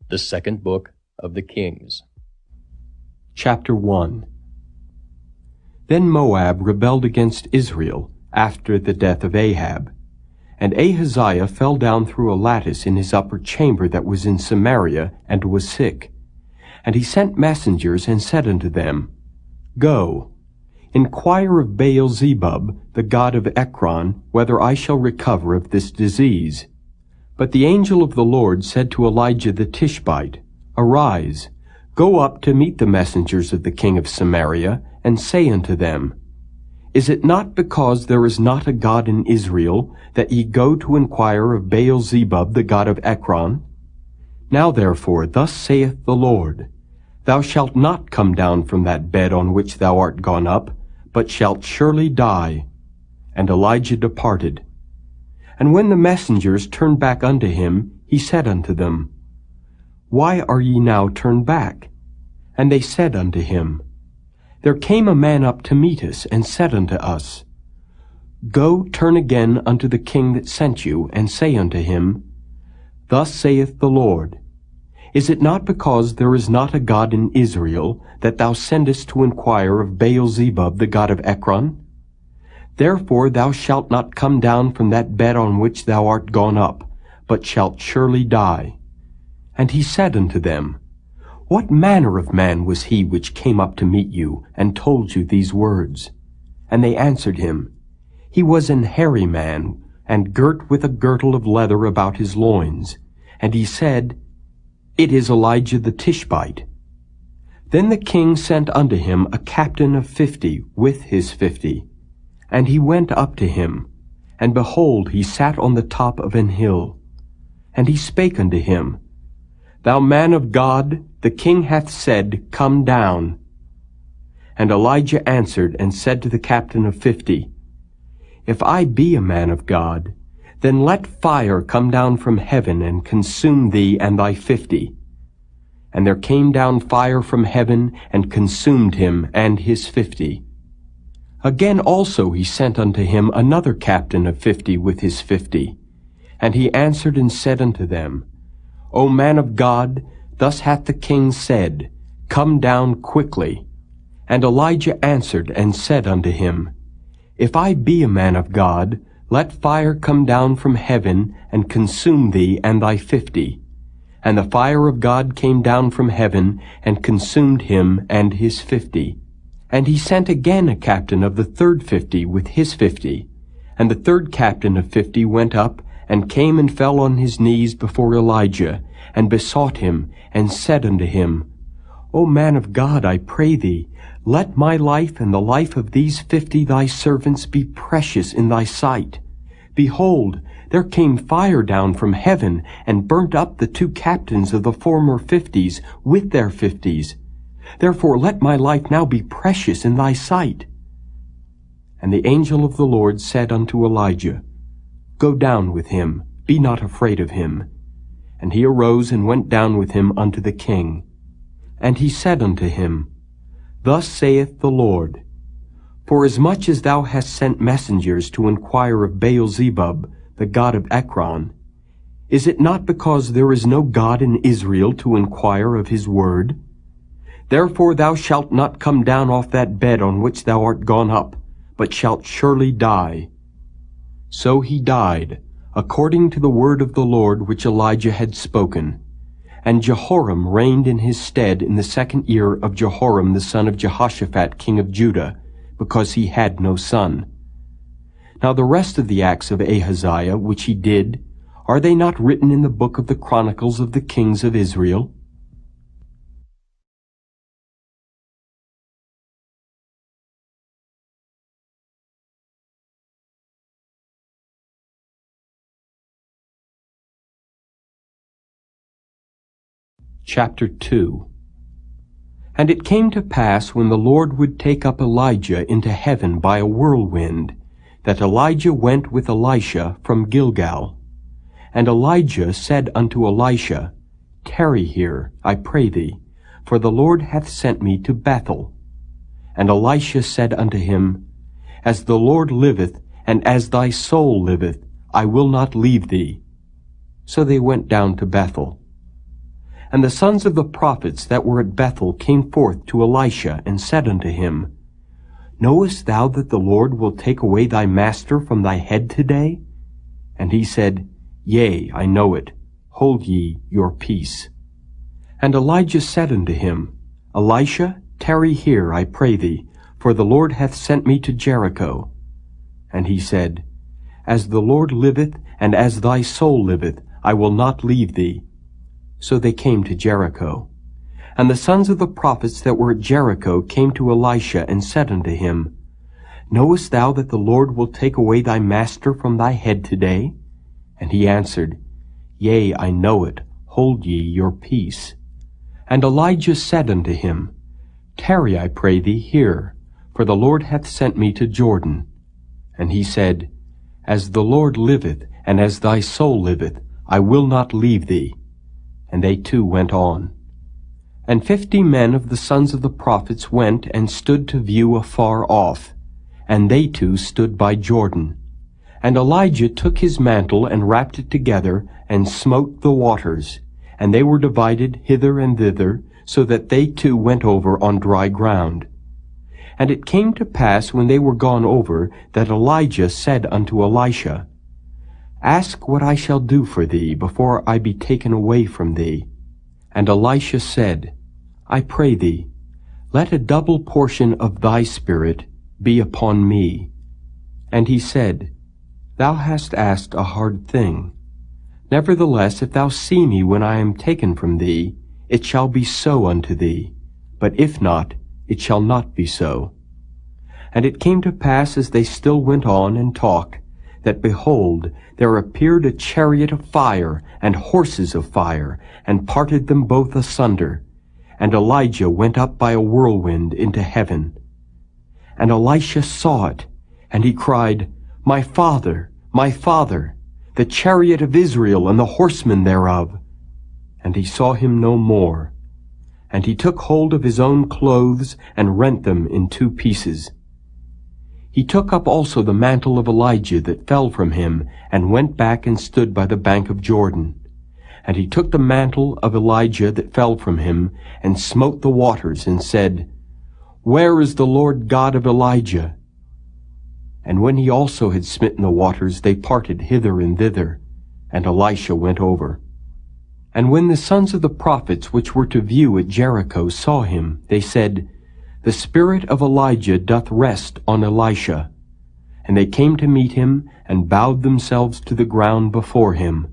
The Second Book of the Kings. Chapter 1. Then Moab rebelled against Israel after the death of Ahab. And Ahaziah fell down through a lattice in his upper chamber that was in Samaria, and was sick. And he sent messengers, and said unto them, Go, inquire of Baal-zebub, the god of Ekron, whether I shall recover of this disease. But the angel of the Lord said to Elijah the Tishbite, Arise, go up to meet the messengers of the king of Samaria, and say unto them, Is it not because there is not a God in Israel, that ye go to inquire of Baal-zebub, the god of Ekron? Now therefore, thus saith the Lord, Thou shalt not come down from that bed on which thou art gone up, but shalt surely die. And Elijah departed. And when the messengers turned back unto him, he said unto them, Why are ye now turned back? And they said unto him, There came a man up to meet us, and said unto us, Go, turn again unto the king that sent you, and say unto him, Thus saith the Lord, Is it not because there is not a God in Israel, that thou sendest to inquire of Baal-zebub, the god of Ekron? Therefore thou shalt not come down from that bed on which thou art gone up, but shalt surely die. And he said unto them, What manner of man was he which came up to meet you, and told you these words? And they answered him, He was an hairy man, and girt with a girdle of leather about his loins. And he said, It is Elijah the Tishbite. Then the king sent unto him a captain of 50 with his 50. And he went up to him, and behold, he sat on the top of an hill. And he spake unto him, Thou man of God, the king hath said, Come down. And Elijah answered and said to the captain of 50, If I be a man of God, then let fire come down from heaven and consume thee and thy 50. And there came down fire from heaven and consumed him and his 50. Again also he sent unto him another captain of 50 with his 50. And he answered and said unto them, O man of God, thus hath the king said, Come down quickly. And Elijah answered and said unto him, If I be a man of God, let fire come down from heaven and consume thee and thy 50. And the fire of God came down from heaven and consumed him and his 50. And he sent again a captain of the third 50 with his 50. And the third captain of 50 went up, and came and fell on his knees before Elijah, and besought him, and said unto him, O man of God, I pray thee, let my life and the life of these 50 thy servants be precious in thy sight. Behold, there came fire down from heaven, and burnt up the 2 captains of the former 50s with their 50s. Therefore let my life now be precious in thy sight. And the angel of the Lord said unto Elijah, Go down with him, be not afraid of him. And he arose and went down with him unto the king. And he said unto him, Thus saith the Lord, Forasmuch as thou hast sent messengers to inquire of Baal-zebub, the god of Ekron, is it not because there is no God in Israel to inquire of his word? Therefore thou shalt not come down off that bed on which thou art gone up, but shalt surely die. So he died, according to the word of the Lord which Elijah had spoken. And Jehoram reigned in his stead in the 2nd year of Jehoram the son of Jehoshaphat king of Judah, because he had no son. Now the rest of the acts of Ahaziah which he did, are they not written in the book of the Chronicles of the kings of Israel? Chapter 2. And it came to pass, when the Lord would take up Elijah into heaven by a whirlwind, that Elijah went with Elisha from Gilgal. And Elijah said unto Elisha, Tarry here, I pray thee, for the Lord hath sent me to Bethel. And Elisha said unto him, As the Lord liveth, and as thy soul liveth, I will not leave thee. So they went down to Bethel. And the sons of the prophets that were at Bethel came forth to Elisha, and said unto him, Knowest thou that the Lord will take away thy master from thy head today? And he said, Yea, I know it. Hold ye your peace. And Elijah said unto him, Elisha, tarry here, I pray thee, for the Lord hath sent me to Jericho. And he said, As the Lord liveth, and as thy soul liveth, I will not leave thee. So they came to Jericho. And the sons of the prophets that were at Jericho came to Elisha, and said unto him, Knowest thou that the Lord will take away thy master from thy head today? And he answered, Yea, I know it. Hold ye your peace. And Elijah said unto him, Tarry, I pray thee, here, for the Lord hath sent me to Jordan. And he said, As the Lord liveth, and as thy soul liveth, I will not leave thee. And they two went on. And 50 men of the sons of the prophets went and stood to view afar off, and they two stood by Jordan. And Elijah took his mantle and wrapped it together, and smote the waters, and they were divided hither and thither, so that they two went over on dry ground. And it came to pass, when they were gone over, that Elijah said unto Elisha, Ask what I shall do for thee before I be taken away from thee. And Elisha said, I pray thee, let a double portion of thy spirit be upon me. And he said, Thou hast asked a hard thing. Nevertheless, if thou see me when I am taken from thee, it shall be so unto thee. But if not, it shall not be so. And it came to pass, as they still went on and talked, that, behold, there appeared a chariot of fire and horses of fire, and parted them both asunder. And Elijah went up by a whirlwind into heaven. And Elisha saw it, and he cried, My father, the chariot of Israel and the horsemen thereof. And he saw him no more. And he took hold of his own clothes, and rent them in 2 pieces. He took up also the mantle of Elijah that fell from him, and went back and stood by the bank of Jordan. And he took the mantle of Elijah that fell from him, and smote the waters, and said, Where is the Lord God of Elijah? And when he also had smitten the waters, they parted hither and thither, and Elisha went over. And when the sons of the prophets which were to view at Jericho saw him, they said, The spirit of Elijah doth rest on Elisha. And they came to meet him, and bowed themselves to the ground before him.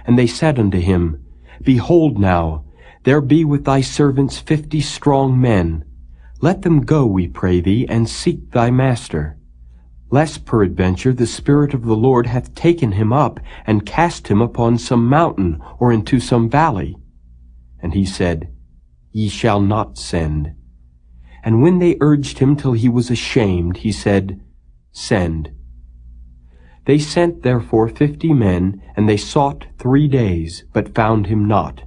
And they said unto him, Behold now, there be with thy servants 50 strong men. Let them go, we pray thee, and seek thy master, lest peradventure the Spirit of the Lord hath taken him up, and cast him upon some mountain, or into some valley. And he said, Ye shall not send. And when they urged him till he was ashamed, he said, Send. They sent therefore 50 men, and they sought 3 days, but found him not.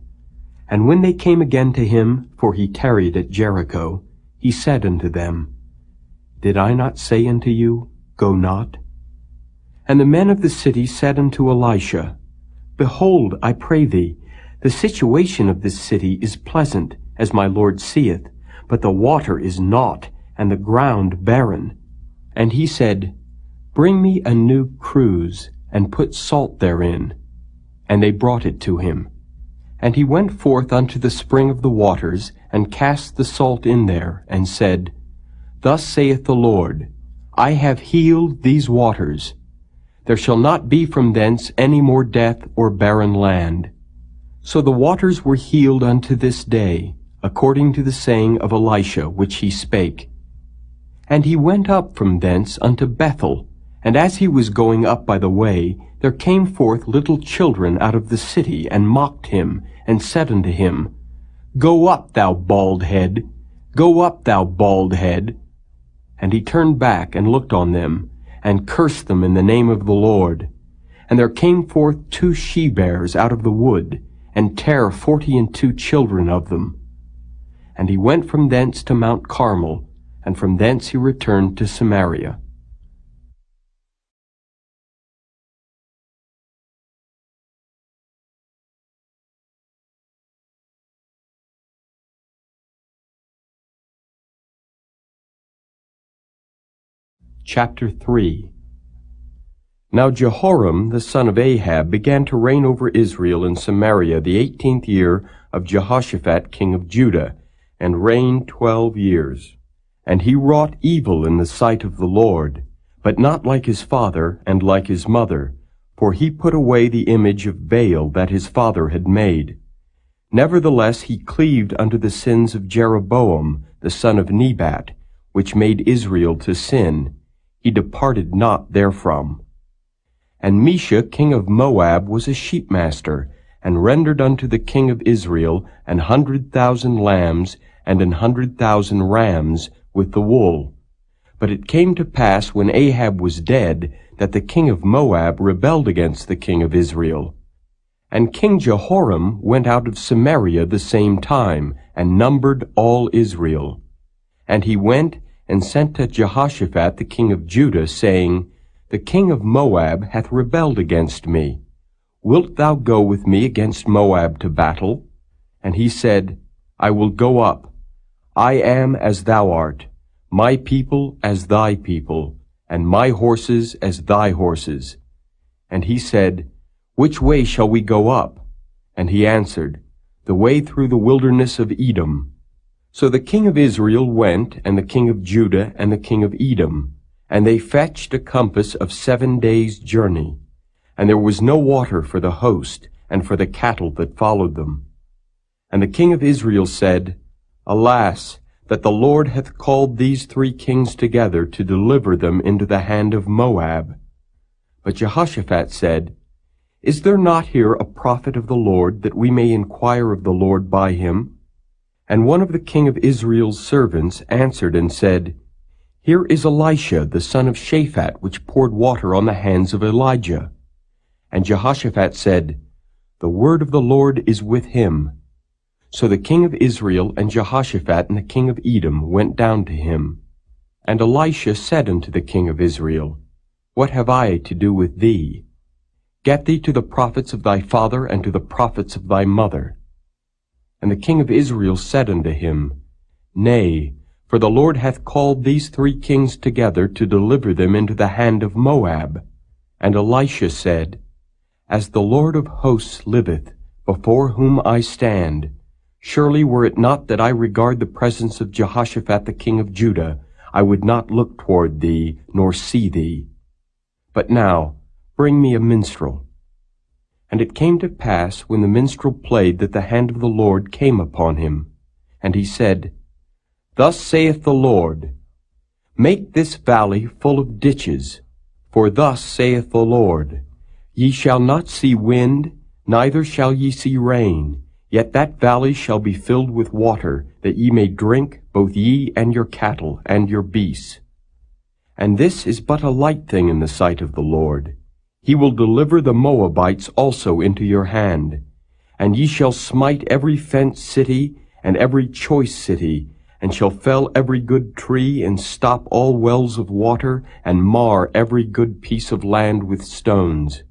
And when they came again to him, for he tarried at Jericho, he said unto them, Did I not say unto you, Go not? And the men of the city said unto Elisha, Behold, I pray thee, the situation of this city is pleasant, as my Lord seeth, but the water is naught, and the ground barren. And he said, Bring me a new cruse, and put salt therein. And they brought it to him. And he went forth unto the spring of the waters, and cast the salt in there, and said, Thus saith the Lord, I have healed these waters. There shall not be from thence any more death or barren land. So the waters were healed unto this day, according to the saying of Elisha which he spake. And he went up from thence unto Bethel, and as he was going up by the way, there came forth little children out of the city, and mocked him, and said unto him, Go up, thou bald head! Go up, thou bald head! And he turned back and looked on them, and cursed them in the name of the Lord. And there came forth 2 she-bears out of the wood, and tare 42 children of them. And he went from thence to Mount Carmel, and from thence he returned to Samaria. Chapter 3. Now Jehoram the son of Ahab began to reign over Israel in Samaria the 18th year of Jehoshaphat king of Judah, and reigned 12 years. And he wrought evil in the sight of the Lord, but not like his father and like his mother, for he put away the image of Baal that his father had made. Nevertheless he cleaved unto the sins of Jeroboam the son of Nebat, which made Israel to sin. He departed not therefrom. And Mesha king of Moab was a sheepmaster, and rendered unto the king of Israel 100,000 lambs and 100,000 rams with the wool. But it came to pass, when Ahab was dead, that the king of Moab rebelled against the king of Israel. And King Jehoram went out of Samaria the same time, and numbered all Israel. And he went and sent to Jehoshaphat the king of Judah, saying, The king of Moab hath rebelled against me. Wilt thou go with me against Moab to battle? And he said, I will go up. I am as thou art, my people as thy people, and my horses as thy horses. And he said, Which way shall we go up? And he answered, The way through the wilderness of Edom. So the king of Israel went, and the king of Judah, and the king of Edom, and they fetched a compass of 7 days' journey. And there was no water for the host, and for the cattle that followed them. And the king of Israel said, Alas, that the Lord hath called these 3 kings together to deliver them into the hand of Moab. But Jehoshaphat said, Is there not here a prophet of the Lord, that we may inquire of the Lord by him? And one of the king of Israel's servants answered and said, Here is Elisha the son of Shaphat, which poured water on the hands of Elijah. And Jehoshaphat said, The word of the Lord is with him. So the king of Israel and Jehoshaphat and the king of Edom went down to him. And Elisha said unto the king of Israel, What have I to do with thee? Get thee to the prophets of thy father and to the prophets of thy mother. And the king of Israel said unto him, Nay, for the Lord hath called these 3 kings together to deliver them into the hand of Moab. And Elisha said, As the Lord of hosts liveth, before whom I stand, surely were it not that I regard the presence of Jehoshaphat the king of Judah, I would not look toward thee, nor see thee. But now, bring me a minstrel. And it came to pass, when the minstrel played, that the hand of the Lord came upon him. And he said, Thus saith the Lord, Make this valley full of ditches, for thus saith the Lord, Ye shall not see wind, neither shall ye see rain, yet that valley shall be filled with water, that ye may drink, both ye and your cattle and your beasts. And this is but a light thing in the sight of the Lord. He will deliver the Moabites also into your hand. And ye shall smite every fenced city, and every choice city, and shall fell every good tree, and stop all wells of water, and mar every good piece of land with stones.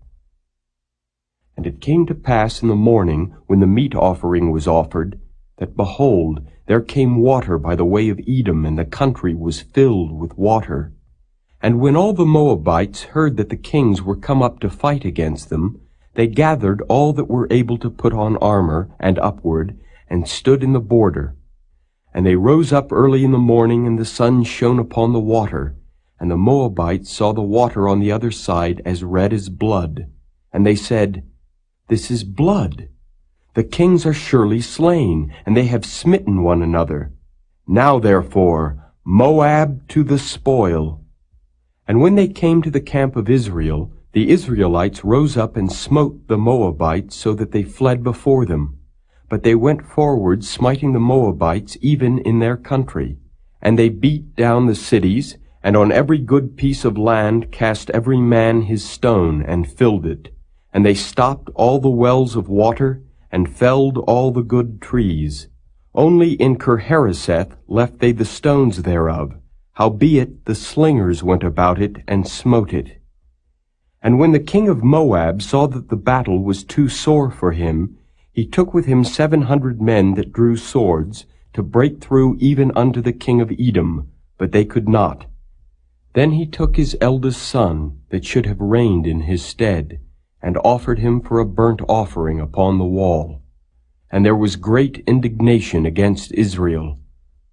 And it came to pass in the morning, when the meat offering was offered, that, behold, there came water by the way of Edom, and the country was filled with water. And when all the Moabites heard that the kings were come up to fight against them, they gathered all that were able to put on armor, and upward, and stood in the border. And they rose up early in the morning, and the sun shone upon the water. And the Moabites saw the water on the other side as red as blood. And they said, This is blood. The kings are surely slain, and they have smitten one another. Now therefore, Moab to the spoil. And when they came to the camp of Israel, the Israelites rose up and smote the Moabites, so that they fled before them. But they went forward, smiting the Moabites even in their country. And they beat down the cities, and on every good piece of land cast every man his stone, and filled it. And they stopped all the wells of water, and felled all the good trees. Only in Kirhareseth left they the stones thereof. Howbeit the slingers went about it, and smote it. And when the king of Moab saw that the battle was too sore for him, he took with him 700 men that drew swords, to break through even unto the king of Edom, but they could not. Then he took his eldest son, that should have reigned in his stead, and offered him for a burnt offering upon the wall. And there was great indignation against Israel,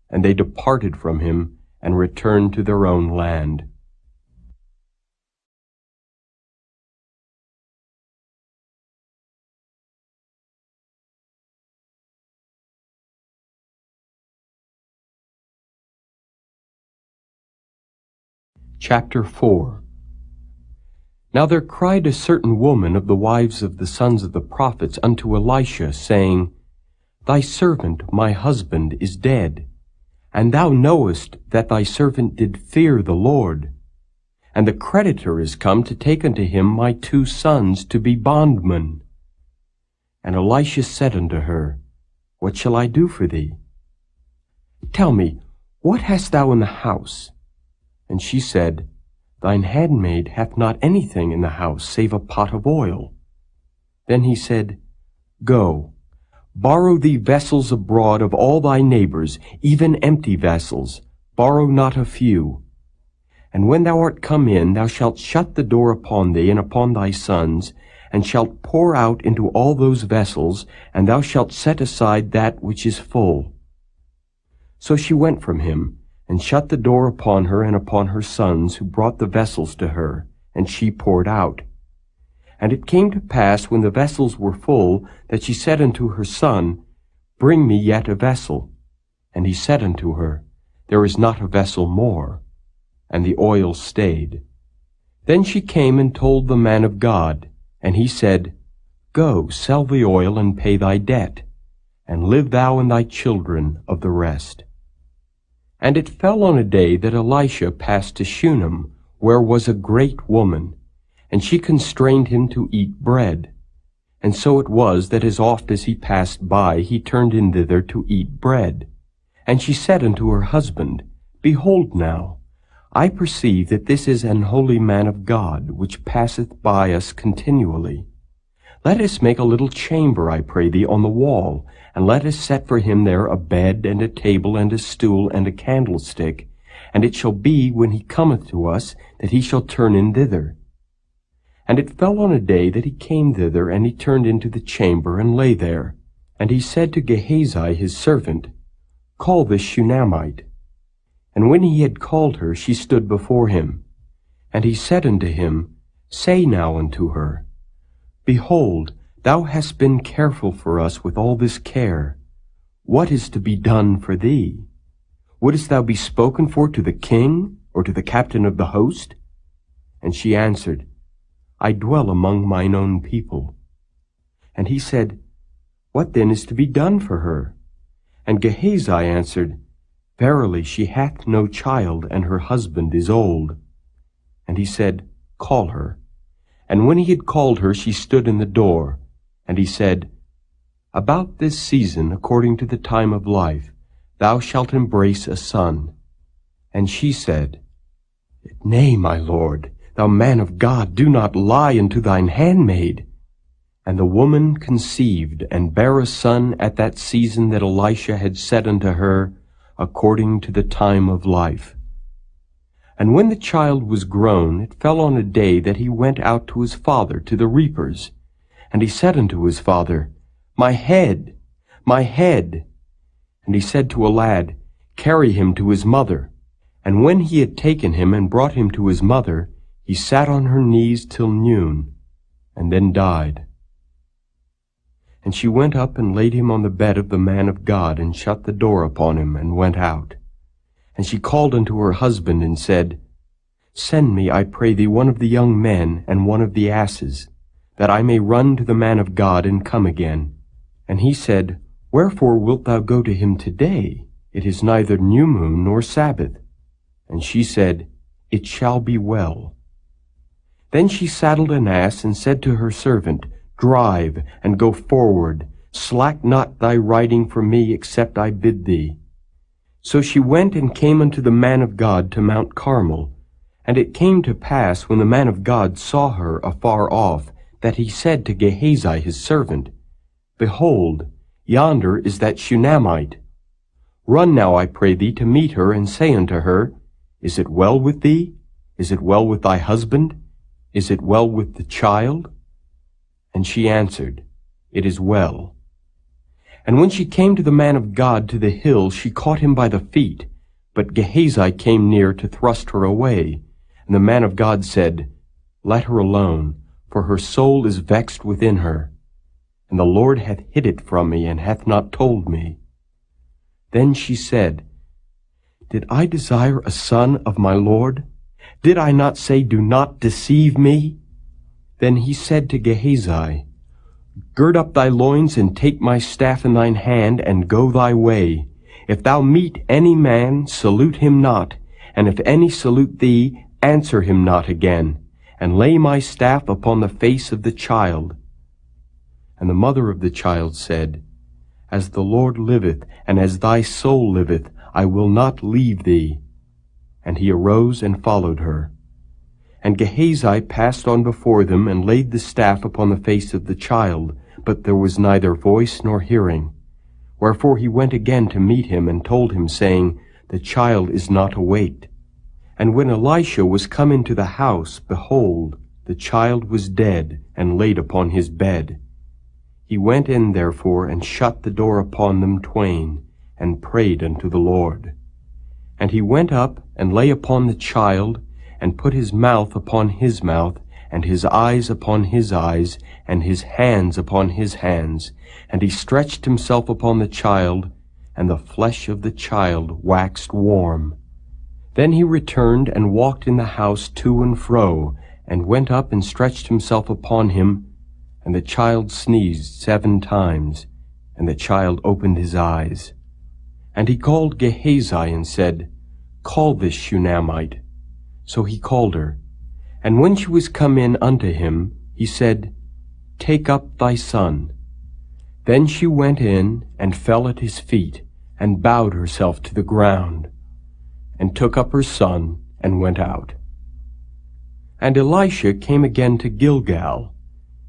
and they departed from him, and returned to their own land. Chapter 4. Now there cried a certain woman of the wives of the sons of the prophets unto Elisha, saying, Thy servant, my husband, is dead, and thou knowest that thy servant did fear the Lord. And the creditor is come to take unto him my 2 sons to be bondmen. And Elisha said unto her, What shall I do for thee? Tell me, what hast thou in the house? And she said, Thine handmaid hath not anything in the house, save a pot of oil. Then he said, Go, borrow thee vessels abroad of all thy neighbors, even empty vessels, borrow not a few. And when thou art come in, thou shalt shut the door upon thee and upon thy sons, and shalt pour out into all those vessels, and thou shalt set aside that which is full. So she went from him, and shut the door upon her and upon her sons, who brought the vessels to her, and she poured out. And it came to pass, when the vessels were full, that she said unto her son, Bring me yet a vessel. And he said unto her, There is not a vessel more. And the oil stayed. Then she came and told the man of God, and he said, Go, sell the oil, and pay thy debt, and live thou and thy children of the rest. And it fell on a day that Elisha passed to Shunem, where was a great woman, and she constrained him to eat bread. And so it was that as oft as he passed by, he turned in thither to eat bread. And she said unto her husband, Behold now, I perceive that this is an holy man of God, which passeth by us continually. Let us make a little chamber, I pray thee, on the wall, and let us set for him there a bed, and a table, and a stool, and a candlestick. And it shall be, when he cometh to us, that he shall turn in thither. And it fell on a day that he came thither, and he turned into the chamber, and lay there. And he said to Gehazi his servant, Call this Shunammite. And when he had called her, she stood before him. And he said unto him, Say now unto her, Behold, thou hast been careful for us with all this care. What is to be done for thee? Wouldest thou be spoken for to the king, or to the captain of the host? And she answered, I dwell among mine own people. And he said, What then is to be done for her? And Gehazi answered, Verily she hath no child, and her husband is old. And he said, Call her. And when he had called her, she stood in the door. And he said, About this season, according to the time of life, thou shalt embrace a son. And she said, Nay, my lord, thou man of God, do not lie unto thine handmaid. And the woman conceived, and bare a son at that season that Elisha had said unto her, according to the time of life. And when the child was grown, it fell on a day that he went out to his father to the reapers. And he said unto his father, My head, my head. And he said to a lad, Carry him to his mother. And when he had taken him and brought him to his mother, he sat on her knees till noon, and then died. And she went up and laid him on the bed of the man of God, and shut the door upon him, and went out. And she called unto her husband, and said, Send me, I pray thee, one of the young men, and one of the asses, that I may run to the man of God, and come again. And he said, Wherefore wilt thou go to him today? It is neither new moon nor Sabbath. And she said, It shall be well. Then she saddled an ass, and said to her servant, Drive, and go forward. Slack not thy riding for me, except I bid thee. So she went and came unto the man of God to Mount Carmel. And it came to pass, when the man of God saw her afar off, that he said to Gehazi his servant, Behold, yonder is that Shunammite. Run now, I pray thee, to meet her, and say unto her, Is it well with thee? Is it well with thy husband? Is it well with the child? And she answered, It is well. And when she came to the man of God to the hill, she caught him by the feet. But Gehazi came near to thrust her away. And the man of God said, Let her alone, for her soul is vexed within her. And the Lord hath hid it from me, and hath not told me. Then she said, Did I desire a son of my Lord? Did I not say, Do not deceive me? Then he said to Gehazi, Gird up thy loins, and take my staff in thine hand, and go thy way. If thou meet any man, salute him not, and if any salute thee, answer him not again, and lay my staff upon the face of the child. And the mother of the child said, As the Lord liveth, and as thy soul liveth, I will not leave thee. And he arose and followed her. And Gehazi passed on before them, and laid the staff upon the face of the child, but there was neither voice nor hearing. Wherefore he went again to meet him, and told him, saying, The child is not awaked. And when Elisha was come into the house, behold, the child was dead, and laid upon his bed. He went in therefore, and shut the door upon them twain, and prayed unto the Lord. And he went up, and lay upon the child, and put his mouth upon his mouth, and his eyes upon his eyes, and his hands upon his hands. And he stretched himself upon the child, and the flesh of the child waxed warm. Then he returned, and walked in the house to and fro, and went up and stretched himself upon him. And the child sneezed 7 times, and the child opened his eyes. And he called Gehazi, and said, Call this Shunammite. So he called her. And when she was come in unto him, he said, Take up thy son. Then she went in, and fell at his feet, and bowed herself to the ground, and took up her son, and went out. And Elisha came again to Gilgal,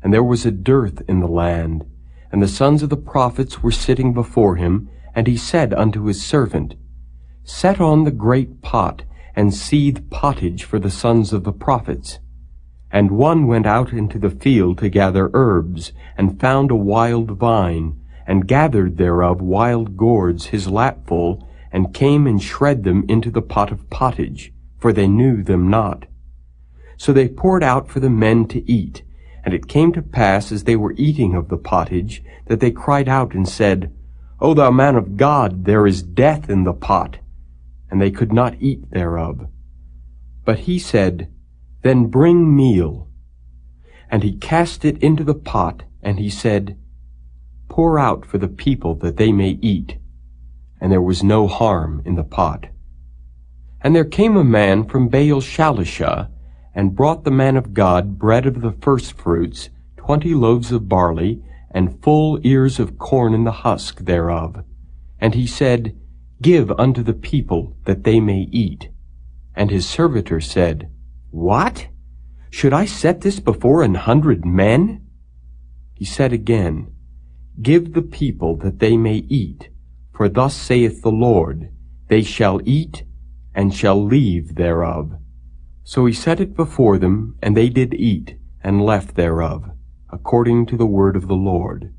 and there was a dearth in the land, and the sons of the prophets were sitting before him, and he said unto his servant, Set on the great pot, and seethe pottage for the sons of the prophets. And one went out into the field to gather herbs, and found a wild vine, and gathered thereof wild gourds his lapful, and came and shred them into the pot of pottage, for they knew them not. So they poured out for the men to eat. And it came to pass, as they were eating of the pottage, that they cried out and said, O thou man of God, there is death in the pot. And they could not eat thereof. But he said, Then bring meal. And he cast it into the pot, and he said, Pour out for the people that they may eat. And there was no harm in the pot. And there came a man from Baal-Shalishah, and brought the man of God bread of the firstfruits, 20 loaves of barley, and full ears of corn in the husk thereof. And he said, Give unto the people, that they may eat. And his servitor said, What? Should I set this before 100 men? He said again, Give the people, that they may eat. For thus saith the Lord, They shall eat, and shall leave thereof. So he set it before them, and they did eat, and left thereof, according to the word of the Lord.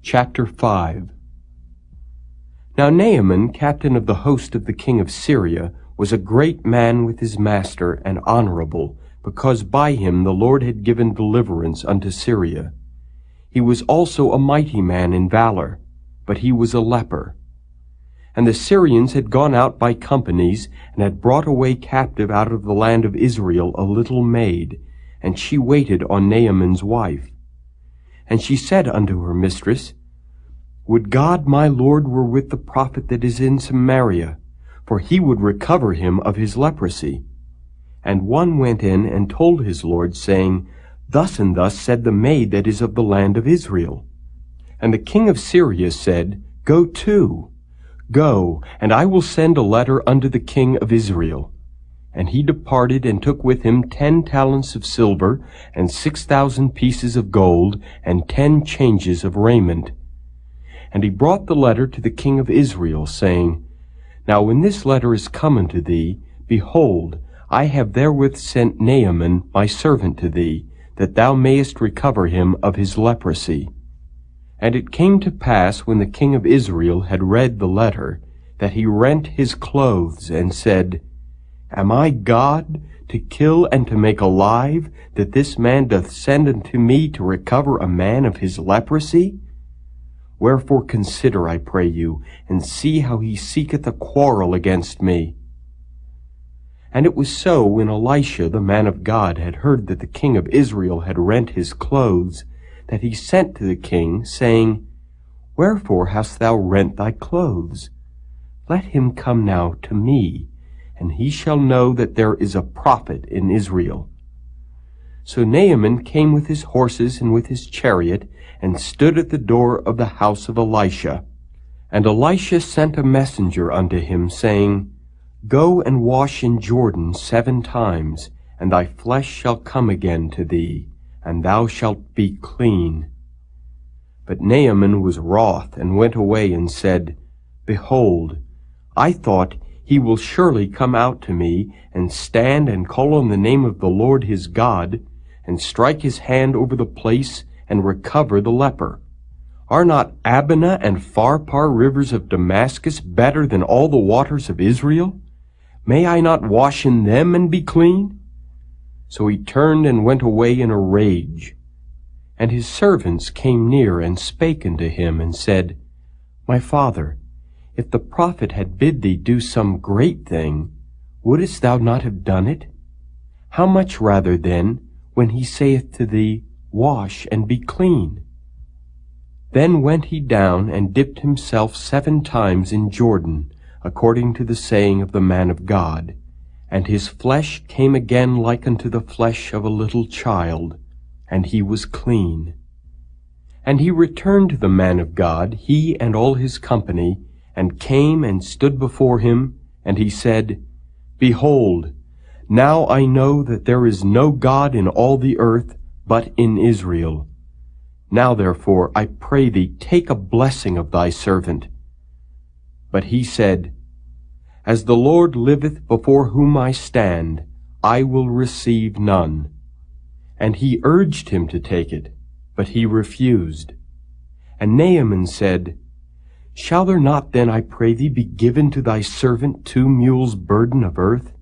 Chapter 5. Now Naaman, captain of the host of the king of Syria, was a great man with his master, and honorable, because by him the Lord had given deliverance unto Syria. He was also a mighty man in valor, but he was a leper. And the Syrians had gone out by companies, and had brought away captive out of the land of Israel a little maid, and she waited on Naaman's wife. And she said unto her mistress, Would God my Lord were with the prophet that is in Samaria, for he would recover him of his leprosy. And one went in and told his Lord, saying, Thus and thus said the maid that is of the land of Israel. And the king of Syria said, Go to. Go, and I will send a letter unto the king of Israel. And he departed, and took with him 10 talents of silver, and 6,000 pieces of gold, and 10 changes of raiment. And he brought the letter to the king of Israel, saying, Now when this letter is come unto thee, behold, I have therewith sent Naaman my servant to thee, that thou mayest recover him of his leprosy. And it came to pass, when the king of Israel had read the letter, that he rent his clothes, and said, Am I God, to kill and to make alive, that this man doth send unto me to recover a man of his leprosy? Wherefore consider, I pray you, and see how he seeketh a quarrel against me. And it was so, when Elisha the man of God had heard that the king of Israel had rent his clothes, that he sent to the king, saying, Wherefore hast thou rent thy clothes? Let him come now to me, and he shall know that there is a prophet in Israel. So Naaman came with his horses and with his chariot, and stood at the door of the house of Elisha. And Elisha sent a messenger unto him, saying, Go and wash in Jordan 7 times, and thy flesh shall come again to thee, and thou shalt be clean. But Naaman was wroth, and went away, and said, Behold, I thought, he will surely come out to me, and stand and call on the name of the Lord his God, and strike his hand over the place, and recover the leper. Are not Abana and Pharpar rivers of Damascus better than all the waters of Israel? May I not wash in them and be clean? So he turned and went away in a rage. And his servants came near and spake unto him, and said, My father, if the prophet had bid thee do some great thing, wouldest thou not have done it? How much rather then, when he saith to thee, Wash and be clean? Then went he down and dipped himself 7 times in Jordan, according to the saying of the man of God, and his flesh came again like unto the flesh of a little child, and he was clean. And he returned to the man of God, he and all his company, and came and stood before him, and he said, Behold, now I know that there is no God in all the earth but in Israel. Now therefore, I pray thee, take a blessing of thy servant. But he said, As the Lord liveth before whom I stand, I will receive none. And he urged him to take it, but he refused. And Naaman said, Shall there not then, I pray thee, be given to thy servant 2 mules' burden of earth?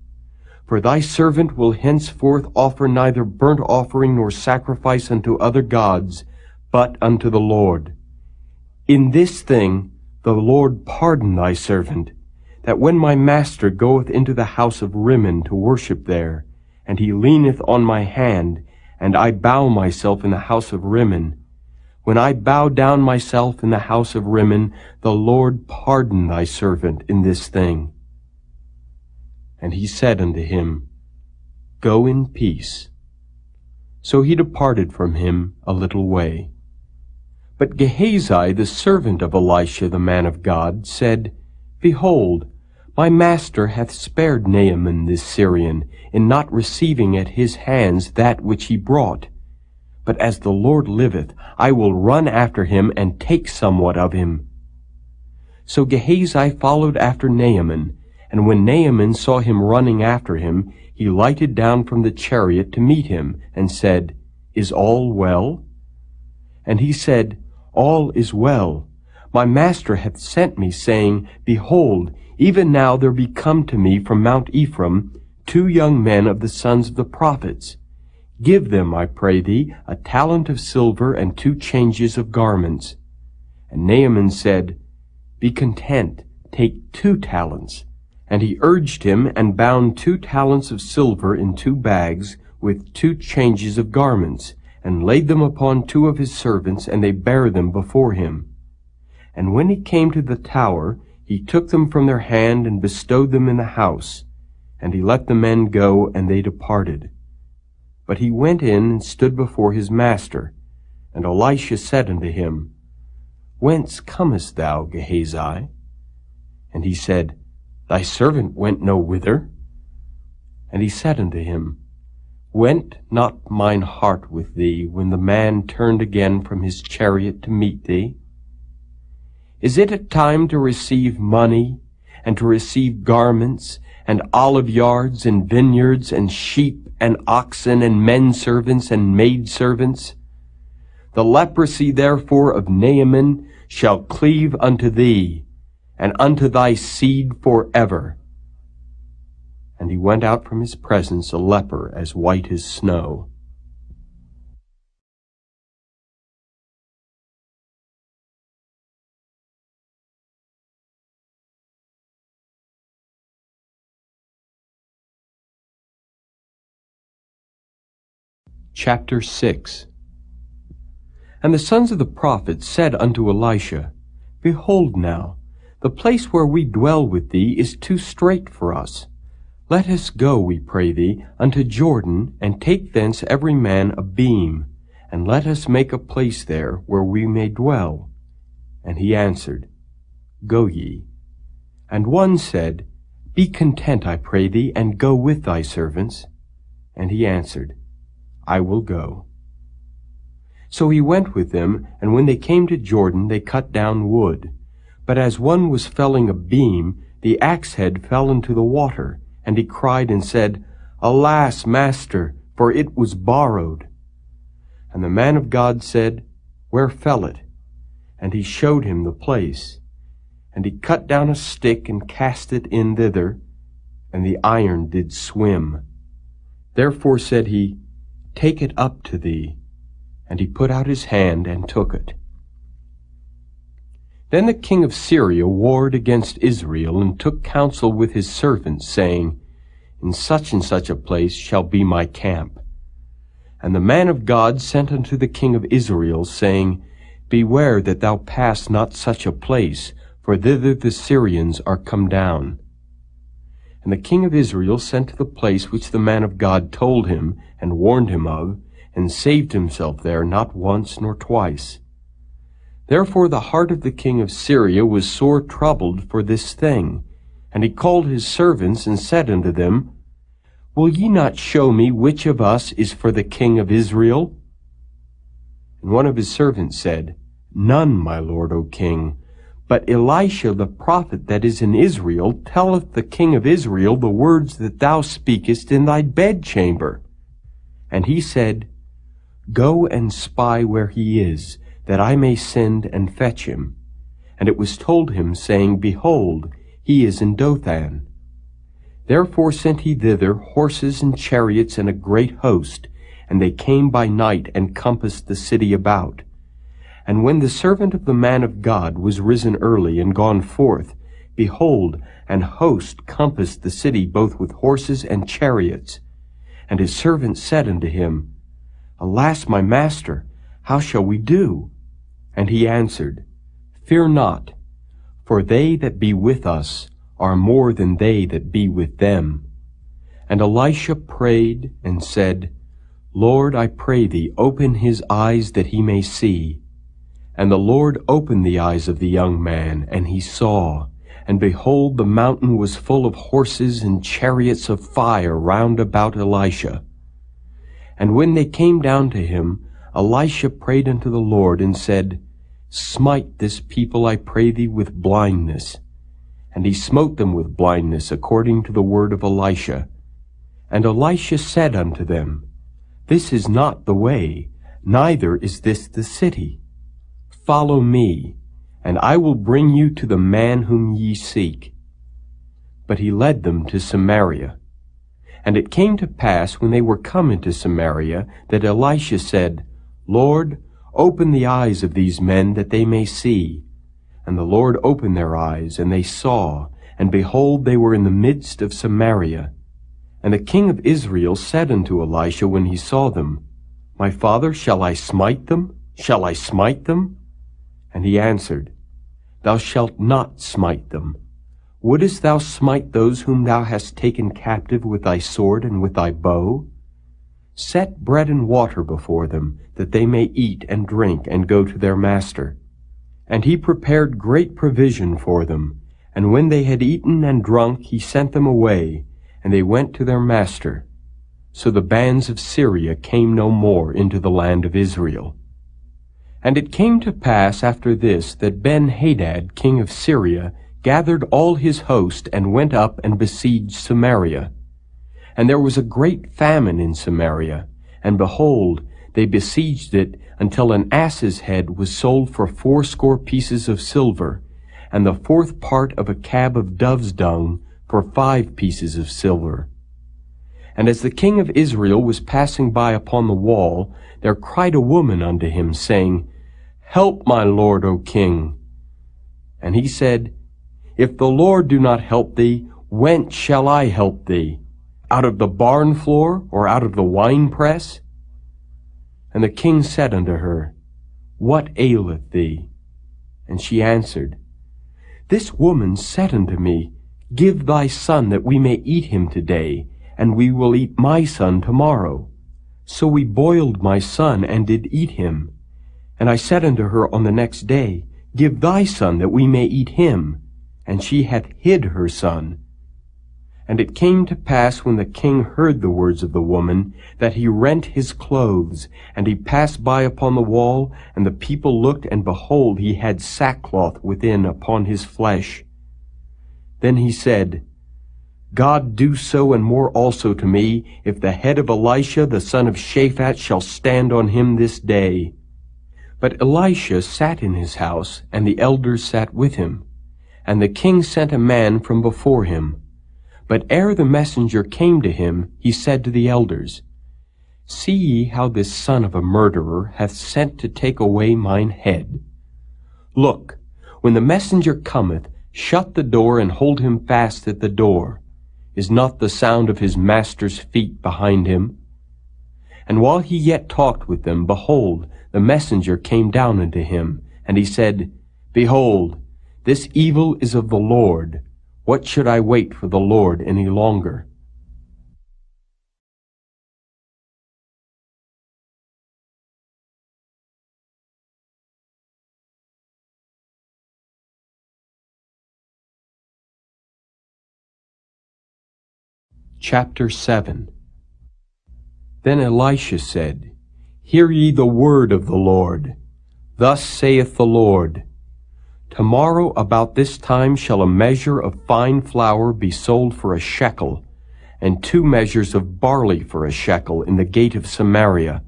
For thy servant will henceforth offer neither burnt offering nor sacrifice unto other gods, but unto the Lord. In this thing the Lord pardon thy servant, that when my master goeth into the house of Rimmon to worship there, and he leaneth on my hand, and I bow myself in the house of Rimmon, when I bow down myself in the house of Rimmon, the Lord pardon thy servant in this thing. And he said unto him, Go in peace. So he departed from him a little way. But Gehazi, the servant of Elisha the man of God, said, Behold, my master hath spared Naaman this Syrian, in not receiving at his hands that which he brought. But as the Lord liveth, I will run after him, and take somewhat of him. So Gehazi followed after Naaman, and when Naaman saw him running after him, he lighted down from the chariot to meet him, and said, Is all well? And he said, All is well. My master hath sent me, saying, Behold, even now there be come to me from Mount Ephraim 2 young men of the sons of the prophets. Give them, I pray thee, a talent of silver and 2 changes of garments. And Naaman said, Be content, take 2 talents. And he urged him, and bound 2 talents of silver in 2 bags, with 2 changes of garments, and laid them upon 2 of his servants, and they bare them before him. And when he came to the tower, he took them from their hand, and bestowed them in the house. And he let the men go, and they departed. But he went in, and stood before his master. And Elisha said unto him, Whence comest thou, Gehazi? And he said, Thy servant went no whither. And he said unto him, Went not mine heart with thee when the man turned again from his chariot to meet thee? Is it a time to receive money, and to receive garments, and olive yards, and vineyards, and sheep, and oxen, and men servants, and maid servants? The leprosy therefore of Naaman shall cleave unto thee, and unto thy seed forever. And he went out from his presence a leper as white as snow. Chapter 6. And the sons of the prophets said unto Elisha, Behold now, the place where we dwell with thee is too strait for us. Let us go, we pray thee, unto Jordan, and take thence every man a beam, and let us make a place there where we may dwell. And he answered, Go ye. And one said, Be content, I pray thee, and go with thy servants. And he answered, I will go. So he went with them, and when they came to Jordan, they cut down wood. But as one was felling a beam, the axe head fell into the water, and he cried and said, Alas, master, for it was borrowed. And the man of God said, Where fell it? And he showed him the place. And he cut down a stick, and cast it in thither, and the iron did swim. Therefore said he, Take it up to thee. And he put out his hand and took it. Then the king of Syria warred against Israel, and took counsel with his servants, saying, In such and such a place shall be my camp. And the man of God sent unto the king of Israel, saying, Beware that thou pass not such a place, for thither the Syrians are come down. And the king of Israel sent to the place which the man of God told him, and warned him of, and saved himself there not once nor twice. Therefore the heart of the king of Syria was sore troubled for this thing. And he called his servants, and said unto them, Will ye not show me which of us is for the king of Israel? And one of his servants said, None, my lord, O king. But Elisha the prophet that is in Israel telleth the king of Israel the words that thou speakest in thy bedchamber. And he said, Go and spy where he is, that I may send and fetch him. And it was told him, saying, Behold, he is in Dothan. Therefore sent he thither horses and chariots and a great host, and they came by night and compassed the city about. And when the servant of the man of God was risen early and gone forth, behold, an host compassed the city both with horses and chariots. And his servant said unto him, Alas, my master, how shall we do? And he answered, Fear not, for they that be with us are more than they that be with them. And Elisha prayed and said, Lord, I pray thee, open his eyes that he may see. And the Lord opened the eyes of the young man, and he saw. And behold, the mountain was full of horses and chariots of fire round about Elisha. And when they came down to him, Elisha prayed unto the Lord, and said, Smite this people, I pray thee, with blindness. And he smote them with blindness, according to the word of Elisha. And Elisha said unto them, This is not the way, neither is this the city. Follow me, and I will bring you to the man whom ye seek. But he led them to Samaria. And it came to pass, when they were come into Samaria, that Elisha said, Lord, open the eyes of these men, that they may see. And the Lord opened their eyes, and they saw, and behold, they were in the midst of Samaria. And the king of Israel said unto Elisha when he saw them, My father, shall I smite them? Shall I smite them? And he answered, Thou shalt not smite them. Wouldest thou smite those whom thou hast taken captive with thy sword and with thy bow? Set bread and water before them, that they may eat and drink and go to their master. And he prepared great provision for them. And when they had eaten and drunk, he sent them away. and they went to their master. So the bands of Syria came no more into the land of Israel. And it came to pass after this that Ben-Hadad, king of Syria, gathered all his host and went up and besieged Samaria. And there was a great famine in Samaria, and behold, they besieged it until an ass's head was sold for 80 pieces of silver, and the 4th part of a cab of dove's dung for 5 pieces of silver. And as the king of Israel was passing by upon the wall, there cried a woman unto him, saying, Help, my lord, O king. And he said, If the Lord do not help thee, whence shall I help thee? Out of the barn floor, or out of the winepress? And the king said unto her, What aileth thee? And she answered, This woman said unto me, Give thy son that we may eat him today, and we will eat my son tomorrow. So we boiled my son, and did eat him. And I said unto her on the next day, Give thy son that we may eat him. And she hath hid her son. And it came to pass, when the king heard the words of the woman, that he rent his clothes, and he passed by upon the wall, and the people looked, and behold, he had sackcloth within upon his flesh. Then he said, God do so and more also to me, if the head of Elisha the son of Shaphat shall stand on him this day. But Elisha sat in his house, and the elders sat with him. And the king sent a man from before him. But ere the messenger came to him, he said to the elders, See ye how this son of a murderer hath sent to take away mine head? Look, when the messenger cometh, shut the door and hold him fast at the door. Is not the sound of his master's feet behind him? And while he yet talked with them, behold, the messenger came down unto him, and he said, Behold, this evil is of the Lord. What should I wait for the Lord any longer? Chapter 7. Then Elisha said, Hear ye the word of the Lord. Thus saith the Lord, Tomorrow about this time shall a measure of fine flour be sold for a shekel, and 2 measures of barley for a shekel in the gate of Samaria.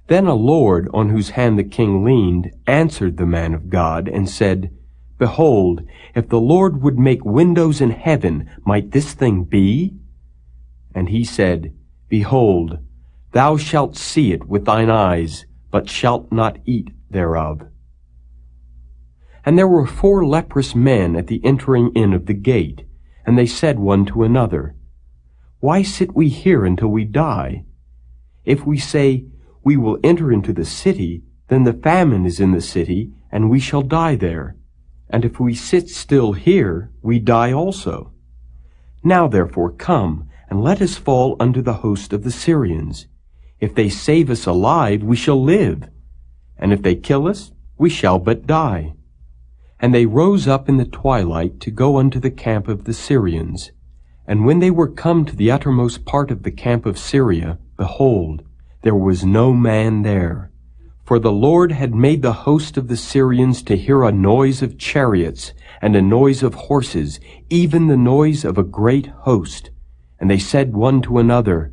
Then a lord, on whose hand the king leaned, answered the man of God, and said, Behold, if the Lord would make windows in heaven, might this thing be? And he said, Behold, thou shalt see it with thine eyes, but shalt not eat thereof. And there were 4 leprous men at the entering in of the gate, and they said one to another, Why sit we here until we die? If we say, We will enter into the city, then the famine is in the city, and we shall die there. And if we sit still here, we die also. Now therefore come, and let us fall under the host of the Syrians. If they save us alive, we shall live, and if they kill us, we shall but die. And they rose up in the twilight to go unto the camp of the Syrians. And when they were come to the uttermost part of the camp of Syria, behold, there was no man there. For the Lord had made the host of the Syrians to hear a noise of chariots, and a noise of horses, even the noise of a great host. And they said one to another,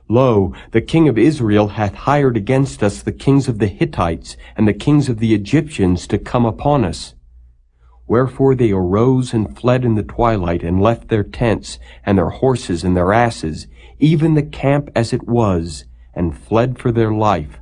Lo, the king of Israel hath hired against us the kings of the Hittites, and the kings of the Egyptians to come upon us. Wherefore they arose and fled in the twilight, and left their tents, and their horses, and their asses, even the camp as it was, and fled for their life.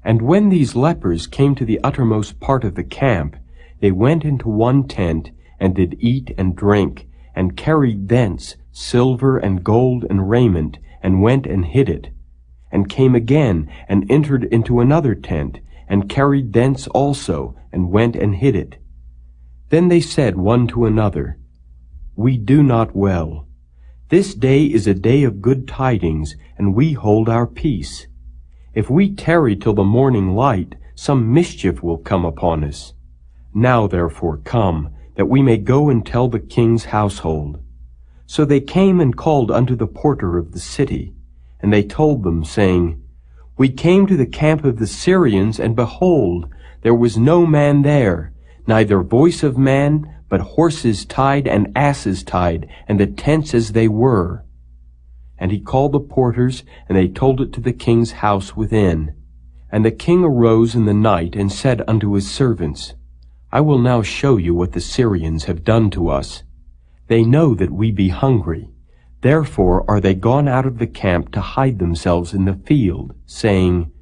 And when these lepers came to the uttermost part of the camp, they went into one tent, and did eat and drink, and carried thence silver and gold and raiment, and went and hid it, and came again, and entered into another tent, and carried thence also, and went and hid it. Then they said one to another, We do not well. This day is a day of good tidings, and we hold our peace. If we tarry till the morning light, some mischief will come upon us. Now therefore come, that we may go and tell the king's household. So they came and called unto the porter of the city, and they told them, saying, We came to the camp of the Syrians, and behold, there was no man there, neither voice of man, but horses tied and asses tied, and the tents as they were. And he called the porters, and they told it to the king's house within. And the king arose in the night, and said unto his servants, I will now show you what the Syrians have done to us. They know that we be hungry. Therefore are they gone out of the camp to hide themselves in the field, saying,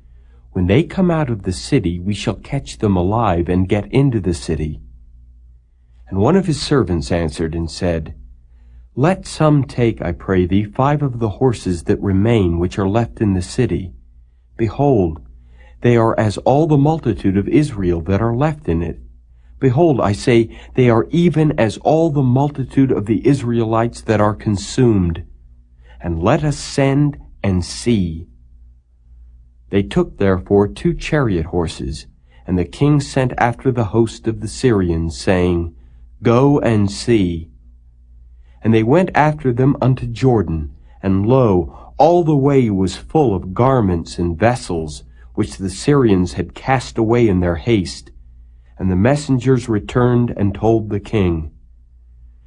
When they come out of the city, we shall catch them alive, and get into the city. And one of his servants answered and said, Let some take, I pray thee, 5 of the horses that remain, which are left in the city. Behold, they are as all the multitude of Israel that are left in it. Behold, I say, they are even as all the multitude of the Israelites that are consumed. And let us send and see. They took therefore 2 chariot horses, and the king sent after the host of the Syrians, saying, Go and see. And they went after them unto Jordan, and lo, all the way was full of garments and vessels, which the Syrians had cast away in their haste. And the messengers returned and told the king.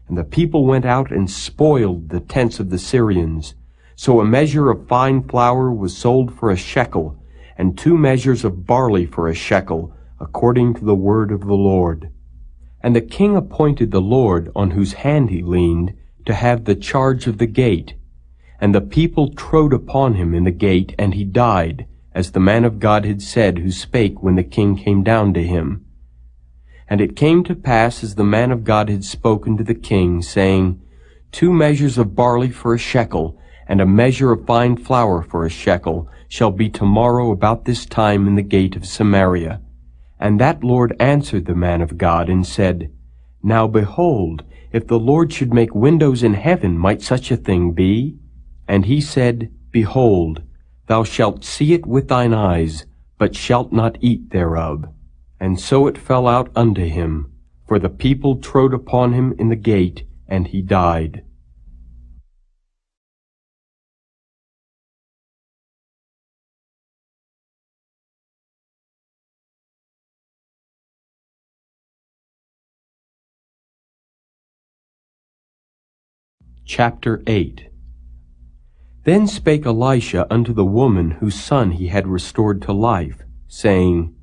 And the people went out and spoiled the tents of the Syrians. So a measure of fine flour was sold for a shekel, and 2 measures of barley for a shekel, according to the word of the Lord. And the king appointed the Lord, on whose hand he leaned, to have the charge of the gate. And the people trode upon him in the gate, and he died, as the man of God had said, who spake when the king came down to him. And it came to pass, as the man of God had spoken to the king, saying, 2 measures of barley for a shekel, and a measure of fine flour for a shekel, shall be tomorrow about this time in the gate of Samaria. And that Lord answered the man of God, and said, Now behold, if the Lord should make windows in heaven, might such a thing be? And he said, Behold, thou shalt see it with thine eyes, but shalt not eat thereof. And so it fell out unto him, for the people trode upon him in the gate, and he died. Chapter 8. Then spake Elisha unto the woman whose son he had restored to life, saying,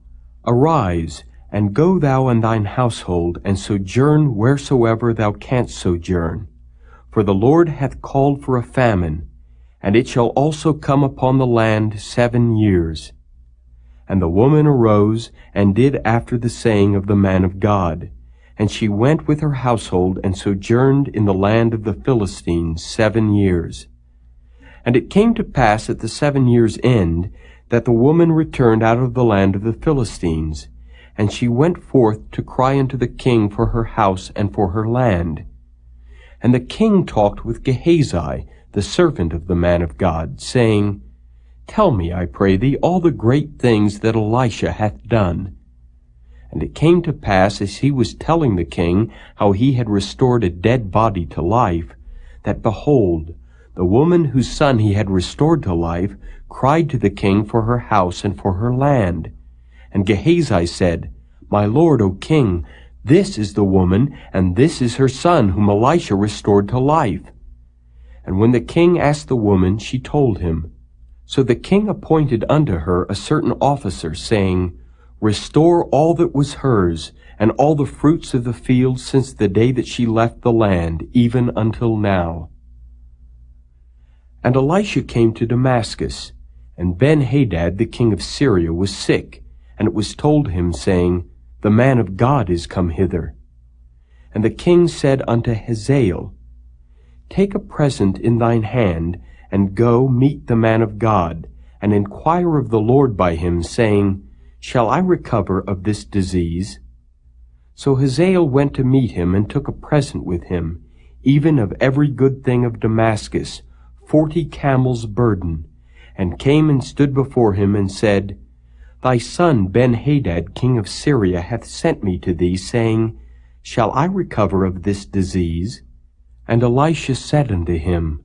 Arise, and go thou and thine household, and sojourn wheresoever thou canst sojourn. For the Lord hath called for a famine, and it shall also come upon the land 7 years. And the woman arose, and did after the saying of the man of God. And she went with her household, and sojourned in the land of the Philistines 7 years. And it came to pass at the 7 years' end, that the woman returned out of the land of the Philistines, and she went forth to cry unto the king for her house and for her land. And the king talked with Gehazi, the servant of the man of God, saying, Tell me, I pray thee, all the great things that Elisha hath done. And it came to pass, as he was telling the king how he had restored a dead body to life, that behold, the woman whose son he had restored to life cried to the king for her house and for her land. And Gehazi said, My lord, O king, this is the woman, and this is her son, whom Elisha restored to life. And when the king asked the woman, she told him. So the king appointed unto her a certain officer, saying, Restore all that was hers, and all the fruits of the field since the day that she left the land, even until now. And Elisha came to Damascus, and Ben-Hadad the king of Syria was sick, and it was told him, saying, The man of God is come hither. And the king said unto Hazael, Take a present in thine hand, and go meet the man of God, and inquire of the Lord by him, saying, Shall I recover of this disease? So Hazael went to meet him, and took a present with him, even of every good thing of Damascus, 40 camels' burden, and came and stood before him, and said, Thy son Ben-Hadad king of Syria hath sent me to thee, saying, Shall I recover of this disease? And Elisha said unto him,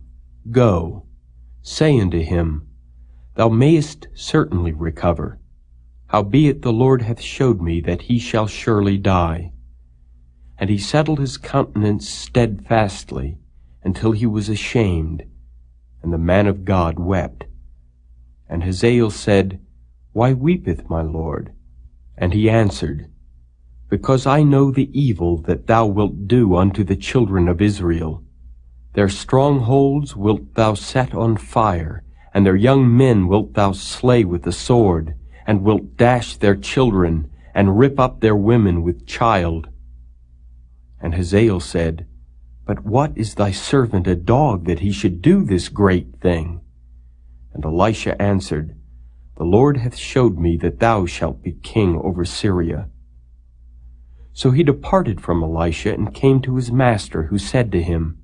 Go, say unto him, Thou mayest certainly recover. Howbeit the Lord hath showed me that he shall surely die. And he settled his countenance steadfastly, until he was ashamed, and the man of God wept. And Hazael said, Why weepeth my Lord? And he answered, Because I know the evil that thou wilt do unto the children of Israel. Their strongholds wilt thou set on fire, and their young men wilt thou slay with the sword, and wilt dash their children, and rip up their women with child. And Hazael said, But what is thy servant a dog, that he should do this great thing? And Elisha answered, The Lord hath showed me that thou shalt be king over Syria. So he departed from Elisha, and came to his master, who said to him,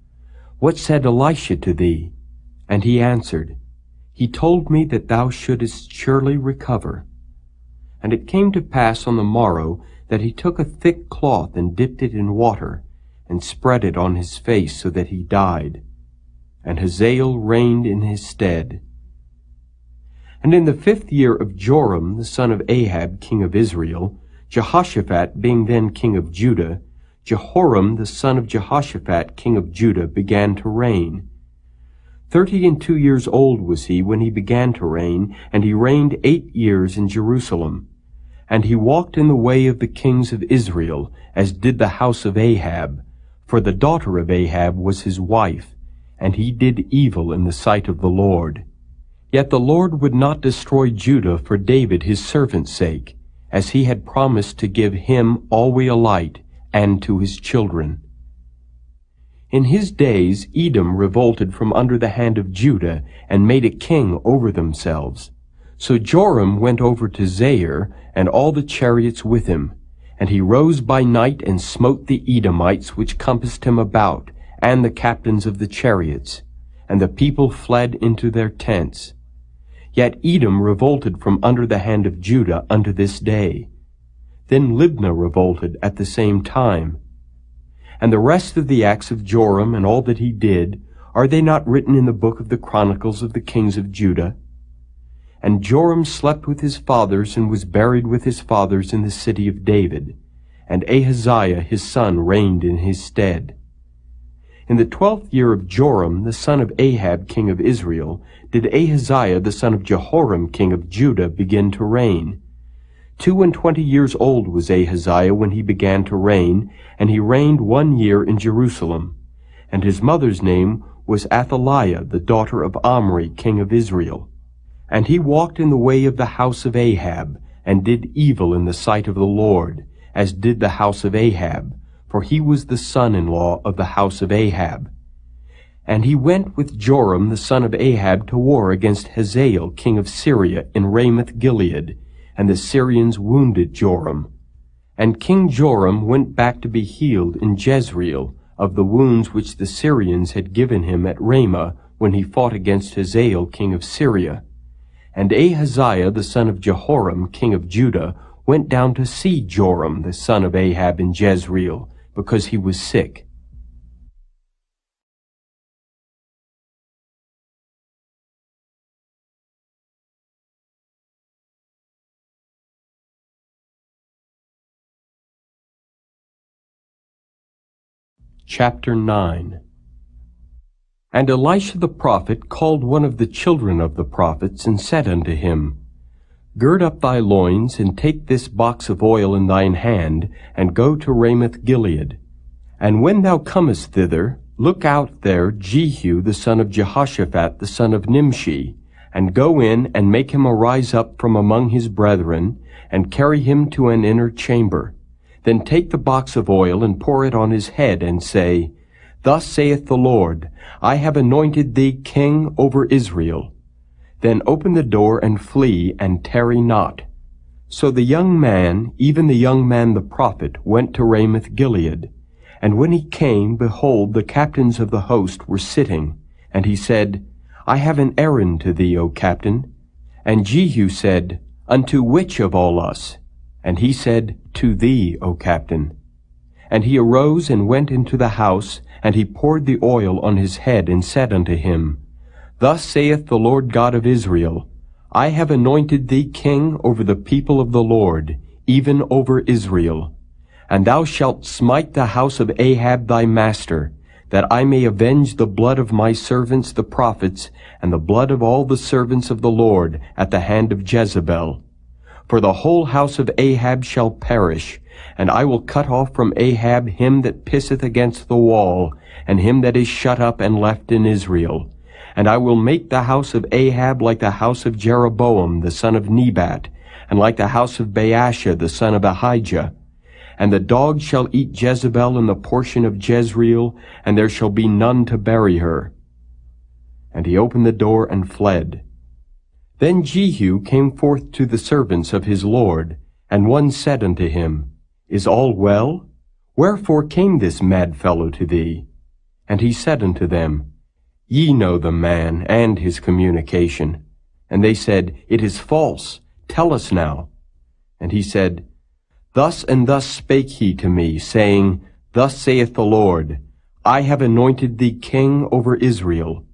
What said Elisha to thee? And he answered, He told me that thou shouldest surely recover. And it came to pass on the morrow that he took a thick cloth and dipped it in water, and spread it on his face, so that he died. And Hazael reigned in his stead. And in the 5th year of Joram the son of Ahab king of Israel, Jehoshaphat being then king of Judah, Jehoram the son of Jehoshaphat king of Judah began to reign. 32 years old was he when he began to reign, and he reigned 8 years in Jerusalem. And he walked in the way of the kings of Israel, as did the house of Ahab, for the daughter of Ahab was his wife, and he did evil in the sight of the Lord. Yet the Lord would not destroy Judah for David his servant's sake, as he had promised to give him always a light, and to his children. In his days Edom revolted from under the hand of Judah, and made a king over themselves. So Joram went over to Zair, and all the chariots with him. And he rose by night, and smote the Edomites which compassed him about, and the captains of the chariots. And the people fled into their tents. Yet Edom revolted from under the hand of Judah unto this day. Then Libnah revolted at the same time. And the rest of the acts of Joram, and all that he did, are they not written in the book of the Chronicles of the kings of Judah? And Joram slept with his fathers, and was buried with his fathers in the city of David. And Ahaziah his son reigned in his stead. In the 12th year of Joram the son of Ahab king of Israel did Ahaziah the son of Jehoram king of Judah begin to reign. 22 years old was Ahaziah when he began to reign, and he reigned 1 year in Jerusalem. And his mother's name was Athaliah, the daughter of Omri, king of Israel. And he walked in the way of the house of Ahab, and did evil in the sight of the Lord, as did the house of Ahab, for he was the son-in-law of the house of Ahab. And he went with Joram the son of Ahab to war against Hazael king of Syria in Ramoth-Gilead, and the Syrians wounded Joram. And King Joram went back to be healed in Jezreel of the wounds which the Syrians had given him at Ramah, when he fought against Hazael king of Syria. And Ahaziah the son of Jehoram king of Judah went down to see Joram the son of Ahab in Jezreel, because he was sick. Chapter 9. And Elisha the prophet called one of the children of the prophets, and said unto him, Gird up thy loins, and take this box of oil in thine hand, and go to Ramoth-Gilead. And when thou comest thither, look out there Jehu the son of Jehoshaphat the son of Nimshi, and go in, and make him arise up from among his brethren, and carry him to an inner chamber. Then take the box of oil, and pour it on his head, and say, Thus saith the Lord, I have anointed thee king over Israel. Then open the door, and flee, and tarry not. So the young man, even the young man the prophet, went to Ramoth-Gilead. And when he came, behold, the captains of the host were sitting. And he said, I have an errand to thee, O captain. And Jehu said, Unto which of all us? And he said, To thee, O captain. And he arose and went into the house, and he poured the oil on his head, and said unto him, Thus saith the Lord God of Israel, I have anointed thee king over the people of the Lord, even over Israel. And thou shalt smite the house of Ahab thy master, that I may avenge the blood of my servants the prophets, and the blood of all the servants of the Lord at the hand of Jezebel. For the whole house of Ahab shall perish, and I will cut off from Ahab him that pisseth against the wall, and him that is shut up and left in Israel. And I will make the house of Ahab like the house of Jeroboam the son of Nebat, and like the house of Baasha the son of Ahijah. And the dogs shall eat Jezebel in the portion of Jezreel, and there shall be none to bury her. And he opened the door and fled. Then Jehu came forth to the servants of his lord, and one said unto him, Is all well? Wherefore came this mad fellow to thee? And he said unto them, Ye know the man and his communication. And they said, It is false. Tell us now. And he said, Thus and thus spake he to me, saying, Thus saith the Lord, I have anointed thee king over Israel.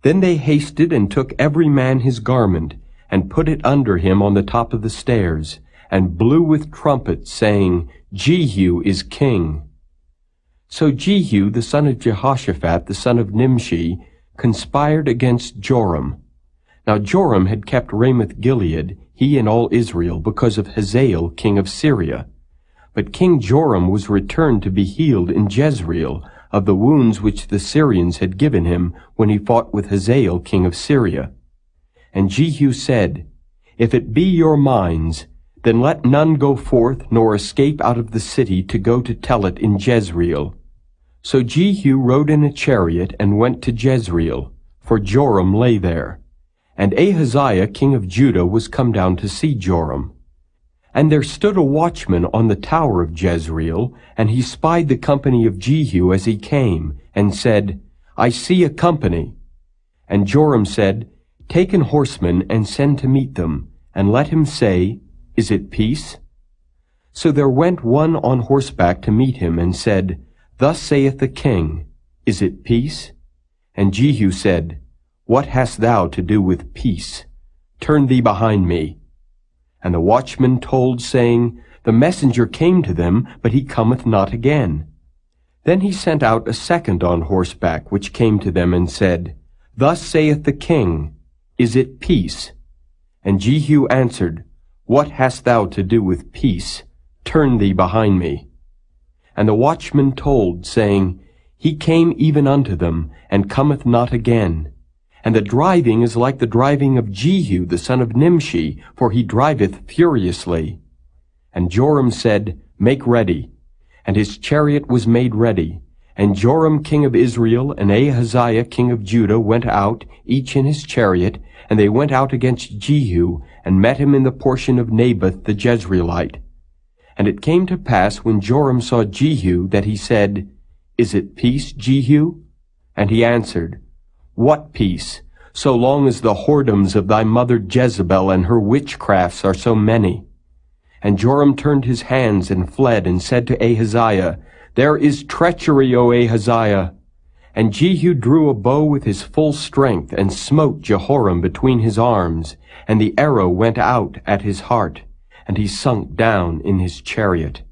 Then they hasted and took every man his garment, and put it under him on the top of the stairs, and blew with trumpets, saying, Jehu is king. So Jehu the son of Jehoshaphat the son of Nimshi conspired against Joram. Now Joram had kept Ramoth-Gilead, he and all Israel, because of Hazael king of Syria. But King Joram was returned to be healed in Jezreel of the wounds which the Syrians had given him when he fought with Hazael king of Syria. And Jehu said, If it be your minds, then let none go forth nor escape out of the city to go to tell it in Jezreel. So Jehu rode in a chariot and went to Jezreel, for Joram lay there. And Ahaziah king of Judah was come down to see Joram. And there stood a watchman on the tower of Jezreel, and he spied the company of Jehu as he came, and said, I see a company. And Joram said, Take an horseman and send to meet them, and let him say, Is it peace? So there went one on horseback to meet him, and said, Thus saith the king, Is it peace? And Jehu said, What hast thou to do with peace? Turn thee behind me. And the watchman told, saying, The messenger came to them, but he cometh not again. Then he sent out a second on horseback, which came to them, and said, Thus saith the king, Is it peace? And Jehu answered, What hast thou to do with peace? Turn thee behind me. And the watchman told, saying, He came even unto them, and cometh not again. And the driving is like the driving of Jehu the son of Nimshi, for he driveth furiously. And Joram said, Make ready. And his chariot was made ready. And Joram king of Israel and Ahaziah king of Judah went out, each in his chariot, and they went out against Jehu, and met him in the portion of Naboth the Jezreelite. And it came to pass, when Joram saw Jehu, that he said, Is it peace, Jehu? And he answered, What peace, so long as the whoredoms of thy mother Jezebel and her witchcrafts are so many? And Joram turned his hands and fled, and said to Ahaziah, There is treachery, O Ahaziah. And Jehu drew a bow with his full strength, and smote Jehoram between his arms, and the arrow went out at his heart, and he sunk down in his chariot.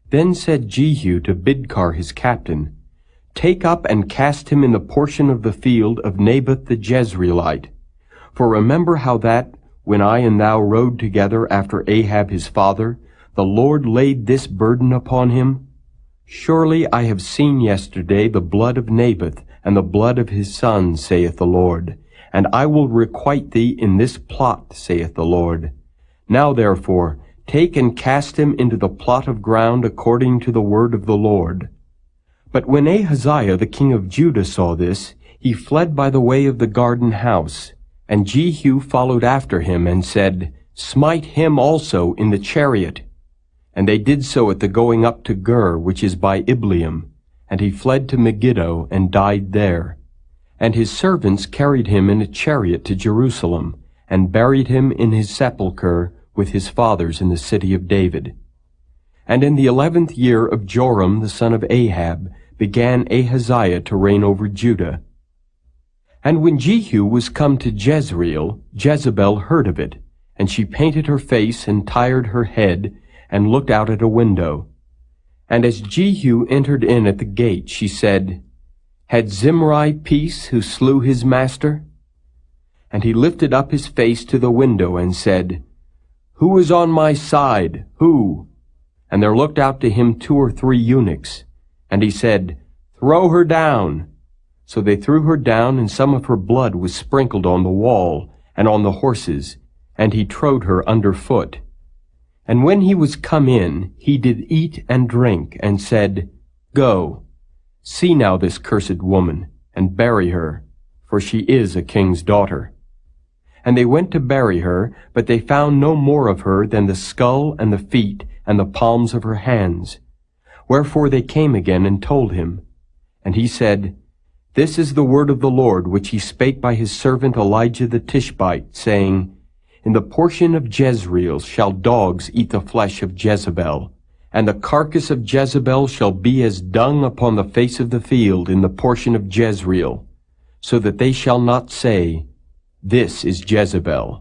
Then said Jehu to Bidkar his captain, Take up and cast him in the portion of the field of Naboth the Jezreelite. For remember how that, when I and thou rode together after Ahab his father, the Lord laid this burden upon him. Surely I have seen yesterday the blood of Naboth and the blood of his sons, saith the Lord, and I will requite thee in this plot, saith the Lord. Now therefore, take and cast him into the plot of ground according to the word of the Lord. But when Ahaziah the king of Judah saw this, he fled by the way of the garden house. And Jehu followed after him, and said, Smite him also in the chariot. And they did so at the going up to Gur, which is by Ibleam. And he fled to Megiddo, and died there. And his servants carried him in a chariot to Jerusalem, and buried him in his sepulchre with his fathers in the city of David. And in the 11th year of Joram the son of Ahab began Ahaziah to reign over Judah. And when Jehu was come to Jezreel, Jezebel heard of it, and she painted her face and tired her head, and looked out at a window. And as Jehu entered in at the gate, she said, Had Zimri peace who slew his master? And he lifted up his face to the window and said, Who is on my side? Who? And there looked out to him 2 or 3 eunuchs. And he said, Throw her down. So they threw her down, and some of her blood was sprinkled on the wall, and on the horses, and he trode her under foot. And when he was come in, he did eat and drink, and said, Go, see now this cursed woman, and bury her, for she is a king's daughter. And they went to bury her, but they found no more of her than the skull and the feet and the palms of her hands. Wherefore they came again and told him. And he said, This is the word of the Lord, which he spake by his servant Elijah the Tishbite, saying, In the portion of Jezreel shall dogs eat the flesh of Jezebel, and the carcass of Jezebel shall be as dung upon the face of the field in the portion of Jezreel, so that they shall not say, This is Jezebel.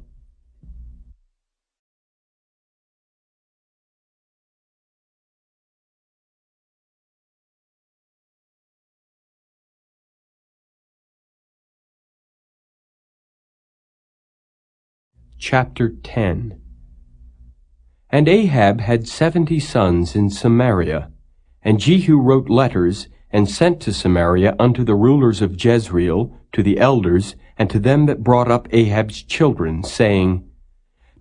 Chapter 10. And Ahab had 70 sons in Samaria, and Jehu wrote letters, and sent to Samaria unto the rulers of Jezreel, to the elders, and to them that brought up Ahab's children, saying,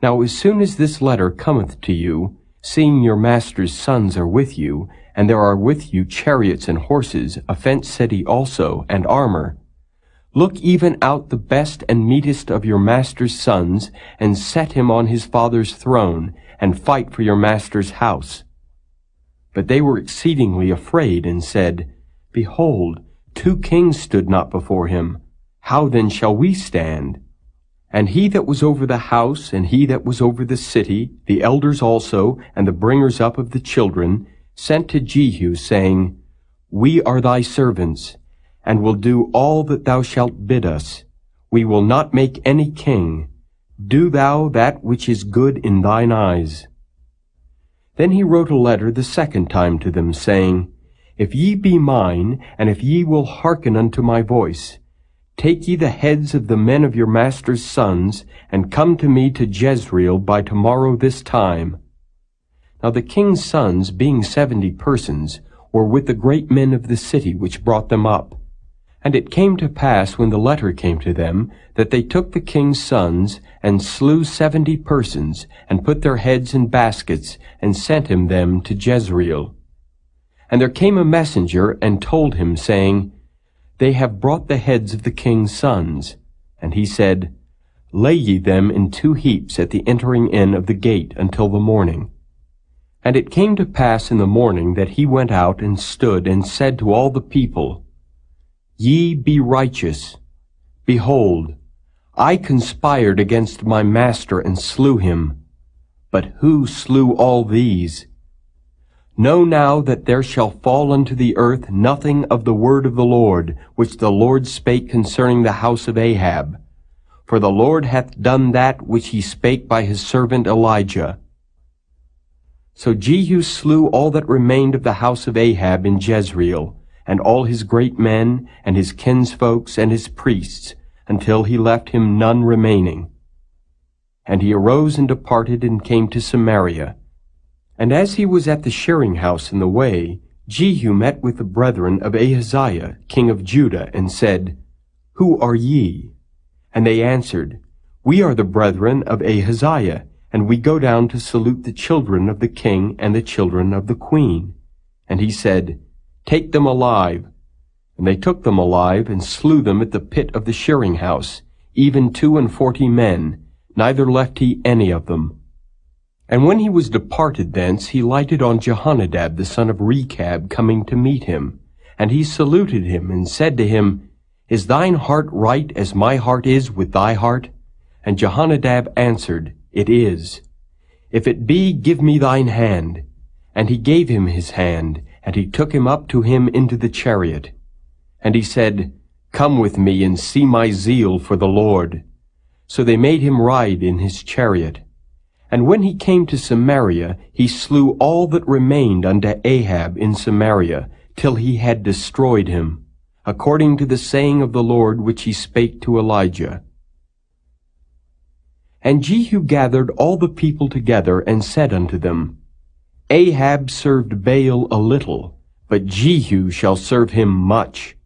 Now as soon as this letter cometh to you, seeing your master's sons are with you, and there are with you chariots and horses, a fenced city also, and armor, look even out the best and meetest of your master's sons, and set him on his father's throne, and fight for your master's house. But they were exceedingly afraid, and said, Behold, 2 kings stood not before him. How then shall we stand? And he that was over the house, and he that was over the city, the elders also, and the bringers up of the children, sent to Jehu, saying, We are thy servants, and will do all that thou shalt bid us. We will not make any king. Do thou that which is good in thine eyes. Then he wrote a letter the second time to them, saying, If ye be mine, and if ye will hearken unto my voice, take ye the heads of the men of your master's sons, and come to me to Jezreel by tomorrow this time. Now the king's sons, being 70 persons, were with the great men of the city which brought them up. And it came to pass, when the letter came to them, that they took the king's sons, and slew 70 persons, and put their heads in baskets, and sent him them to Jezreel. And there came a messenger, and told him, saying, They have brought the heads of the king's sons. And he said, Lay ye them in 2 heaps at the entering in of the gate until the morning. And it came to pass in the morning that he went out and stood, and said to all the people, Ye be righteous. Behold, I conspired against my master and slew him. But who slew all these? Know now that there shall fall unto the earth nothing of the word of the Lord, which the Lord spake concerning the house of Ahab. For the Lord hath done that which he spake by his servant Elijah. So Jehu slew all that remained of the house of Ahab in Jezreel, and all his great men, and his kinsfolks, and his priests, until he left him none remaining. And he arose and departed, and came to Samaria. And as he was at the shearing house in the way, Jehu met with the brethren of Ahaziah, king of Judah, and said, Who are ye? And they answered, We are the brethren of Ahaziah, and we go down to salute the children of the king and the children of the queen. And he said, Take them alive. And they took them alive, and slew them at the pit of the shearing house, even 42 men, neither left he any of them. And when he was departed thence, he lighted on Jehonadab the son of Rechab, coming to meet him. And he saluted him, and said to him, Is thine heart right as my heart is with thy heart? And Jehonadab answered, It is. If it be, give me thine hand. And he gave him his hand, and he took him up to him into the chariot. And he said, Come with me, and see my zeal for the Lord. So they made him ride in his chariot. And when he came to Samaria, he slew all that remained unto Ahab in Samaria, till he had destroyed him, according to the saying of the Lord which he spake to Elijah. And Jehu gathered all the people together, and said unto them, Ahab served Baal a little, but Jehu shall serve him much.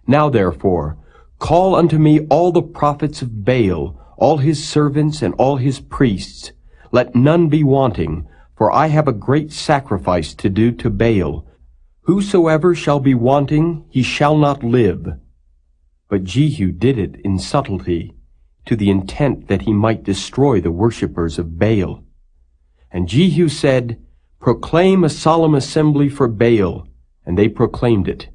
Now therefore, call unto me all the prophets of Baal, all his servants and all his priests. Let none be wanting, for I have a great sacrifice to do to Baal. Whosoever shall be wanting, he shall not live. But Jehu did it in subtlety, to the intent that he might destroy the worshippers of Baal. And Jehu said, Proclaim a solemn assembly for Baal. And they proclaimed it.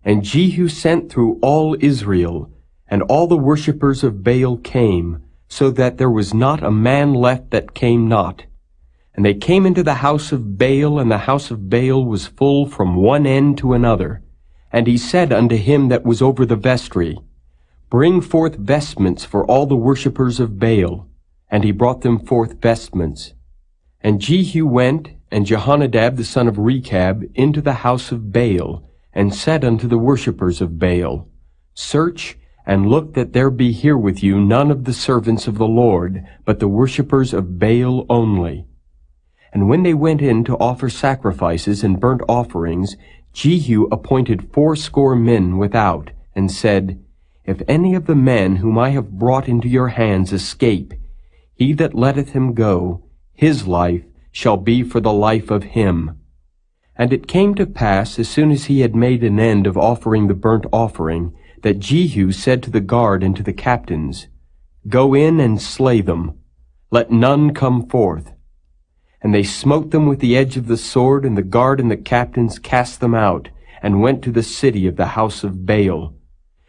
And Jehu sent through all Israel, and all the worshippers of Baal came, so that there was not a man left that came not. And they came into the house of Baal, and the house of Baal was full from one end to another. And he said unto him that was over the vestry, Bring forth vestments for all the worshippers of Baal. And he brought them forth vestments. And Jehu went, and Jehonadab the son of Rechab, into the house of Baal, and said unto the worshippers of Baal, Search, and look that there be here with you none of the servants of the Lord, but the worshippers of Baal only. And when they went in to offer sacrifices and burnt offerings, Jehu appointed 80 men without, and said, If any of the men whom I have brought into your hands escape, he that letteth him go, his life shall be for the life of him. And it came to pass, as soon as he had made an end of offering the burnt offering, that Jehu said to the guard and to the captains, Go in and slay them. Let none come forth. And they smote them with the edge of the sword, and the guard and the captains cast them out, and went to the city of the house of Baal.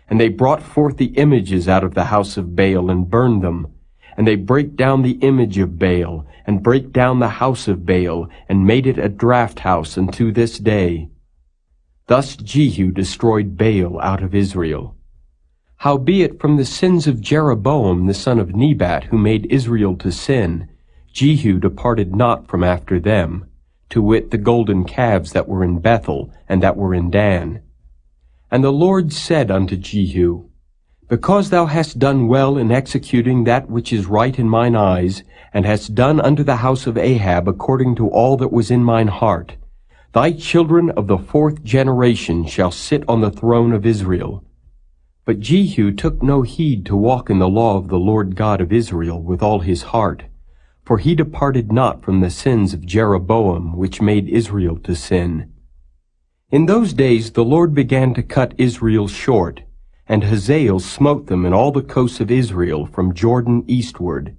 And they brought forth the images out of the house of Baal, and burned them. And they brake down the image of Baal, and brake down the house of Baal, and made it a draught house unto this day. Thus Jehu destroyed Baal out of Israel. Howbeit from the sins of Jeroboam the son of Nebat, who made Israel to sin, Jehu departed not from after them, to wit the golden calves that were in Bethel, and that were in Dan. And the Lord said unto Jehu, Because thou hast done well in executing that which is right in mine eyes, and hast done unto the house of Ahab according to all that was in mine heart, thy children of the 4th generation shall sit on the throne of Israel. But Jehu took no heed to walk in the law of the Lord God of Israel with all his heart, for he departed not from the sins of Jeroboam, which made Israel to sin. In those days the Lord began to cut Israel short, and Hazael smote them in all the coasts of Israel from Jordan eastward,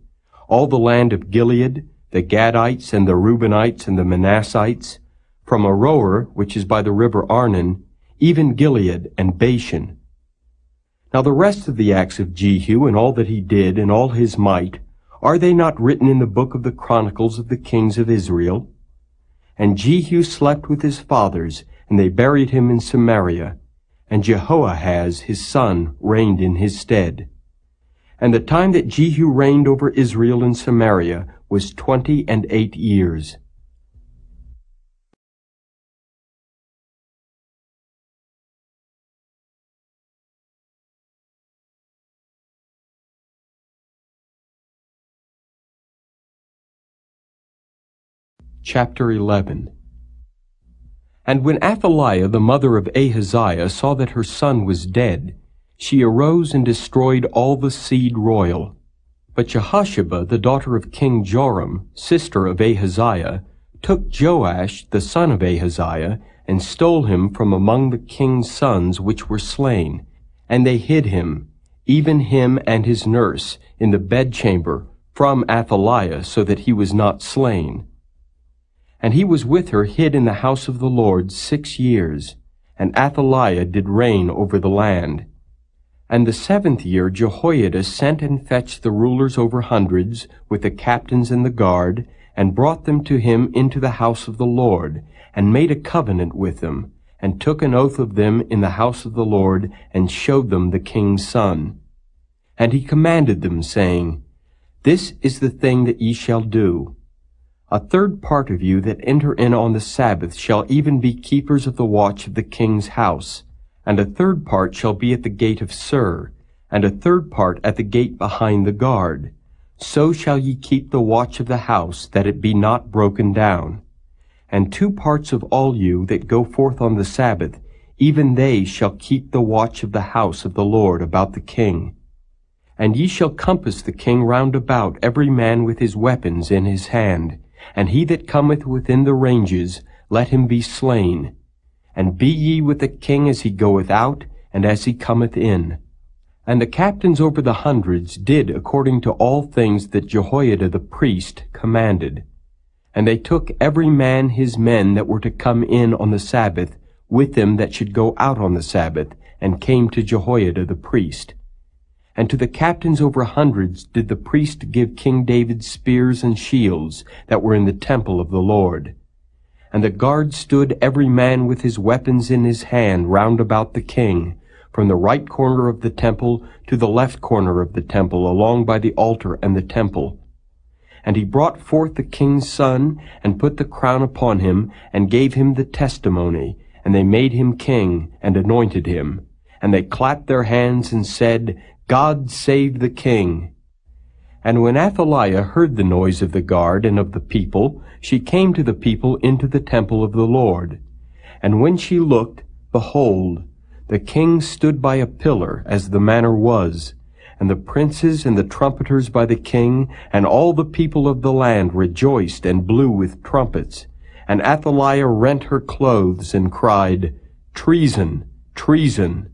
all the land of Gilead, the Gadites and the Reubenites and the Manassites, from Aroer, which is by the river Arnon, even Gilead and Bashan. Now the rest of the acts of Jehu, and all that he did, and all his might, are they not written in the book of the Chronicles of the kings of Israel? And Jehu slept with his fathers, and they buried him in Samaria, and Jehoahaz his son reigned in his stead. And the time that Jehu reigned over Israel in Samaria was 28 years. Chapter 11. And when Athaliah the mother of Ahaziah saw that her son was dead, she arose and destroyed all the seed royal. But Jehosheba the daughter of King Joram, sister of Ahaziah, took Joash the son of Ahaziah, and stole him from among the king's sons which were slain. And they hid him, even him and his nurse, in the bedchamber, from Athaliah, so that he was not slain. And he was with her hid in the house of the Lord 6 years, and Athaliah did reign over the land. And the 7th year Jehoiada sent and fetched the rulers over hundreds, with the captains and the guard, and brought them to him into the house of the Lord, and made a covenant with them, and took an oath of them in the house of the Lord, and showed them the king's son. And he commanded them, saying, This is the thing that ye shall do. A third part of you that enter in on the Sabbath shall even be keepers of the watch of the king's house, and a third part shall be at the gate of Sur, and a third part at the gate behind the guard. So shall ye keep the watch of the house, that it be not broken down. And 2 parts of all you that go forth on the Sabbath, even they shall keep the watch of the house of the Lord about the king. And ye shall compass the king round about, every man with his weapons in his hand, and he that cometh within the ranges, let him be slain. And be ye with the king as he goeth out, and as he cometh in. And the captains over the hundreds did according to all things that Jehoiada the priest commanded. And they took every man his men that were to come in on the Sabbath, with them that should go out on the Sabbath, and came to Jehoiada the priest. And to the captains over hundreds did the priest give King David spears and shields that were in the temple of the Lord. And the guard stood every man with his weapons in his hand round about the king, from the right corner of the temple to the left corner of the temple, along by the altar and the temple. And he brought forth the king's son, and put the crown upon him, and gave him the testimony, and they made him king, and anointed him. And they clapped their hands, and said, God save the king. And when Athaliah heard the noise of the guard and of the people, she came to the people into the temple of the Lord. And when she looked, behold, the king stood by a pillar, as the manner was, and the princes and the trumpeters by the king, and all the people of the land rejoiced and blew with trumpets. And Athaliah rent her clothes and cried, Treason! Treason!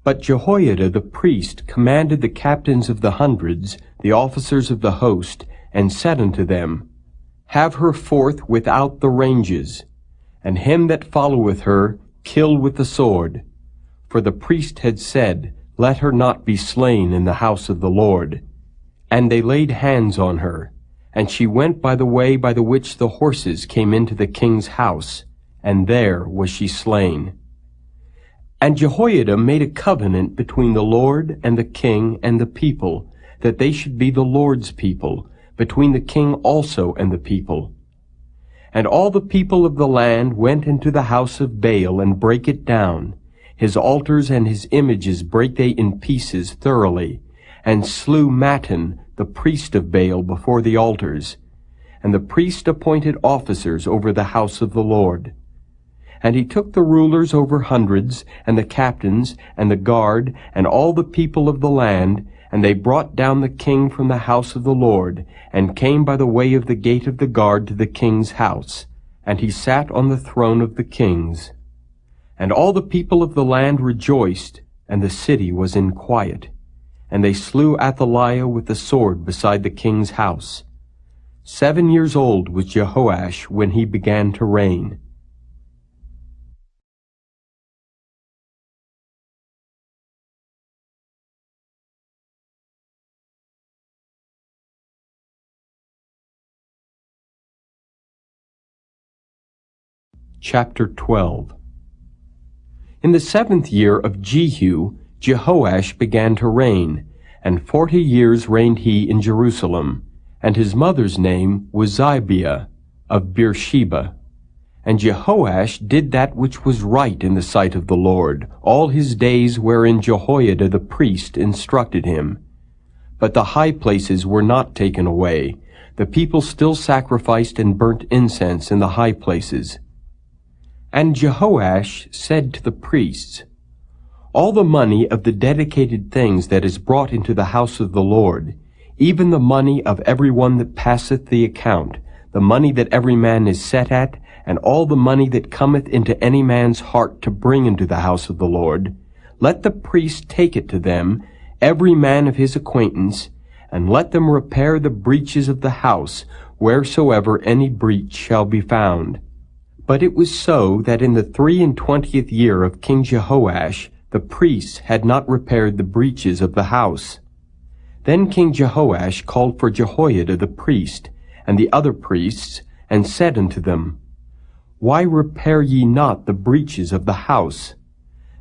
But Jehoiada the priest commanded the captains of the hundreds, the officers of the host, and said unto them, Have her forth without the ranges, and him that followeth her kill with the sword. For the priest had said, Let her not be slain in the house of the Lord. And they laid hands on her, and she went by the way by the which the horses came into the king's house, and there was she slain. And Jehoiada made a covenant between the Lord and the king and the people, that they should be the Lord's people, between the king also and the people. And all the people of the land went into the house of Baal, and brake it down. His altars and his images brake they in pieces thoroughly, and slew Mattan, the priest of Baal, before the altars. And the priest appointed officers over the house of the Lord. And he took the rulers over hundreds, and the captains, and the guard, and all the people of the land, and they brought down the king from the house of the Lord, and came by the way of the gate of the guard to the king's house. And he sat on the throne of the kings. And all the people of the land rejoiced, and the city was in quiet. And they slew Athaliah with the sword beside the king's house. 7 years old was Jehoash when he began to reign. Chapter 12. In the 7th year of Jehu, Jehoash began to reign, and 40 years reigned he in Jerusalem. And his mother's name was Zibiah of Beersheba. And Jehoash did that which was right in the sight of the Lord, all his days wherein Jehoiada the priest instructed him. But the high places were not taken away. The people still sacrificed and burnt incense in the high places. And Jehoash said to the priests, All the money of the dedicated things that is brought into the house of the Lord, even the money of every one that passeth the account, the money that every man is set at, and all the money that cometh into any man's heart to bring into the house of the Lord, let the priest take it to them, every man of his acquaintance, and let them repair the breaches of the house, wheresoever any breach shall be found. But it was so that in the 23 year of King Jehoash, the priests had not repaired the breaches of the house. Then King Jehoash called for Jehoiada the priest, and the other priests, and said unto them, Why repair ye not the breaches of the house?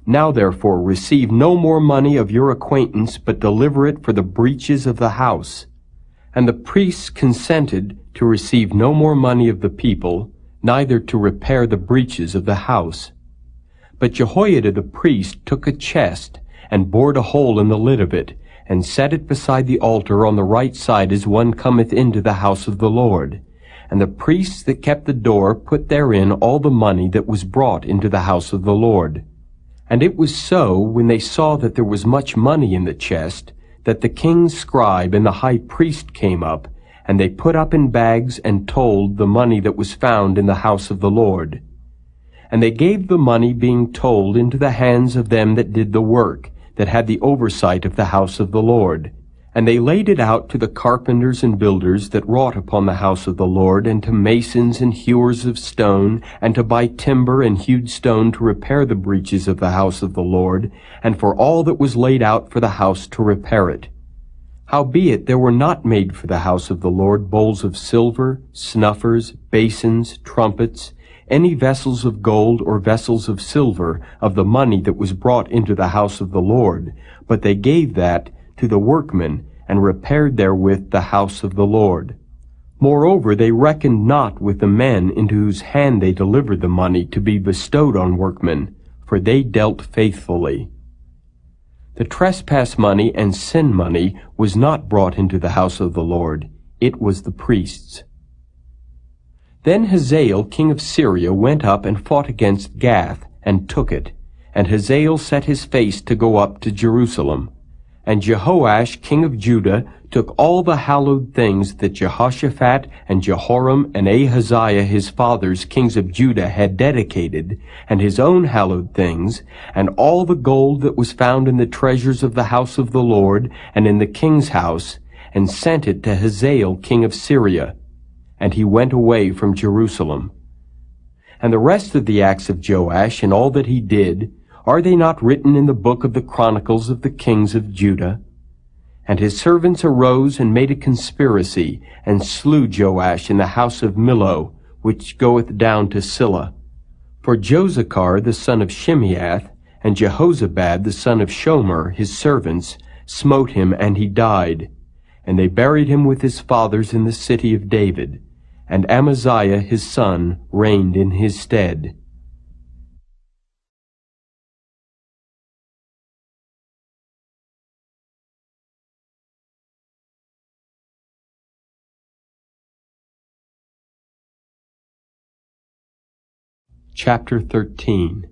Now therefore receive no more money of your acquaintance, but deliver it for the breaches of the house. And the priests consented to receive no more money of the people, neither to repair the breaches of the house. But Jehoiada the priest took a chest, and bored a hole in the lid of it, and set it beside the altar on the right side as one cometh into the house of the Lord. And the priests that kept the door put therein all the money that was brought into the house of the Lord. And it was so, when they saw that there was much money in the chest, that the king's scribe and the high priest came up, and they put up in bags and told the money that was found in the house of the Lord. And they gave the money being told into the hands of them that did the work, that had the oversight of the house of the Lord. And they laid it out to the carpenters and builders that wrought upon the house of the Lord, and to masons and hewers of stone, and to buy timber and hewed stone to repair the breaches of the house of the Lord, and for all that was laid out for the house to repair it. Howbeit there were not made for the house of the Lord bowls of silver, snuffers, basins, trumpets, any vessels of gold or vessels of silver of the money that was brought into the house of the Lord, but they gave that to the workmen, and repaired therewith the house of the Lord. Moreover, they reckoned not with the men into whose hand they delivered the money to be bestowed on workmen, for they dealt faithfully. The trespass money and sin money was not brought into the house of the Lord, it was the priests. Then Hazael king of Syria went up and fought against Gath, and took it, and Hazael set his face to go up to Jerusalem. And Jehoash king of Judah took all the hallowed things that Jehoshaphat and Jehoram and Ahaziah his fathers kings of Judah had dedicated, and his own hallowed things, and all the gold that was found in the treasures of the house of the Lord and in the king's house, and sent it to Hazael king of Syria. And he went away from Jerusalem. And the rest of the acts of Joash and all that he did, are they not written in the book of the Chronicles of the kings of Judah? And his servants arose and made a conspiracy, and slew Joash in the house of Millo, which goeth down to Silla. For Josachar the son of Shimeath, and Jehozabad the son of Shomer, his servants, smote him, and he died. And they buried him with his fathers in the city of David. And Amaziah his son reigned in his stead. Chapter 13.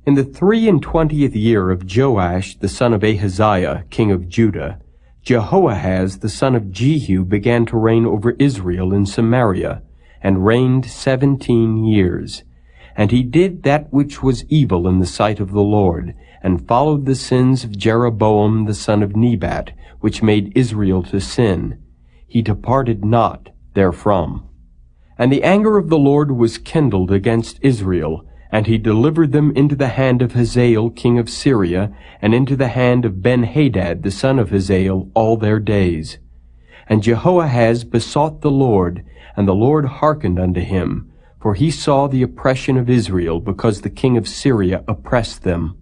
In the 23 year of Joash the son of Ahaziah, king of Judah, Jehoahaz the son of Jehu began to reign over Israel in Samaria, and reigned 17 years. And he did that which was evil in the sight of the Lord, and followed the sins of Jeroboam the son of Nebat, which made Israel to sin. He departed not therefrom. And the anger of the Lord was kindled against Israel, and he delivered them into the hand of Hazael king of Syria, and into the hand of Ben-Hadad the son of Hazael all their days. And Jehoahaz besought the Lord, and the Lord hearkened unto him, for he saw the oppression of Israel, because the king of Syria oppressed them.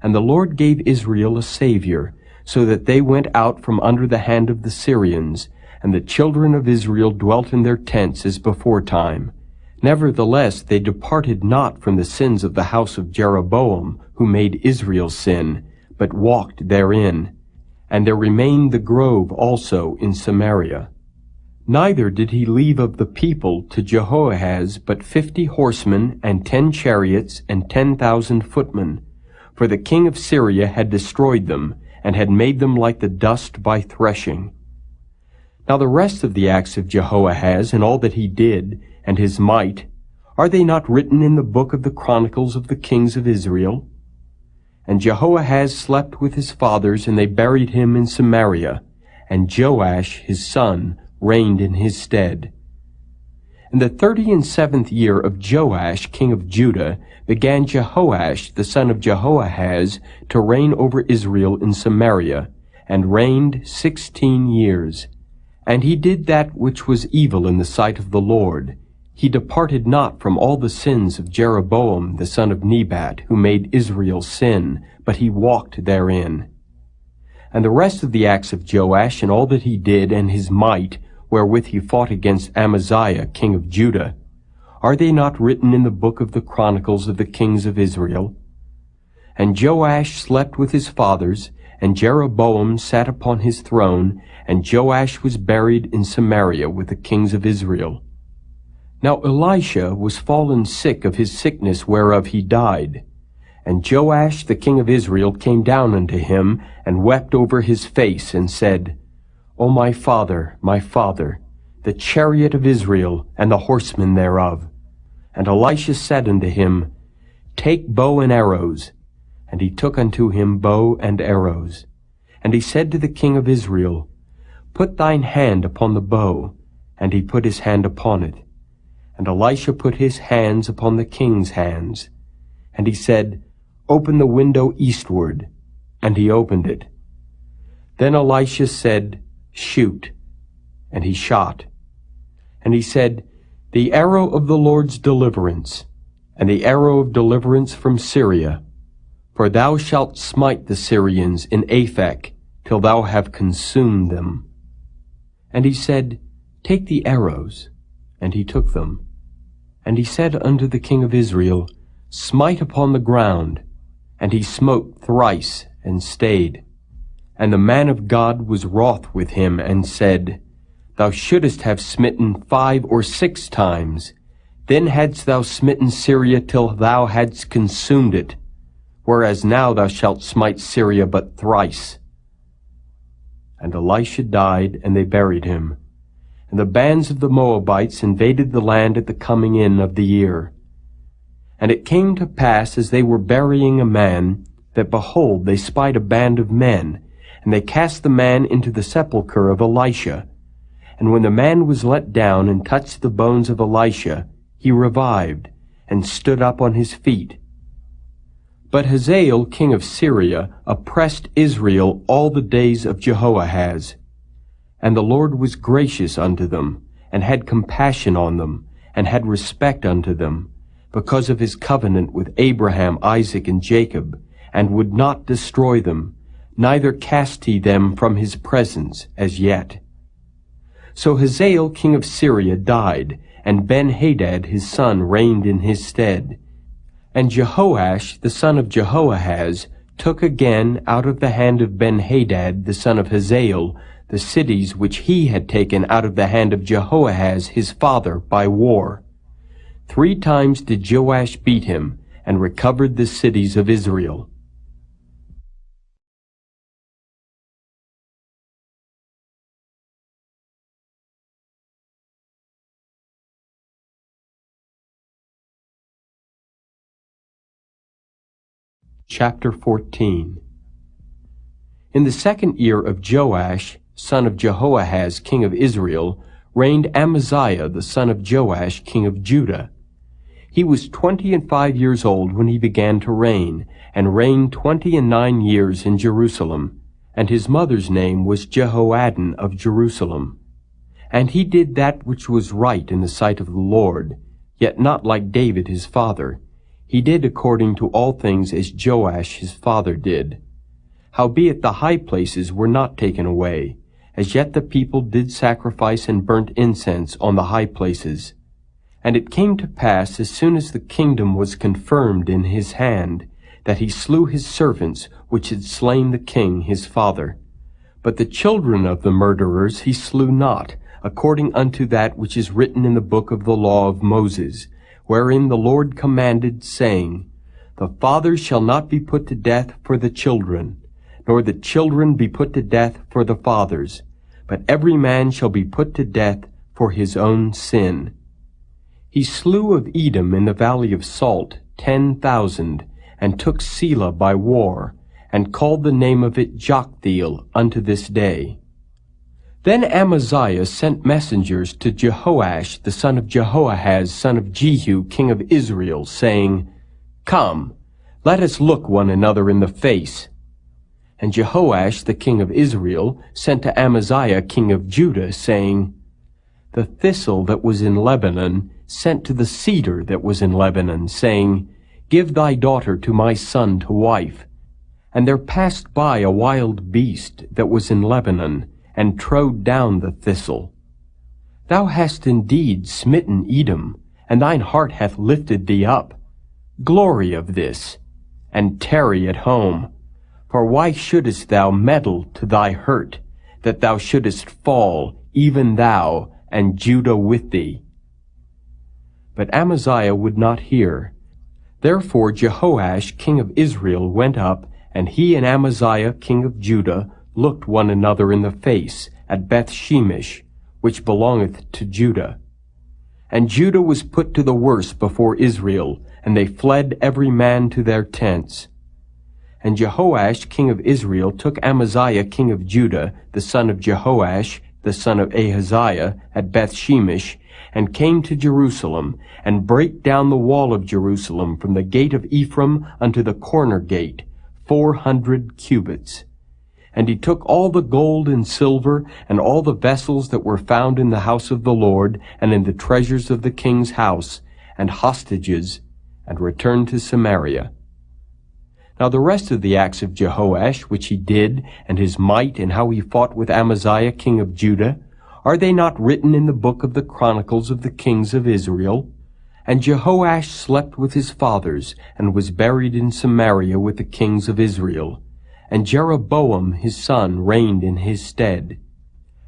And the Lord gave Israel a Savior, so that they went out from under the hand of the Syrians, and the children of Israel dwelt in their tents as beforetime. Nevertheless they departed not from the sins of the house of Jeroboam, who made Israel sin, but walked therein. And there remained the grove also in Samaria. Neither did he leave of the people to Jehoahaz but 50 horsemen, and 10 chariots, and 10,000 footmen. For the king of Syria had destroyed them, and had made them like the dust by threshing. Now the rest of the acts of Jehoahaz, and all that he did, and his might, are they not written in the book of the Chronicles of the kings of Israel? And Jehoahaz slept with his fathers, and they buried him in Samaria, and Joash his son reigned in his stead. In the 37th year of Joash king of Judah began Jehoash the son of Jehoahaz to reign over Israel in Samaria, and reigned 16 years. And he did that which was evil in the sight of the Lord. He departed not from all the sins of Jeroboam the son of Nebat, who made Israel sin, but he walked therein. And the rest of the acts of Joash, and all that he did, and his might, wherewith he fought against Amaziah king of Judah, are they not written in the book of the Chronicles of the kings of Israel? And Joash slept with his fathers, and Jeroboam sat upon his throne, and Joash was buried in Samaria with the kings of Israel. Now Elisha was fallen sick of his sickness whereof he died. And Joash the king of Israel came down unto him, and wept over his face, and said, O my father, the chariot of Israel, and the horsemen thereof. And Elisha said unto him, Take bow and arrows. And he took unto him bow and arrows. And he said to the king of Israel, Put thine hand upon the bow. And he put his hand upon it. And Elisha put his hands upon the king's hands. And he said, Open the window eastward. And he opened it. Then Elisha said, Shoot. And he shot. And he said, The arrow of the Lord's deliverance, and the arrow of deliverance from Syria. For thou shalt smite the Syrians in Aphek, till thou have consumed them. And he said, Take the arrows. And he took them. And he said unto the king of Israel, Smite upon the ground. And he smote thrice, and stayed. And the man of God was wroth with him, and said, Thou shouldest have smitten 5 or 6 times. Then hadst thou smitten Syria till thou hadst consumed it. Whereas now thou shalt smite Syria but thrice. And Elisha died, and they buried him. And the bands of the Moabites invaded the land at the coming in of the year. And it came to pass, as they were burying a man, that, behold, they spied a band of men, and they cast the man into the sepulchre of Elisha. And when the man was let down and touched the bones of Elisha, he revived, and stood up on his feet. But Hazael king of Syria oppressed Israel all the days of Jehoahaz. And the Lord was gracious unto them, and had compassion on them, and had respect unto them, because of his covenant with Abraham, Isaac, and Jacob, and would not destroy them, neither cast he them from his presence as yet. So Hazael king of Syria died, and Ben-Hadad his son reigned in his stead. And Jehoash the son of Jehoahaz took again out of the hand of Ben-Hadad the son of Hazael the cities which he had taken out of the hand of Jehoahaz his father by war. 3 times did Joash beat him, and recovered the cities of Israel. Chapter 14. In the 2nd year of Joash, son of Jehoahaz, king of Israel, reigned Amaziah the son of Joash, king of Judah. He was 25 years old when he began to reign, and reigned 29 years in Jerusalem. And his mother's name was Jehoaddan of Jerusalem. And he did that which was right in the sight of the Lord, yet not like David his father. He did according to all things as Joash his father did. Howbeit the high places were not taken away. As yet the people did sacrifice and burnt incense on the high places. And it came to pass, as soon as the kingdom was confirmed in his hand, that he slew his servants which had slain the king his father. But the children of the murderers he slew not, according unto that which is written in the book of the law of Moses, wherein the Lord commanded, saying, The fathers shall not be put to death for the children, nor the children be put to death for the fathers, but every man shall be put to death for his own sin. He slew of Edom in the valley of Salt 10,000, and took Selah by war, and called the name of it Joktheel unto this day. Then Amaziah sent messengers to Jehoash the son of Jehoahaz, son of Jehu, king of Israel, saying, Come, let us look one another in the face. And Jehoash the king of Israel sent to Amaziah king of Judah, saying, The thistle that was in Lebanon sent to the cedar that was in Lebanon, saying, Give thy daughter to my son to wife. And there passed by a wild beast that was in Lebanon, and trode down the thistle. Thou hast indeed smitten Edom, and thine heart hath lifted thee up. Glory of this, and tarry at home. For why shouldest thou meddle to thy hurt, that thou shouldest fall, even thou, and Judah with thee? But Amaziah would not hear. Therefore Jehoash king of Israel went up, and he and Amaziah king of Judah looked one another in the face at Beth-shemesh, which belongeth to Judah. And Judah was put to the worse before Israel, and they fled every man to their tents. And Jehoash king of Israel took Amaziah king of Judah, the son of Jehoash, the son of Ahaziah, at Beth-shemesh, and came to Jerusalem, and brake down the wall of Jerusalem from the gate of Ephraim unto the corner gate, 400 cubits. And he took all the gold and silver, and all the vessels that were found in the house of the Lord, and in the treasures of the king's house, and hostages, and returned to Samaria. Now the rest of the acts of Jehoash, which he did, and his might, and how he fought with Amaziah king of Judah, are they not written in the book of the Chronicles of the kings of Israel? And Jehoash slept with his fathers, and was buried in Samaria with the kings of Israel. And Jeroboam his son reigned in his stead.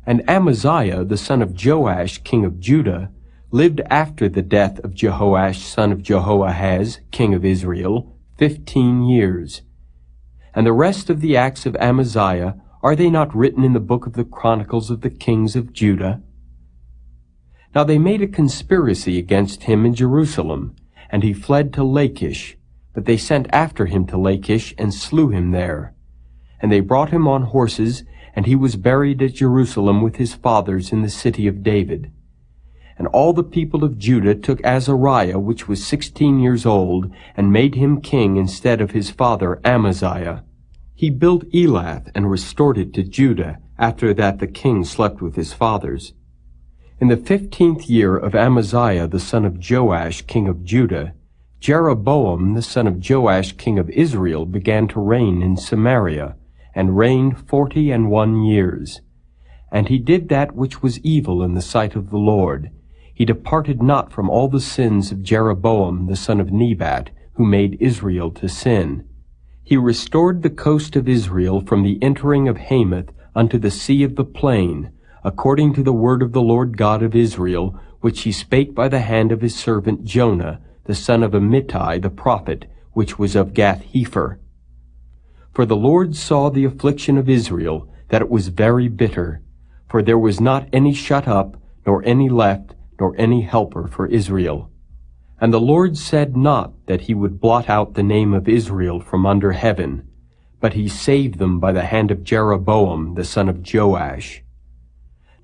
And Amaziah the son of Joash king of Judah lived after the death of Jehoash son of Jehoahaz king of Israel 15 years. And the rest of the acts of Amaziah, are they not written in the book of the Chronicles of the kings of Judah? Now they made a conspiracy against him in Jerusalem, and he fled to Lachish, but they sent after him to Lachish, and slew him there. And they brought him on horses, and he was buried at Jerusalem with his fathers in the city of David. And all the people of Judah took Azariah, which was 16 years old, and made him king instead of his father Amaziah. He built Elath, and restored it to Judah, after that the king slept with his fathers. In the 15th year of Amaziah the son of Joash king of Judah, Jeroboam the son of Joash king of Israel began to reign in Samaria, and reigned 41 years. And he did that which was evil in the sight of the Lord. He departed not from all the sins of Jeroboam the son of Nebat, who made Israel to sin. He restored the coast of Israel from the entering of Hamath unto the sea of the plain, according to the word of the Lord God of Israel, which he spake by the hand of his servant Jonah, the son of Amittai the prophet, which was of Gath-hepher. For the Lord saw the affliction of Israel, that it was very bitter, for there was not any shut up, nor any left, nor any helper for Israel. And the Lord said not that he would blot out the name of Israel from under heaven, but he saved them by the hand of Jeroboam the son of Joash.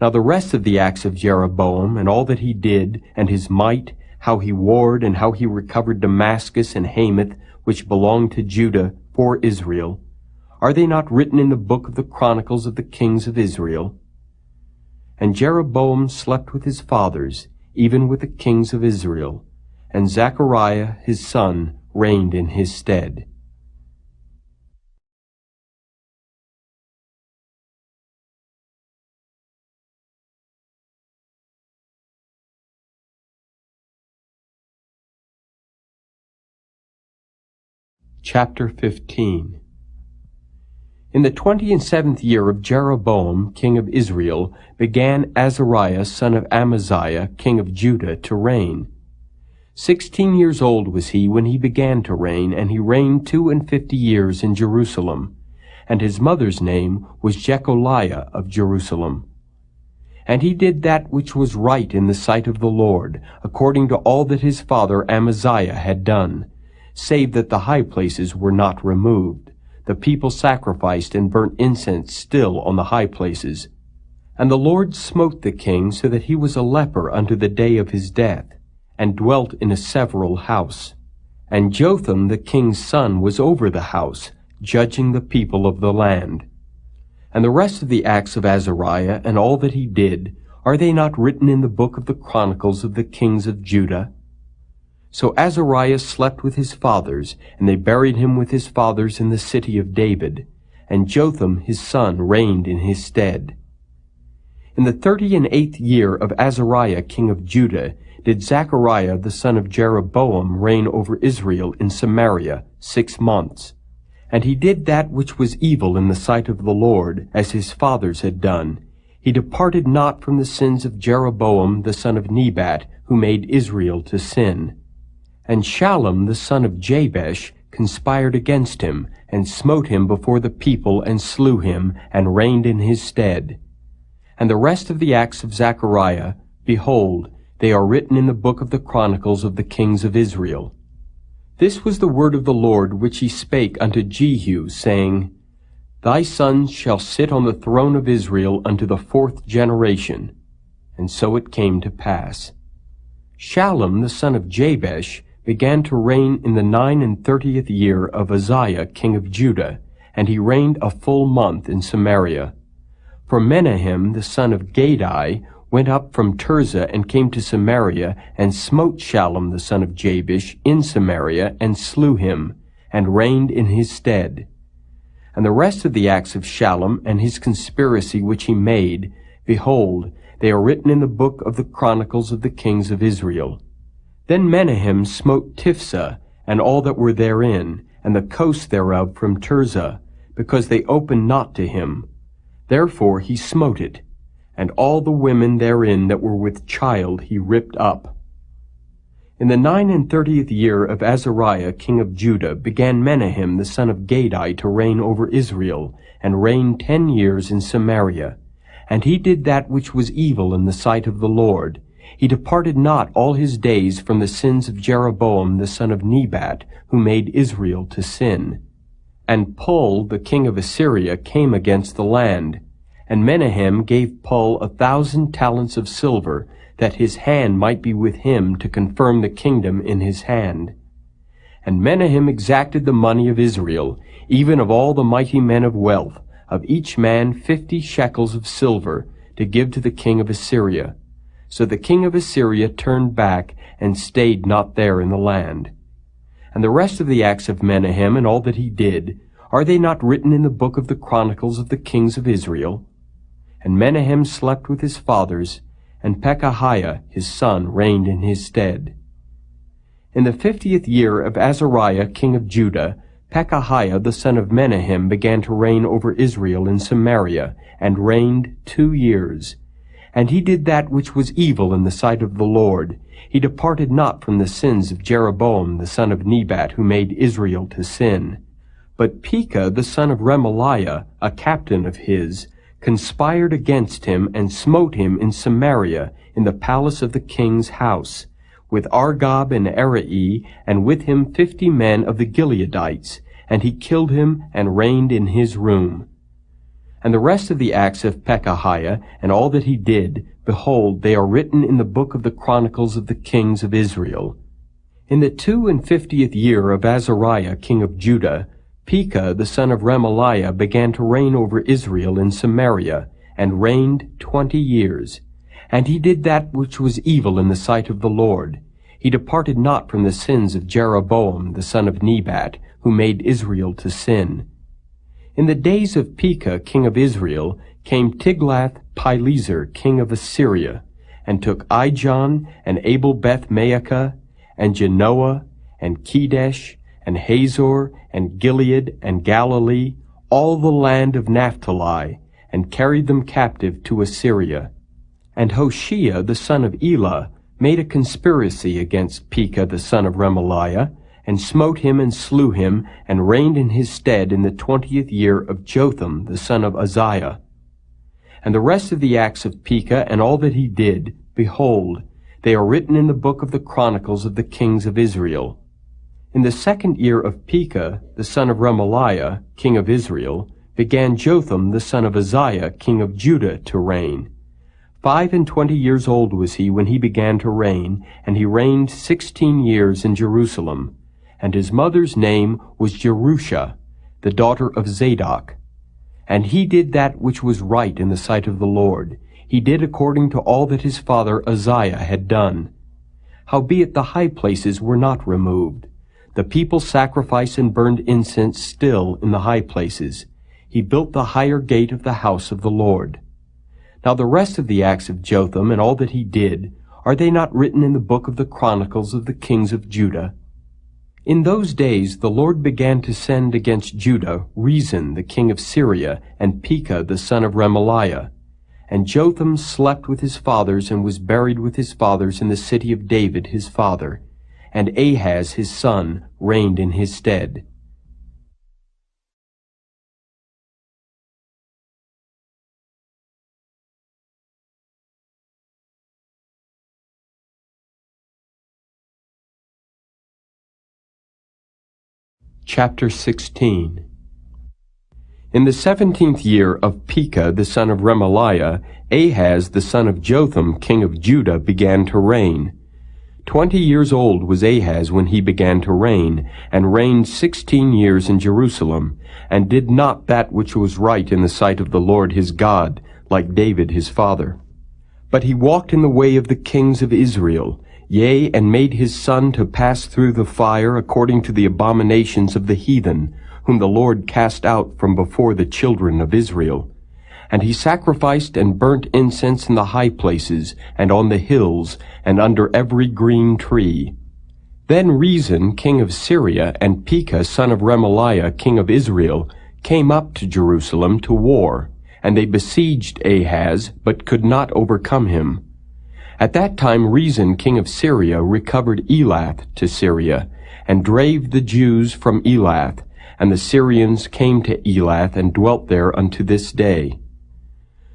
Now the rest of the acts of Jeroboam, and all that he did, and his might, how he warred, and how he recovered Damascus and Hamath, which belonged to Judah, for Israel, are they not written in the book of the Chronicles of the kings of Israel? And Jeroboam slept with his fathers, even with the kings of Israel, and Zechariah his son reigned in his stead. Chapter 15. In the 27th year of Jeroboam, king of Israel, began Azariah son of Amaziah, king of Judah, to reign. 16 years old was he when he began to reign, and he reigned 52 years in Jerusalem. And his mother's name was Jecholiah of Jerusalem. And he did that which was right in the sight of the Lord, according to all that his father Amaziah had done, save that the high places were not removed. The people sacrificed and burnt incense still on the high places. And the Lord smote the king so that he was a leper unto the day of his death, and dwelt in a several house. And Jotham the king's son was over the house, judging the people of the land. And the rest of the acts of Azariah and all that he did, are they not written in the book of the chronicles of the kings of Judah? So Azariah slept with his fathers, and they buried him with his fathers in the city of David, and Jotham his son reigned in his stead. In the 38th year of Azariah king of Judah did Zechariah the son of Jeroboam reign over Israel in Samaria 6 months. And he did that which was evil in the sight of the Lord, as his fathers had done. He departed not from the sins of Jeroboam the son of Nebat, who made Israel to sin. And Shallum the son of Jabesh conspired against him, and smote him before the people, and slew him, and reigned in his stead. And the rest of the acts of Zechariah, behold, they are written in the book of the chronicles of the kings of Israel. This was the word of the Lord which he spake unto Jehu, saying, Thy sons shall sit on the throne of Israel unto the 4th generation. And so it came to pass. Shallum the son of Jabesh began to reign in the 39th year of Uzziah king of Judah, and he reigned a full month in Samaria. For Menahem the son of Gadai went up from Tirzah and came to Samaria, and smote Shallum the son of Jabesh in Samaria, and slew him, and reigned in his stead. And the rest of the acts of Shallum and his conspiracy which he made, behold, they are written in the book of the chronicles of the kings of Israel. Then Menahem smote Tiphsah, and all that were therein, and the coast thereof from Tirzah, because they opened not to him. Therefore he smote it, and all the women therein that were with child he ripped up. In the 39th year of Azariah king of Judah began Menahem the son of Gadai to reign over Israel, and reigned 10 years in Samaria. And he did that which was evil in the sight of the Lord. He departed not all his days from the sins of Jeroboam the son of Nebat, who made Israel to sin. And Pul the king of Assyria came against the land. And Menahem gave Pul 1,000 talents of silver, that his hand might be with him to confirm the kingdom in his hand. And Menahem exacted the money of Israel, even of all the mighty men of wealth, of each man 50 shekels of silver, to give to the king of Assyria. So the king of Assyria turned back, and stayed not there in the land. And the rest of the acts of Menahem and all that he did, are they not written in the book of the chronicles of the kings of Israel? And Menahem slept with his fathers, and Pekahiah his son reigned in his stead. In the 50th year of Azariah king of Judah, Pekahiah the son of Menahem began to reign over Israel in Samaria, and reigned 2 years. And he did that which was evil in the sight of the Lord. He departed not from the sins of Jeroboam the son of Nebat, who made Israel to sin. But Pekah the son of Remaliah, a captain of his, conspired against him, and smote him in Samaria, in the palace of the king's house, with Argob and Arai, and with him 50 men of the Gileadites, and he killed him, and reigned in his room. And the rest of the acts of Pekahiah, and all that he did, behold, they are written in the book of the chronicles of the kings of Israel. In the 52nd year of Azariah king of Judah, Pekah the son of Remaliah began to reign over Israel in Samaria, and reigned 20 years. And he did that which was evil in the sight of the Lord. He departed not from the sins of Jeroboam the son of Nebat, who made Israel to sin. In the days of Pekah king of Israel came Tiglath-Pileser king of Assyria, and took Ijon, and Abel-Beth-Maacah, and Genoa, and Kedesh, and Hazor, and Gilead, and Galilee, all the land of Naphtali, and carried them captive to Assyria. And Hoshea the son of Elah made a conspiracy against Pekah the son of Remaliah, and smote him and slew him, and reigned in his stead in the 20th year of Jotham the son of Uzziah. And the rest of the acts of Pekah and all that he did, behold, they are written in the book of the chronicles of the kings of Israel. In the 2nd year of Pekah, the son of Remaliah, king of Israel, began Jotham the son of Uzziah, king of Judah, to reign. 25 years old was he when he began to reign, and he reigned 16 years in Jerusalem. And his mother's name was Jerusha. the daughter of Zadok. And he did that which was right in the sight of the Lord. He did according to all that his father Uzziah had done. Howbeit the high places were not removed. The people sacrificed and burned incense still in the high places. He built the higher gate of the house of the Lord. Now the rest of the acts of Jotham and all that he did, are they not written in the book of the Chronicles of the kings of Judah? In those days the Lord began to send against Judah Rezin the king of Syria, and Pekah the son of Remaliah. And Jotham slept with his fathers, and was buried with his fathers in the city of David his father. And Ahaz his son reigned in his stead. Chapter 16. In the 17th year of Pekah the son of Remaliah, Ahaz the son of Jotham king of Judah began to reign. 20 years old was Ahaz when he began to reign, and reigned 16 years in Jerusalem, and did not that which was right in the sight of the Lord his God, like David his father. But he walked in the way of the kings of Israel, yea, and made his son to pass through the fire according to the abominations of the heathen, whom the Lord cast out from before the children of Israel. And he sacrificed and burnt incense in the high places, and on the hills, and under every green tree. Then Rezin king of Syria, and Pekah son of Remaliah king of Israel, came up to Jerusalem to war, and they besieged Ahaz, but could not overcome him. At that time Rezin king of Syria recovered Elath to Syria, and drave the Jews from Elath, and the Syrians came to Elath, and dwelt there unto this day.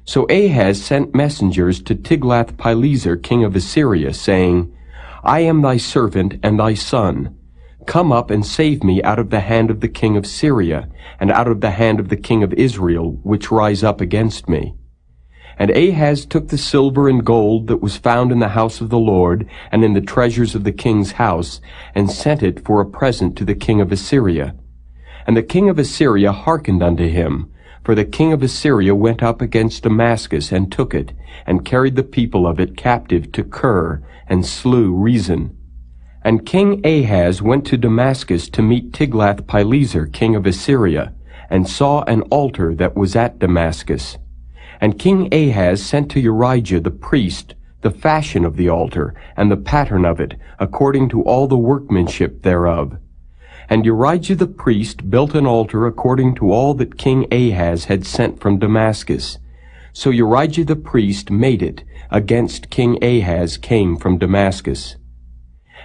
So Ahaz sent messengers to Tiglath-Pileser king of Assyria, saying, I am thy servant and thy son. Come up and save me out of the hand of the king of Syria, and out of the hand of the king of Israel, which rise up against me. And Ahaz took the silver and gold that was found in the house of the Lord, and in the treasures of the king's house, and sent it for a present to the king of Assyria. And the king of Assyria hearkened unto him, for the king of Assyria went up against Damascus, and took it, and carried the people of it captive to Kir, and slew Rezin. And King Ahaz went to Damascus to meet Tiglath-Pileser king of Assyria, and saw an altar that was at Damascus. And King Ahaz sent to Urijah the priest the fashion of the altar, and the pattern of it, according to all the workmanship thereof. And Urijah the priest built an altar according to all that King Ahaz had sent from Damascus. So Urijah the priest made it, against King Ahaz came from Damascus.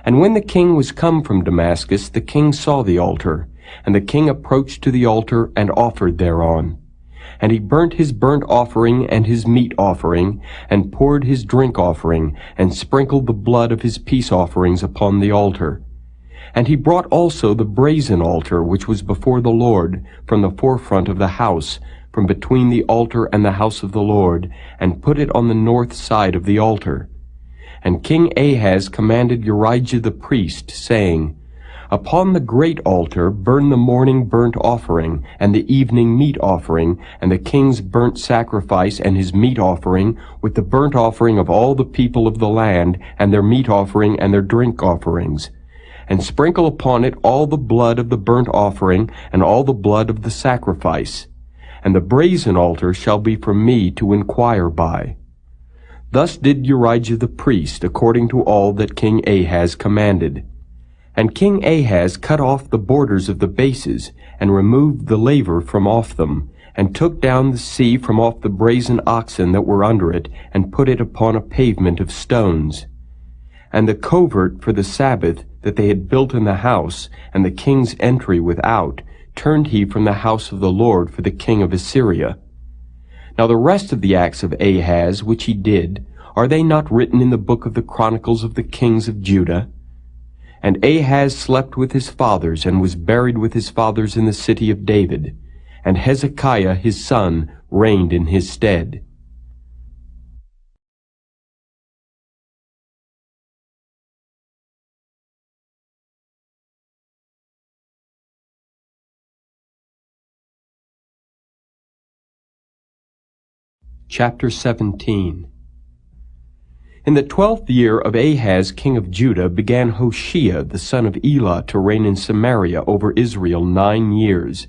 And when the king was come from Damascus, the king saw the altar, and the king approached to the altar, and offered thereon. And he burnt his burnt offering and his meat offering, and poured his drink offering, and sprinkled the blood of his peace offerings upon the altar. And he brought also the brazen altar which was before the Lord from the forefront of the house, from between the altar and the house of the Lord, and put it on the north side of the altar. And King Ahaz commanded Urijah the priest, saying, Upon the great altar burn the morning burnt offering, and the evening meat offering, and the king's burnt sacrifice and his meat offering, with the burnt offering of all the people of the land, and their meat offering and their drink offerings. And sprinkle upon it all the blood of the burnt offering, and all the blood of the sacrifice. And the brazen altar shall be for me to inquire by. Thus did Urijah the priest, according to all that King Ahaz commanded. And King Ahaz cut off the borders of the bases, and removed the laver from off them, and took down the sea from off the brazen oxen that were under it, and put it upon a pavement of stones. And the covert for the Sabbath that they had built in the house, and the king's entry without, turned he from the house of the Lord for the king of Assyria. Now the rest of the acts of Ahaz which he did, are they not written in the book of the Chronicles of the kings of Judah? And Ahaz slept with his fathers, and was buried with his fathers in the city of David. And Hezekiah his son reigned in his stead. Chapter 17. In the 12th year of Ahaz king of Judah began Hoshea the son of Elah to reign in Samaria over Israel 9 years.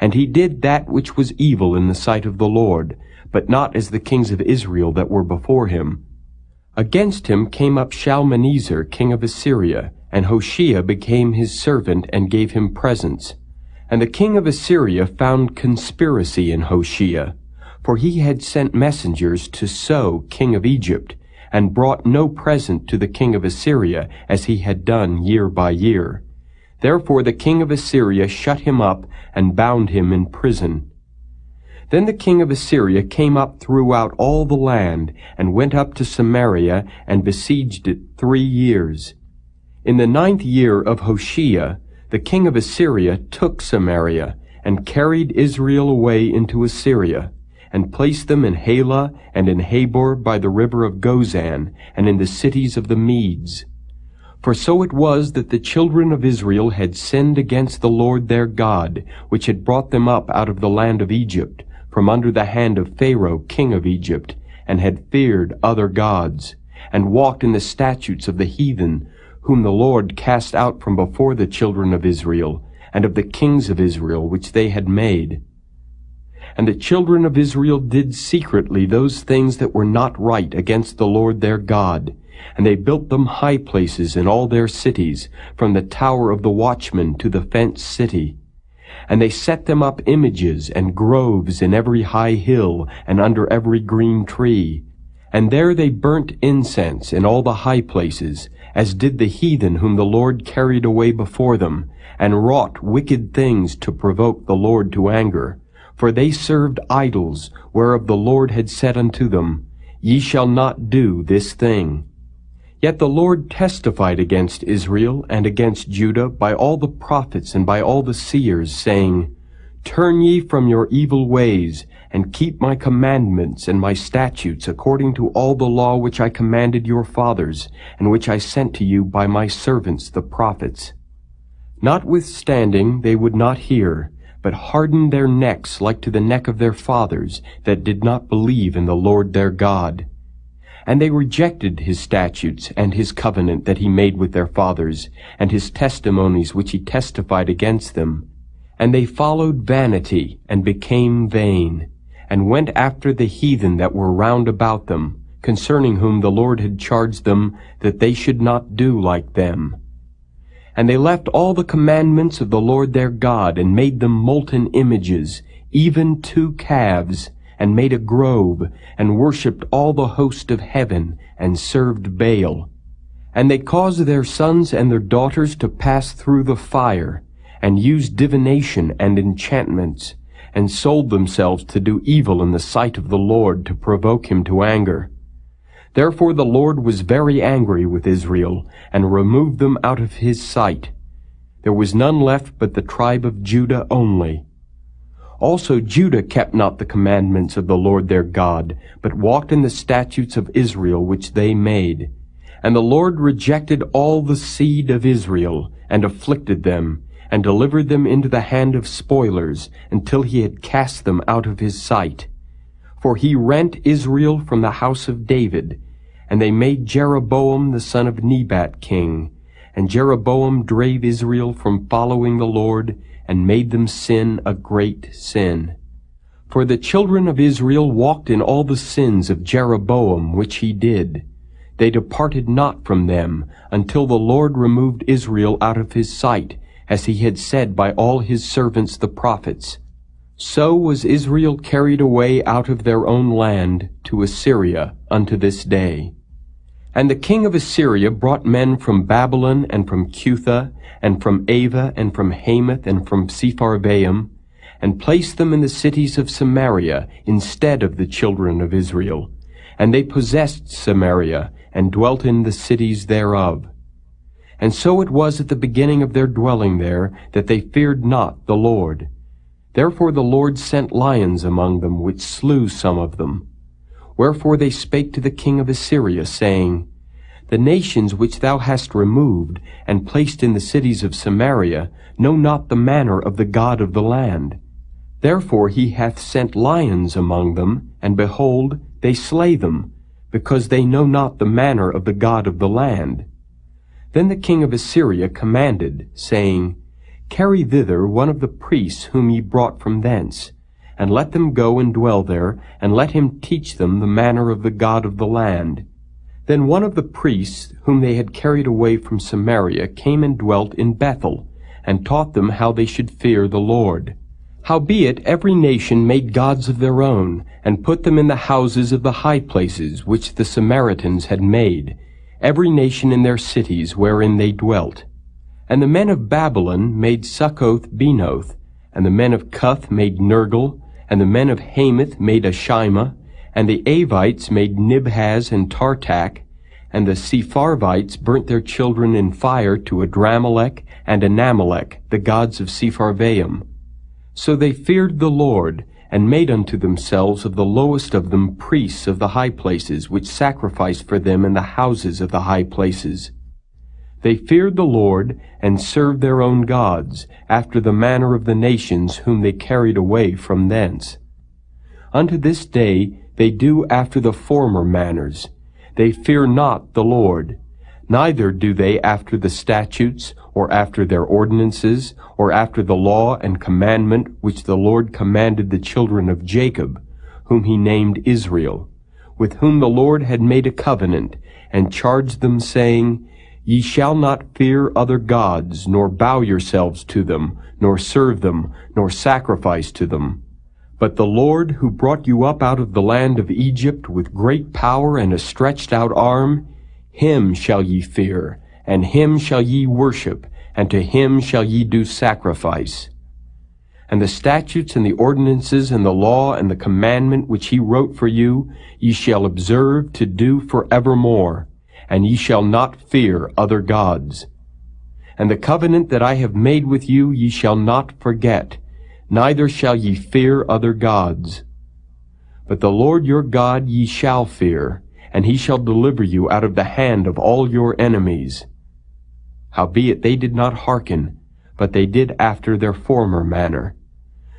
And he did that which was evil in the sight of the Lord, but not as the kings of Israel that were before him. Against him came up Shalmaneser king of Assyria, and Hoshea became his servant and gave him presents. And the king of Assyria found conspiracy in Hoshea, for he had sent messengers to So king of Egypt, and brought no present to the king of Assyria, as he had done year by year. Therefore the king of Assyria shut him up, and bound him in prison. Then the king of Assyria came up throughout all the land, and went up to Samaria, and besieged it 3 years. In the 9th year of Hoshea, the king of Assyria took Samaria, and carried Israel away into Assyria, and placed them in Halah and in Habor by the river of Gozan, and in the cities of the Medes. For so it was that the children of Israel had sinned against the Lord their God, which had brought them up out of the land of Egypt, from under the hand of Pharaoh king of Egypt, and had feared other gods, and walked in the statutes of the heathen, whom the Lord cast out from before the children of Israel, and of the kings of Israel which they had made. And the children of Israel did secretly those things that were not right against the Lord their God, and they built them high places in all their cities, from the tower of the watchman to the fenced city. And they set them up images and groves in every high hill and under every green tree. And there they burnt incense in all the high places, as did the heathen whom the Lord carried away before them, and wrought wicked things to provoke the Lord to anger. For they served idols, whereof the Lord had said unto them, Ye shall not do this thing. Yet the Lord testified against Israel and against Judah by all the prophets and by all the seers, saying, Turn ye from your evil ways, and keep my commandments and my statutes according to all the law which I commanded your fathers, and which I sent to you by my servants the prophets. Notwithstanding they would not hear, but hardened their necks like to the neck of their fathers, that did not believe in the Lord their God. And they rejected his statutes and his covenant that he made with their fathers, and his testimonies which he testified against them. And they followed vanity, and became vain, and went after the heathen that were round about them, concerning whom the Lord had charged them that they should not do like them. And they left all the commandments of the Lord their God, and made them molten images, even 2 calves, and made a grove, and worshipped all the host of heaven, and served Baal. And they caused their sons and their daughters to pass through the fire, and used divination and enchantments, and sold themselves to do evil in the sight of the Lord, to provoke him to anger. Therefore the Lord was very angry with Israel, and removed them out of his sight. There was none left but the tribe of Judah only. Also Judah kept not the commandments of the Lord their God, but walked in the statutes of Israel which they made. And the Lord rejected all the seed of Israel, and afflicted them, and delivered them into the hand of spoilers, until he had cast them out of his sight. For he rent Israel from the house of David, and they made Jeroboam the son of Nebat king. And Jeroboam drave Israel from following the Lord, and made them sin a great sin. For the children of Israel walked in all the sins of Jeroboam which he did. They departed not from them, until the Lord removed Israel out of his sight, as he had said by all his servants the prophets. So was Israel carried away out of their own land to Assyria unto this day. And the king of Assyria brought men from Babylon, and from Cutha, and from Ava, and from Hamath, and from Sepharvaim, and placed them in the cities of Samaria instead of the children of Israel. And they possessed Samaria, and dwelt in the cities thereof. And so it was at the beginning of their dwelling there, that they feared not the Lord. Therefore the Lord sent lions among them, which slew some of them. Wherefore they spake to the king of Assyria, saying, The nations which thou hast removed, and placed in the cities of Samaria, know not the manner of the God of the land. Therefore he hath sent lions among them, and behold, they slay them, because they know not the manner of the God of the land. Then the king of Assyria commanded, saying, Carry thither one of the priests whom ye brought from thence, and let them go and dwell there, and let him teach them the manner of the God of the land. Then one of the priests whom they had carried away from Samaria came and dwelt in Bethel, and taught them how they should fear the Lord. Howbeit every nation made gods of their own, and put them in the houses of the high places which the Samaritans had made, every nation in their cities wherein they dwelt. And the men of Babylon made Succoth-Benoth, and the men of Cuth made Nergal, and the men of Hamath made Ashima, and the Avites made Nibhaz and Tartak, and the Sepharvites burnt their children in fire to Adramelech and Anamelech, the gods of Sepharvaim. So they feared the Lord, and made unto themselves of the lowest of them priests of the high places, which sacrificed for them in the houses of the high places. They feared the Lord, and served their own gods, after the manner of the nations whom they carried away from thence. Unto this day they do after the former manners. They fear not the Lord, neither do they after the statutes, or after their ordinances, or after the law and commandment which the Lord commanded the children of Jacob, whom he named Israel, with whom the Lord had made a covenant, and charged them, saying, Ye shall not fear other gods, nor bow yourselves to them, nor serve them, nor sacrifice to them. But the Lord, who brought you up out of the land of Egypt with great power and a stretched out arm, him shall ye fear, and him shall ye worship, and to him shall ye do sacrifice. And the statutes and the ordinances and the law and the commandment which he wrote for you, ye shall observe to do forevermore, and ye shall not fear other gods. And the covenant that I have made with you ye shall not forget, neither shall ye fear other gods. But the Lord your God ye shall fear, and he shall deliver you out of the hand of all your enemies. Howbeit they did not hearken, but they did after their former manner.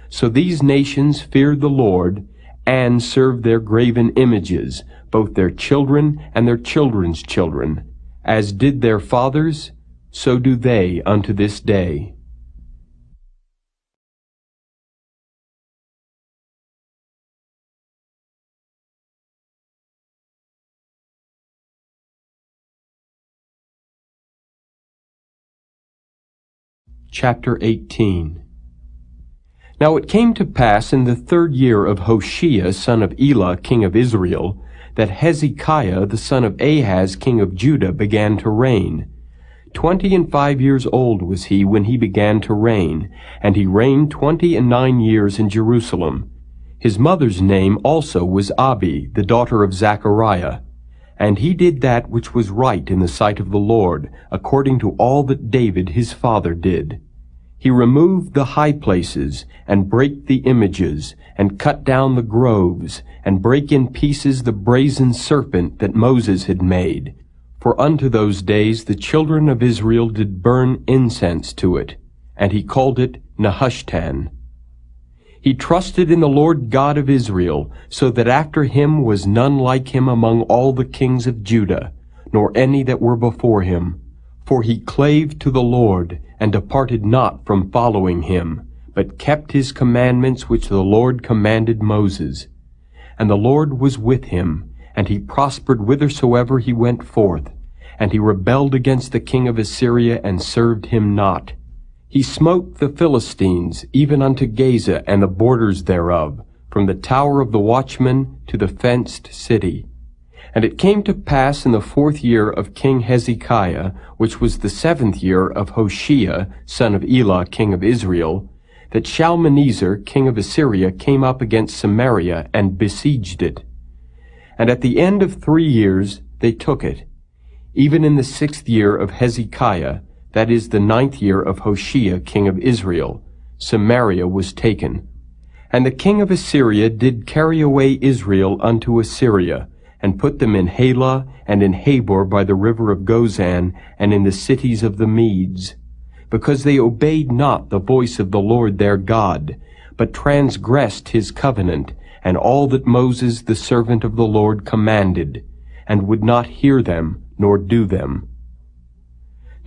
So these nations feared the Lord, and served their graven images, both their children and their children's children. As did their fathers, so do they unto this day. Chapter 18. Now it came to pass in the 3rd year of Hoshea son of Elah king of Israel, that Hezekiah the son of Ahaz king of Judah began to reign. 25 years old was he when he began to reign, and he reigned 29 years in Jerusalem. His mother's name also was Abi, the daughter of Zechariah. And he did that which was right in the sight of the Lord, according to all that David his father did. He removed the high places, and brake the images, and cut down the groves, and brake in pieces the brazen serpent that Moses had made. For unto those days the children of Israel did burn incense to it, and he called it Nehushtan. He trusted in the Lord God of Israel, so that after him was none like him among all the kings of Judah, nor any that were before him. For he clave to the Lord, and departed not from following him, but kept his commandments which the Lord commanded Moses. And the Lord was with him, and he prospered whithersoever he went forth. And he rebelled against the king of Assyria, and served him not. He smote the Philistines, even unto Gaza and the borders thereof, from the tower of the watchman to the fenced city. And it came to pass in the 4th year of King Hezekiah, which was the 7th year of Hoshea, son of Elah, king of Israel, that Shalmaneser, king of Assyria, came up against Samaria and besieged it. And at the end of 3 years they took it. Even in the 6th year of Hezekiah, that is the 9th year of Hoshea, king of Israel, Samaria was taken. And the king of Assyria did carry away Israel unto Assyria, and put them in Halah, and in Habor by the river of Gozan, and in the cities of the Medes, because they obeyed not the voice of the Lord their God, but transgressed his covenant, and all that Moses the servant of the Lord commanded, and would not hear them, nor do them.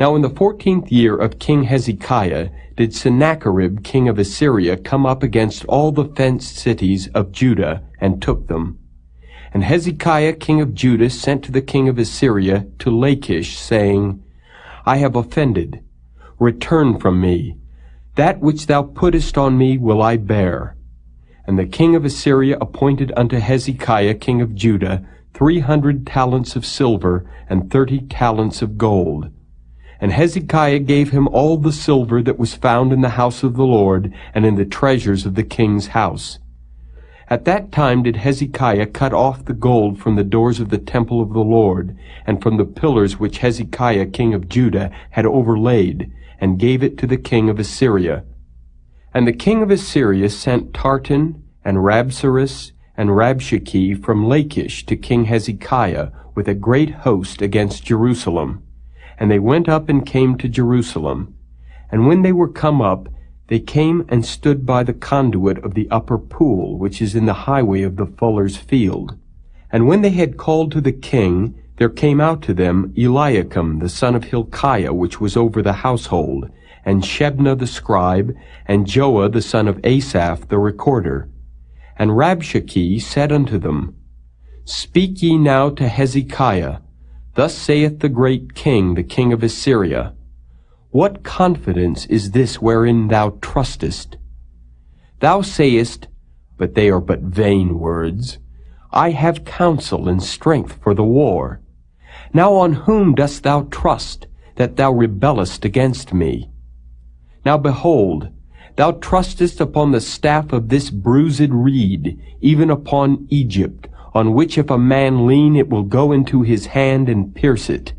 Now in the 14th year of King Hezekiah did Sennacherib king of Assyria come up against all the fenced cities of Judah, and took them. And Hezekiah king of Judah sent to the king of Assyria to Lachish, saying, I have offended. Return from me. That which thou puttest on me will I bear. And the king of Assyria appointed unto Hezekiah king of Judah 300 talents of silver and 30 talents of gold. And Hezekiah gave him all the silver that was found in the house of the Lord and in the treasures of the king's house. At that time did Hezekiah cut off the gold from the doors of the temple of the Lord, and from the pillars which Hezekiah king of Judah had overlaid, and gave it to the king of Assyria. And the king of Assyria sent Tartan, and Rabsaris, and Rabshakeh from Lachish to King Hezekiah with a great host against Jerusalem. And they went up and came to Jerusalem. And when they were come up, they came and stood by the conduit of the upper pool, which is in the highway of the fuller's field. And when they had called to the king, there came out to them Eliakim the son of Hilkiah, which was over the household, and Shebna the scribe, and Joah the son of Asaph the recorder. And Rabshakeh said unto them, Speak ye now to Hezekiah, Thus saith the great king, the king of Assyria, What confidence is this wherein thou trustest? Thou sayest, but they are but vain words, I have counsel and strength for the war. Now on whom dost thou trust, that thou rebellest against me? Now behold, thou trustest upon the staff of this bruised reed, even upon Egypt, on which if a man lean it will go into his hand and pierce it.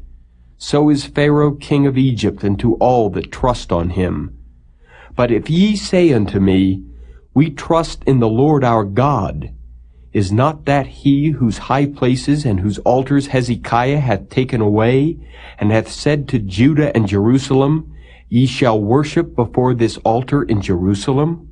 So is Pharaoh king of Egypt unto all that trust on him. But if ye say unto me, We trust in the Lord our God, is not that he whose high places and whose altars Hezekiah hath taken away, and hath said to Judah and Jerusalem, Ye shall worship before this altar in Jerusalem?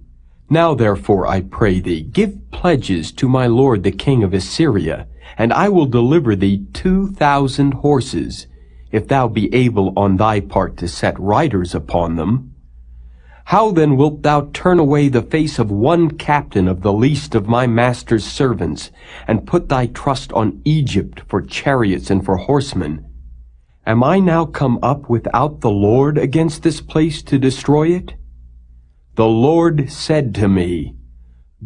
Now therefore, I pray thee, give pledges to my lord the king of Assyria, and I will deliver thee 2,000 horses, if thou be able on thy part to set riders upon them. How then wilt thou turn away the face of one captain of the least of my master's servants, and put thy trust on Egypt for chariots and for horsemen? Am I now come up without the Lord against this place to destroy it? The Lord said to me,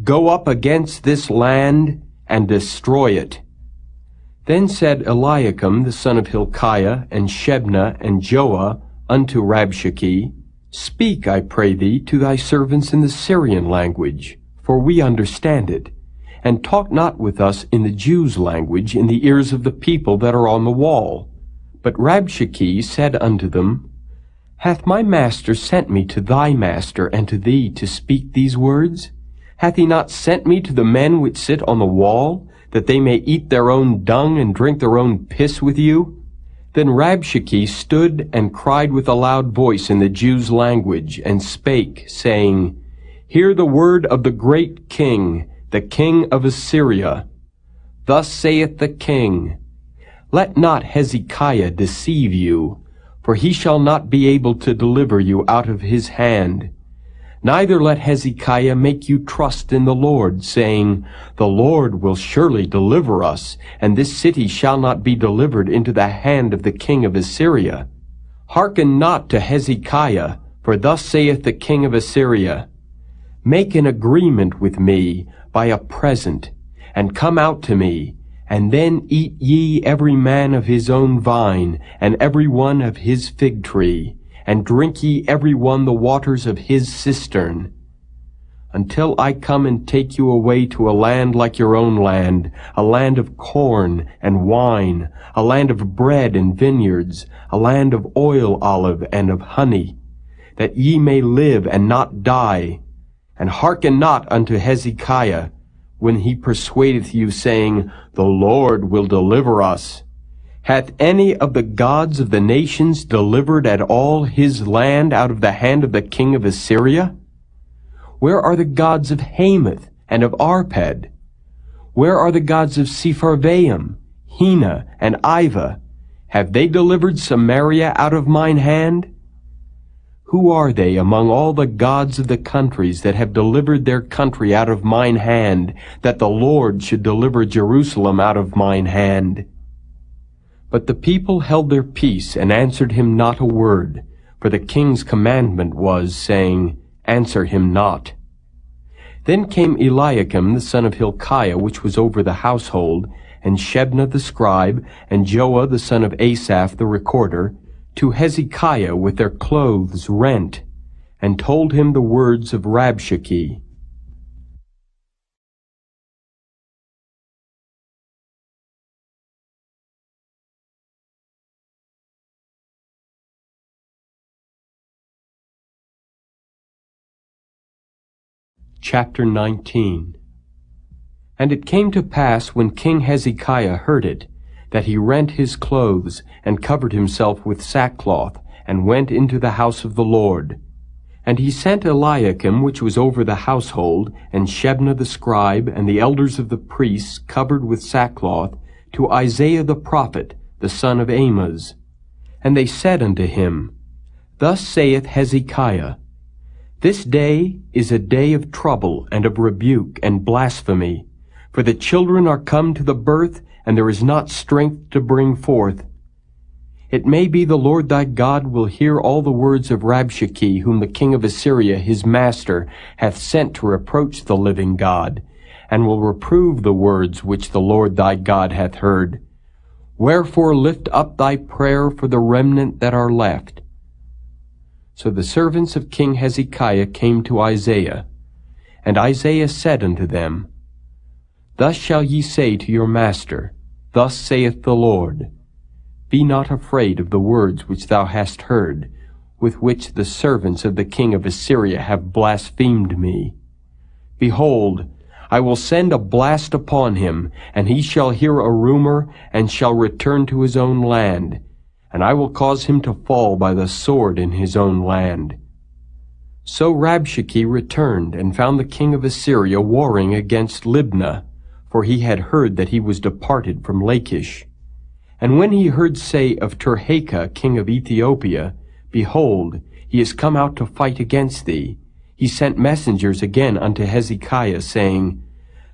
Go up against this land and destroy it. Then said Eliakim the son of Hilkiah, and Shebna, and Joah, unto Rabshakeh, Speak, I pray thee, to thy servants in the Syrian language, for we understand it, and talk not with us in the Jews' language in the ears of the people that are on the wall. But Rabshakeh said unto them, Hath my master sent me to thy master and to thee to speak these words? Hath he not sent me to the men which sit on the wall, that they may eat their own dung and drink their own piss with you? Then Rabshakeh stood and cried with a loud voice in the Jews' language, and spake, saying, Hear the word of the great king, the king of Assyria. Thus saith the king, Let not Hezekiah deceive you, for he shall not be able to deliver you out of his hand. Neither let Hezekiah make you trust in the Lord, saying, The Lord will surely deliver us, and this city shall not be delivered into the hand of the king of Assyria. Hearken not to Hezekiah, for thus saith the king of Assyria, Make an agreement with me by a present, and come out to me, and then eat ye every man of his own vine, and every one of his fig tree, and drink ye every one the waters of his cistern, until I come and take you away to a land like your own land, a land of corn and wine, a land of bread and vineyards, a land of oil olive and of honey, that ye may live and not die. And hearken not unto Hezekiah, when he persuadeth you, saying, The Lord will deliver us. Hath any of the gods of the nations delivered at all his land out of the hand of the king of Assyria? Where are the gods of Hamath and of Arpad? Where are the gods of Sepharvaim, Hena, and Iva? Have they delivered Samaria out of mine hand? Who are they among all the gods of the countries that have delivered their country out of mine hand, that the Lord should deliver Jerusalem out of mine hand? But the people held their peace and answered him not a word, for the king's commandment was, saying, Answer him not. Then came Eliakim the son of Hilkiah, which was over the household, and Shebna the scribe, and Joah the son of Asaph the recorder, to Hezekiah with their clothes rent, and told him the words of Rabshakeh. Chapter 19. And it came to pass, when King Hezekiah heard it, that he rent his clothes, and covered himself with sackcloth, and went into the house of the Lord. And he sent Eliakim, which was over the household, and Shebna the scribe, and the elders of the priests, covered with sackcloth, to Isaiah the prophet, the son of Amoz. And they said unto him, Thus saith Hezekiah, This day is a day of trouble, and of rebuke, and blasphemy. For the children are come to the birth, and there is not strength to bring forth. It may be the Lord thy God will hear all the words of Rabshakeh, whom the king of Assyria his master hath sent to reproach the living God, and will reprove the words which the Lord thy God hath heard. Wherefore lift up thy prayer for the remnant that are left. So the servants of King Hezekiah came to Isaiah, and Isaiah said unto them, Thus shall ye say to your master, Thus saith the Lord, Be not afraid of the words which thou hast heard, with which the servants of the king of Assyria have blasphemed me. Behold, I will send a blast upon him, and he shall hear a rumor, and shall return to his own land, and I will cause him to fall by the sword in his own land. So Rabshakeh returned, and found the king of Assyria warring against Libnah, for he had heard that he was departed from Lachish. And when he heard say of Tirhakah, king of Ethiopia, Behold, he is come out to fight against thee, he sent messengers again unto Hezekiah, saying,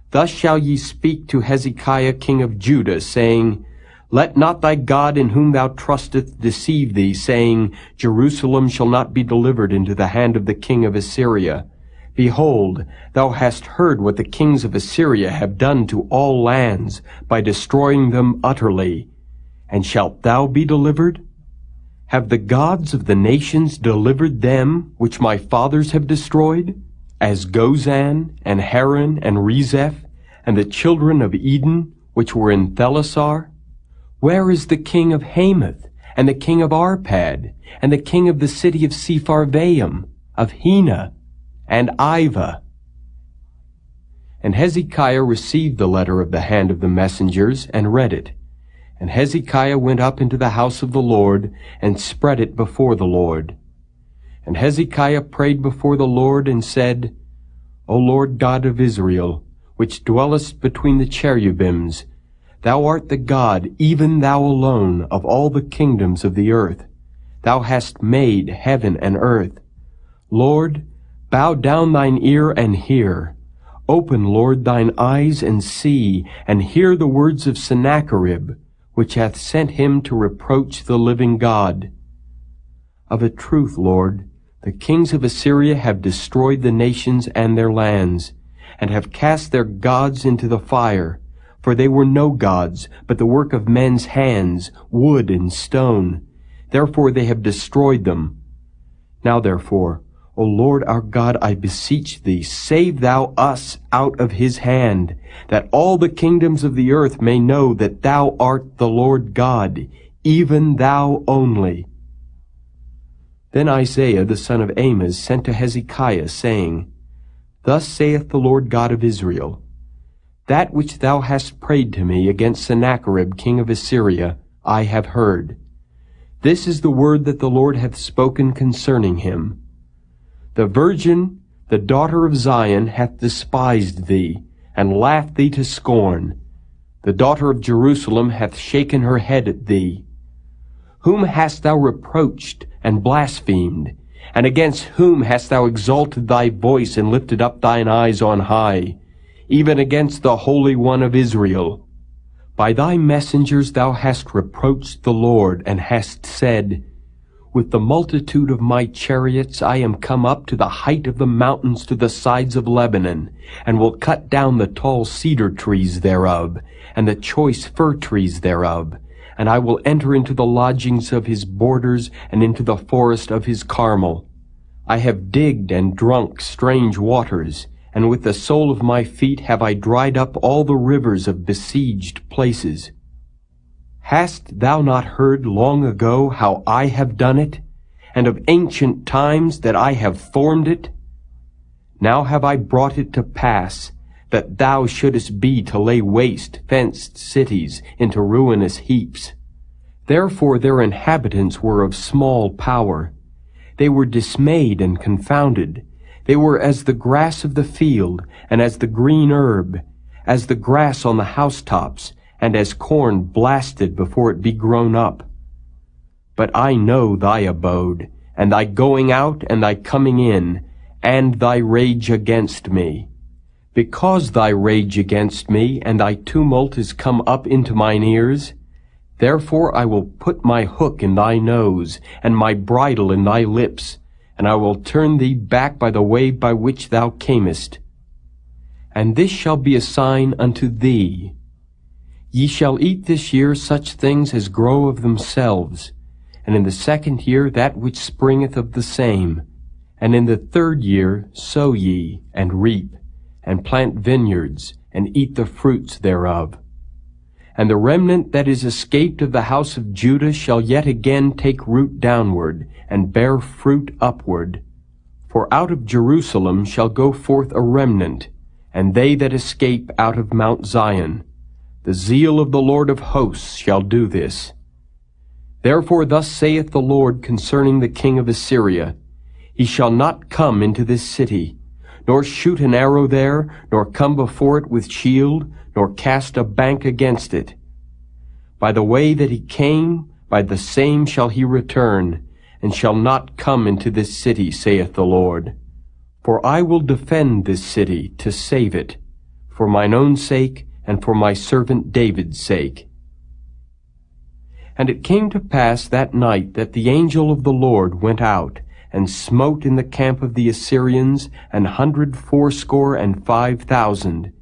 Thus shall ye speak to Hezekiah king of Judah, saying, Let not thy God in whom thou trustest deceive thee, saying, Jerusalem shall not be delivered into the hand of the king of Assyria. Behold, thou hast heard what the kings of Assyria have done to all lands, by destroying them utterly. And shalt thou be delivered? Have the gods of the nations delivered them which my fathers have destroyed, as Gozan, and Haran, and Rezeph, and the children of Eden, which were in Thelasar? Where is the king of Hamath, and the king of Arpad, and the king of the city of Sepharvaim, of Hena, and Iva? And Hezekiah received the letter of the hand of the messengers, and read it. And Hezekiah went up into the house of the Lord, and spread it before the Lord. And Hezekiah prayed before the Lord, and said, O Lord God of Israel, which dwellest between the cherubims, Thou art the God, even thou alone, of all the kingdoms of the earth. Thou hast made heaven and earth. Lord, bow down thine ear and hear. Open, Lord, thine eyes and see, and hear the words of Sennacherib, which hath sent him to reproach the living God. Of a truth, Lord, the kings of Assyria have destroyed the nations and their lands, and have cast their gods into the fire. For they were no gods, but the work of men's hands, wood and stone. Therefore they have destroyed them. Now therefore, O Lord our God, I beseech thee, save thou us out of his hand, that all the kingdoms of the earth may know that thou art the Lord God, even thou only. Then Isaiah the son of Amoz sent to Hezekiah, saying, Thus saith the Lord God of Israel, That which thou hast prayed to me against Sennacherib king of Assyria, I have heard. This is the word that the Lord hath spoken concerning him. The virgin The daughter of Zion hath despised thee, and laughed thee to scorn. The daughter of Jerusalem hath shaken her head at thee. Whom hast thou reproached and blasphemed? And against whom hast thou exalted thy voice and lifted up thine eyes on high? Even against the Holy One of Israel. By thy messengers thou hast reproached the Lord, and hast said, With the multitude of my chariots I am come up to the height of the mountains, to the sides of Lebanon, and will cut down the tall cedar trees thereof, and the choice fir trees thereof. And I will enter into the lodgings of his borders, and into the forest of his Carmel. I have digged and drunk strange waters, and with the sole of my feet have I dried up all the rivers of besieged places. Hast thou not heard long ago how I have done it, and of ancient times that I have formed it? Now have I brought it to pass, that thou shouldest be to lay waste fenced cities into ruinous heaps. Therefore their inhabitants were of small power. They were dismayed and confounded. They were as the grass of the field, and as the green herb, as the grass on the housetops, and as corn blasted before it be grown up. But I know thy abode, and thy going out and thy coming in, and thy rage against me. Because thy rage against me and thy tumult is come up into mine ears, therefore I will put my hook in thy nose, and my bridle in thy lips, and I will turn thee back by the way by which thou camest. And this shall be a sign unto thee. Ye shall eat this year such things as grow of themselves, and in the second year that which springeth of the same, and in the third year sow ye, and reap, and plant vineyards, and eat the fruits thereof. And the remnant that is escaped of the house of Judah shall yet again take root downward, and bear fruit upward. For out of Jerusalem shall go forth a remnant, and they that escape out of Mount Zion. The zeal of the Lord of hosts shall do this. Therefore thus saith the Lord concerning the king of Assyria, He shall not come into this city, nor shoot an arrow there, nor come before it with shield, nor cast a bank against it. By the way that he came, by the same shall he return, and shall not come into this city, saith the Lord. For I will defend this city to save it, for mine own sake, and for my servant David's sake. And it came to pass that night that the angel of the Lord went out, and smote in the camp of the Assyrians 185,000.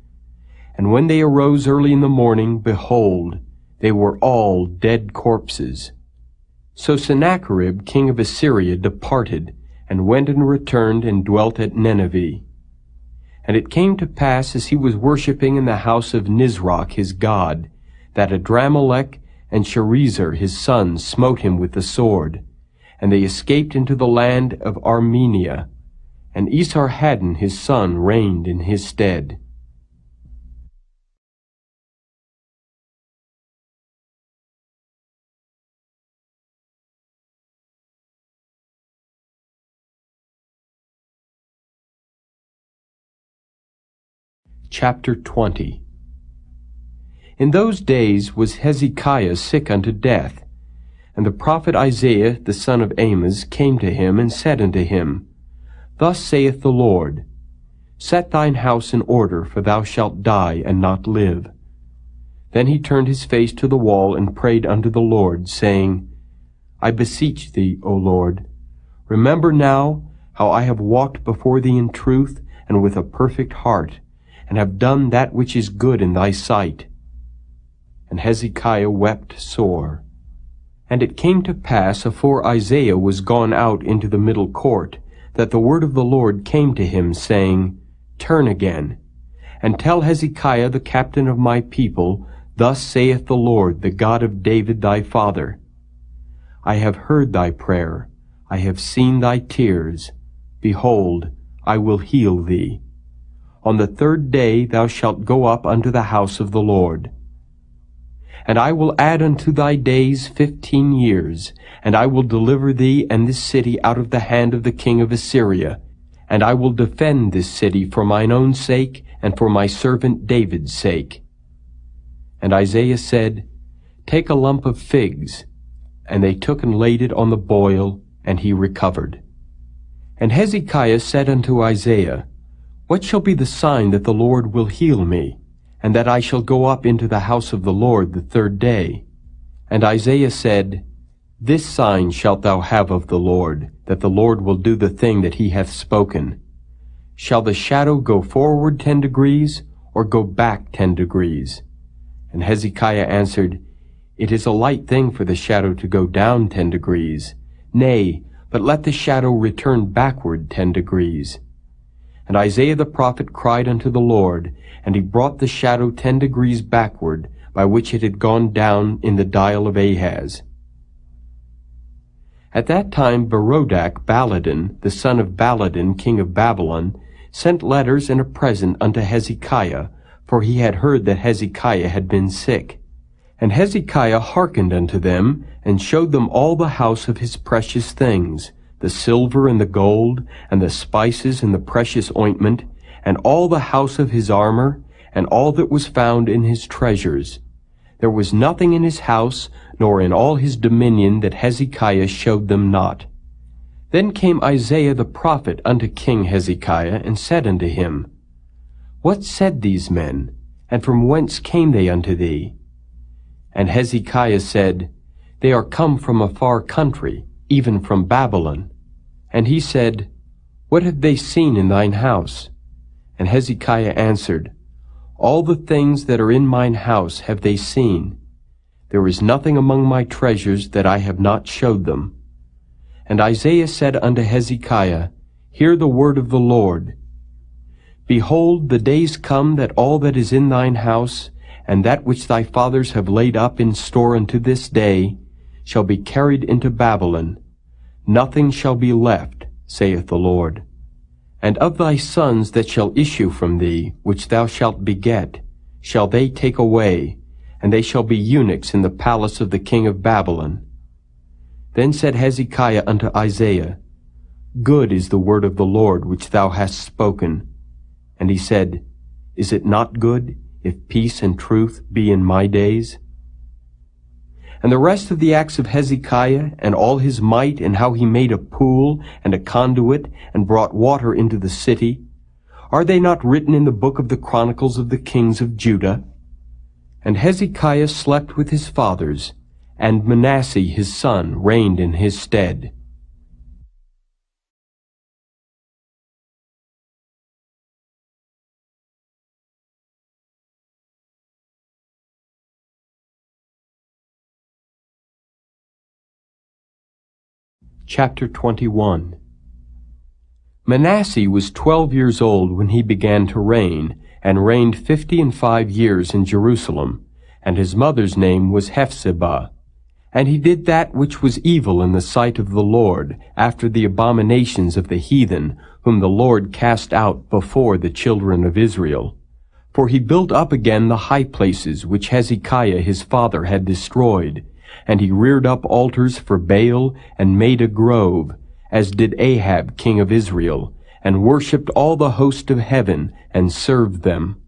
And when they arose early in the morning, behold, they were all dead corpses. So Sennacherib king of Assyria departed, and went and returned, and dwelt at Nineveh. And it came to pass, as he was worshipping in the house of Nisroch his god, that Adramelech and Sharezer his son smote him with the sword. And they escaped into the land of Armenia, and Esarhaddon his son reigned in his stead. Chapter 20. In those days was Hezekiah sick unto death, and the prophet Isaiah the son of Amoz came to him, and said unto him, Thus saith the Lord, Set thine house in order, for thou shalt die and not live. Then he turned his face to the wall, and prayed unto the Lord, saying, I beseech thee, O Lord, remember now how I have walked before thee in truth, and with a perfect heart, and have done that which is good in thy sight. And Hezekiah wept sore. And it came to pass, afore Isaiah was gone out into the middle court, that the word of the Lord came to him, saying, Turn again, and tell Hezekiah the captain of my people, Thus saith the Lord, the God of David thy father, I have heard thy prayer, I have seen thy tears. Behold, I will heal thee. On the third day thou shalt go up unto the house of the Lord. And I will add unto thy days 15 years, and I will deliver thee and this city out of the hand of the king of Assyria, and I will defend this city for mine own sake and for my servant David's sake. And Isaiah said, Take a lump of figs. And they took and laid it on the boil, and he recovered. And Hezekiah said unto Isaiah, What shall be the sign that the Lord will heal me, and that I shall go up into the house of the Lord the third day? And Isaiah said, This sign shalt thou have of the Lord, that the Lord will do the thing that he hath spoken. Shall the shadow go forward 10 degrees, or go back 10 degrees? And Hezekiah answered, It is a light thing for the shadow to go down 10 degrees. Nay, but let the shadow return backward 10 degrees. And Isaiah the prophet cried unto the Lord, and he brought the shadow 10 degrees backward, by which it had gone down in the dial of Ahaz. At that time Berodach Baladan, the son of Baladan, king of Babylon, sent letters and a present unto Hezekiah, for he had heard that Hezekiah had been sick. And Hezekiah hearkened unto them, and showed them all the house of his precious things, the silver and the gold, and the spices and the precious ointment, and all the house of his armor, and all that was found in his treasures. There was nothing in his house, nor in all his dominion, that Hezekiah showed them not. Then came Isaiah the prophet unto King Hezekiah, and said unto him, What said these men, and from whence came they unto thee? And Hezekiah said, They are come from a far country, even from Babylon. And he said, What have they seen in thine house? And Hezekiah answered, All the things that are in mine house have they seen. There is nothing among my treasures that I have not showed them. And Isaiah said unto Hezekiah, Hear the word of the Lord. Behold, the days come that all that is in thine house, and that which thy fathers have laid up in store unto this day, shall be carried into Babylon. Nothing shall be left, saith the Lord. And of thy sons that shall issue from thee, which thou shalt beget, shall they take away, and they shall be eunuchs in the palace of the king of Babylon. Then said Hezekiah unto Isaiah, Good is the word of the Lord which thou hast spoken. And he said, Is it not good, if peace and truth be in my days? And the rest of the acts of Hezekiah, and all his might, and how he made a pool and a conduit, and brought water into the city, are they not written in the book of the Chronicles of the kings of Judah? And Hezekiah slept with his fathers, and Manasseh his son reigned in his stead. Chapter 21. Manasseh was 12 years old when he began to reign, and reigned 55 years in Jerusalem, and his mother's name was Hephzibah. And he did that which was evil in the sight of the Lord, after the abominations of the heathen, whom the Lord cast out before the children of Israel. For he built up again the high places which Hezekiah his father had destroyed, and he reared up altars for Baal, and made a grove, as did Ahab king of Israel, and worshipped all the host of heaven, and served them.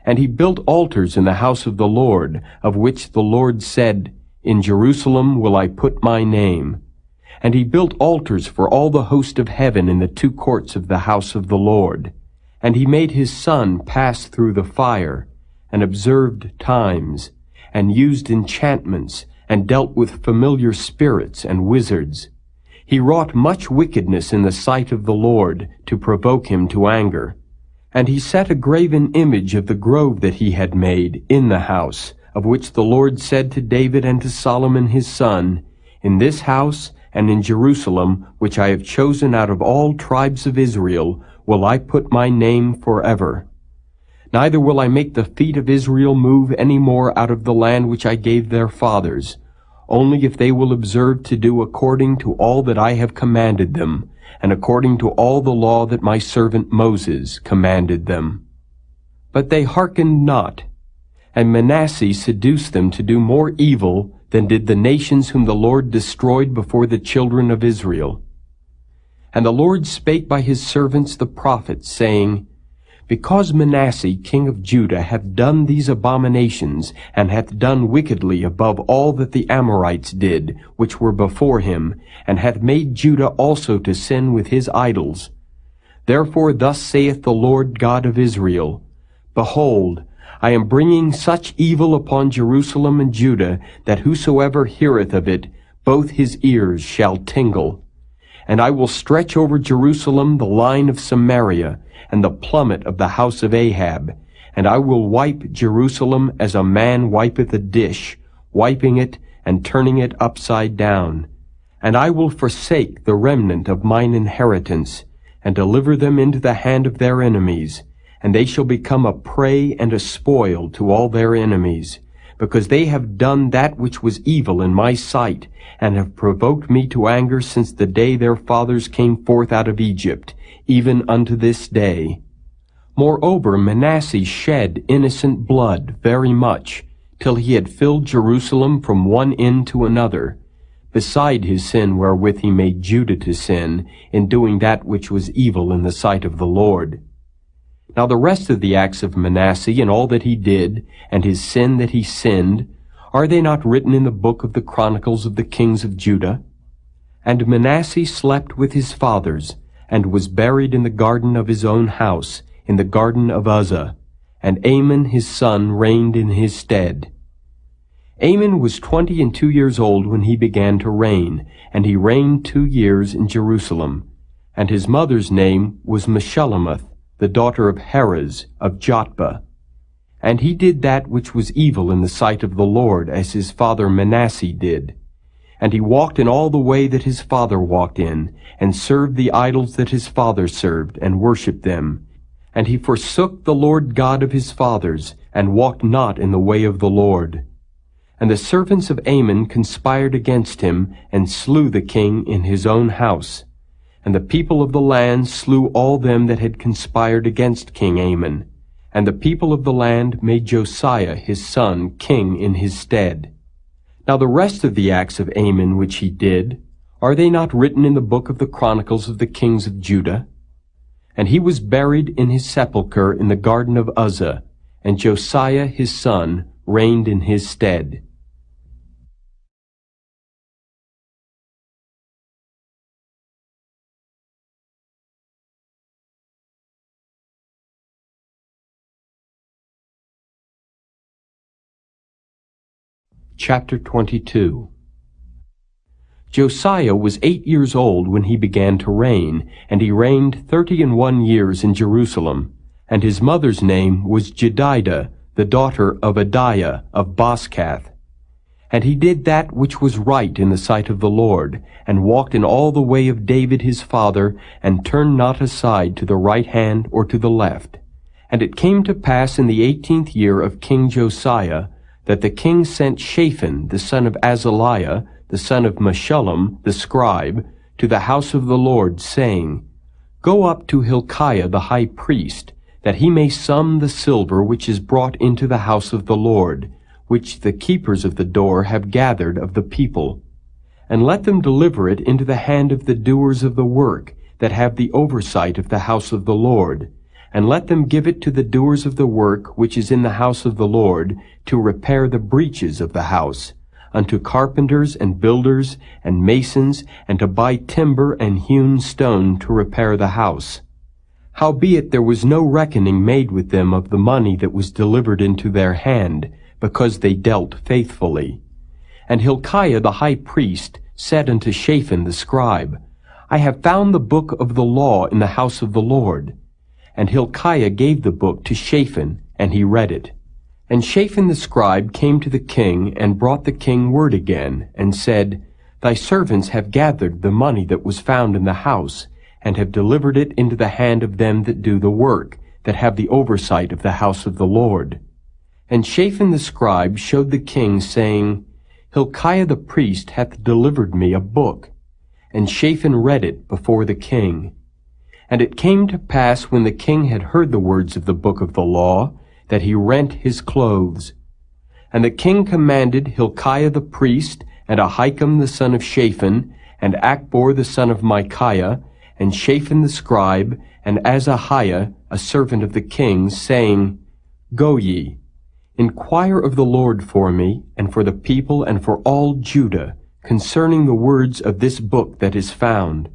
And he built altars in the house of the Lord, of which the Lord said, In Jerusalem will I put my name. And he built altars for all the host of heaven in the 2 courts of the house of the Lord. And he made his son pass through the fire, and observed times, and used enchantments, and dealt with familiar spirits and wizards. He wrought much wickedness in the sight of the Lord, to provoke him to anger. And he set a graven image of the grove that he had made in the house, of which the Lord said to David and to Solomon his son, In this house and in Jerusalem, which I have chosen out of all tribes of Israel, will I put my name forever. Neither will I make the feet of Israel move any more out of the land which I gave their fathers, only if they will observe to do according to all that I have commanded them, and according to all the law that my servant Moses commanded them. But they hearkened not, and Manasseh seduced them to do more evil than did the nations whom the Lord destroyed before the children of Israel. And the Lord spake by his servants the prophets, saying, Because Manasseh king of Judah hath done these abominations, and hath done wickedly above all that the Amorites did, which were before him, and hath made Judah also to sin with his idols. Therefore thus saith the Lord God of Israel, Behold, I am bringing such evil upon Jerusalem and Judah, that whosoever heareth of it, both his ears shall tingle. And I will stretch over Jerusalem the line of Samaria, and the plummet of the house of Ahab, and I will wipe Jerusalem as a man wipeth a dish, wiping it and turning it upside down. And I will forsake the remnant of mine inheritance, and deliver them into the hand of their enemies, and they shall become a prey and a spoil to all their enemies, because they have done that which was evil in my sight, and have provoked me to anger since the day their fathers came forth out of Egypt, even unto this day. Moreover, Manasseh shed innocent blood very much, till he had filled Jerusalem from one end to another, beside his sin wherewith he made Judah to sin, in doing that which was evil in the sight of the Lord. Now the rest of the acts of Manasseh, and all that he did, and his sin that he sinned, are they not written in the book of the Chronicles of the kings of Judah? And Manasseh slept with his fathers, and was buried in the garden of his own house, in the garden of Uzzah, and Amon his son reigned in his stead. Amon was 22 years old when he began to reign, and he reigned 2 years in Jerusalem. And his mother's name was Meshullemeth, the daughter of Heres of Jotbah. And he did that which was evil in the sight of the Lord, as his father Manasseh did. And he walked in all the way that his father walked in, and served the idols that his father served, and worshipped them. And he forsook the Lord God of his fathers, and walked not in the way of the Lord. And the servants of Amon conspired against him, and slew the king in his own house. And the people of the land slew all them that had conspired against King Amon. And the people of the land made Josiah his son king in his stead. Now the rest of the acts of Amon which he did, are they not written in the book of the Chronicles of the kings of Judah? And he was buried in his sepulchre in the garden of Uzzah, and Josiah his son reigned in his stead. Chapter 22. Josiah was 8 years old when he began to reign, and he reigned 31 years in Jerusalem. And his mother's name was Jedidah, the daughter of Adiah of Boskath. And he did that which was right in the sight of the Lord, and walked in all the way of David his father, and turned not aside to the right hand or to the left. And it came to pass in the 18th year of King Josiah, that the king sent Shaphan the son of Azaliah, the son of Meshullam the scribe, to the house of the Lord, saying, Go up to Hilkiah the high priest, that he may sum the silver which is brought into the house of the Lord, which the keepers of the door have gathered of the people. And let them deliver it into the hand of the doers of the work, that have the oversight of the house of the Lord. And let them give it to the doers of the work which is in the house of the Lord, to repair the breaches of the house, unto carpenters and builders and masons, and to buy timber and hewn stone to repair the house. Howbeit there was no reckoning made with them of the money that was delivered into their hand, because they dealt faithfully. And Hilkiah the high priest said unto Shaphan the scribe, I have found the book of the law in the house of the Lord. And Hilkiah gave the book to Shaphan, and he read it. And Shaphan the scribe came to the king, and brought the king word again, and said, Thy servants have gathered the money that was found in the house, and have delivered it into the hand of them that do the work, that have the oversight of the house of the Lord. And Shaphan the scribe showed the king, saying, Hilkiah the priest hath delivered me a book. And Shaphan read it before the king. And it came to pass, when the king had heard the words of the book of the law, that he rent his clothes. And the king commanded Hilkiah the priest, and Ahikam the son of Shaphan, and Achbor the son of Micaiah, and Shaphan the scribe, and Azahiah, a servant of the king, saying, Go ye, inquire of the Lord for me, and for the people, and for all Judah, concerning the words of this book that is found.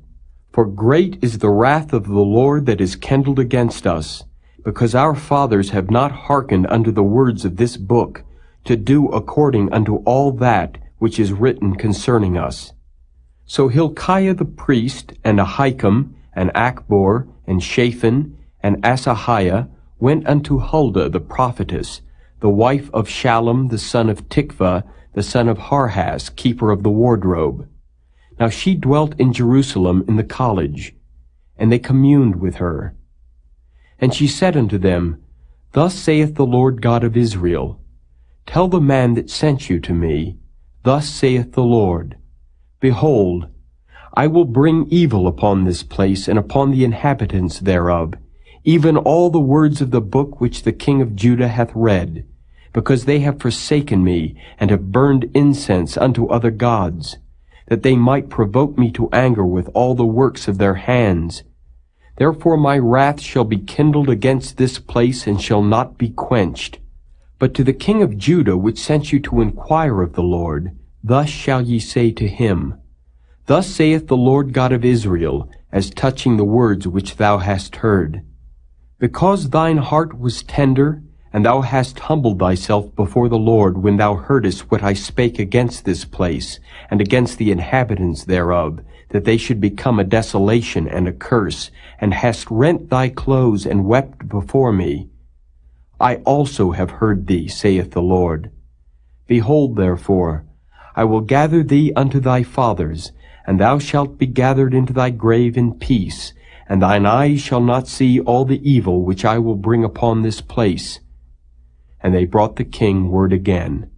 For great is the wrath of the Lord that is kindled against us, because our fathers have not hearkened unto the words of this book, to do according unto all that which is written concerning us. So Hilkiah the priest, and Ahikam, and Achbor, and Shaphan, and Asahiah went unto Huldah the prophetess, the wife of Shallum the son of Tikvah, the son of Harhas, keeper of the wardrobe. Now she dwelt in Jerusalem in the college, and they communed with her. And she said unto them, Thus saith the Lord God of Israel, Tell the man that sent you to me, Thus saith the Lord, Behold, I will bring evil upon this place and upon the inhabitants thereof, even all the words of the book which the king of Judah hath read, because they have forsaken me, and have burned incense unto other gods, that they might provoke me to anger with all the works of their hands. Therefore my wrath shall be kindled against this place, and shall not be quenched. But to the king of Judah, which sent you to inquire of the Lord, thus shall ye say to him, Thus saith the Lord God of Israel, as touching the words which thou hast heard. Because thine heart was tender, and thou hast humbled thyself before the Lord when thou heardest what I spake against this place, and against the inhabitants thereof, that they should become a desolation and a curse, and hast rent thy clothes and wept before me. I also have heard thee, saith the Lord. Behold, therefore, I will gather thee unto thy fathers, and thou shalt be gathered into thy grave in peace, and thine eyes shall not see all the evil which I will bring upon this place. And they brought the king word again.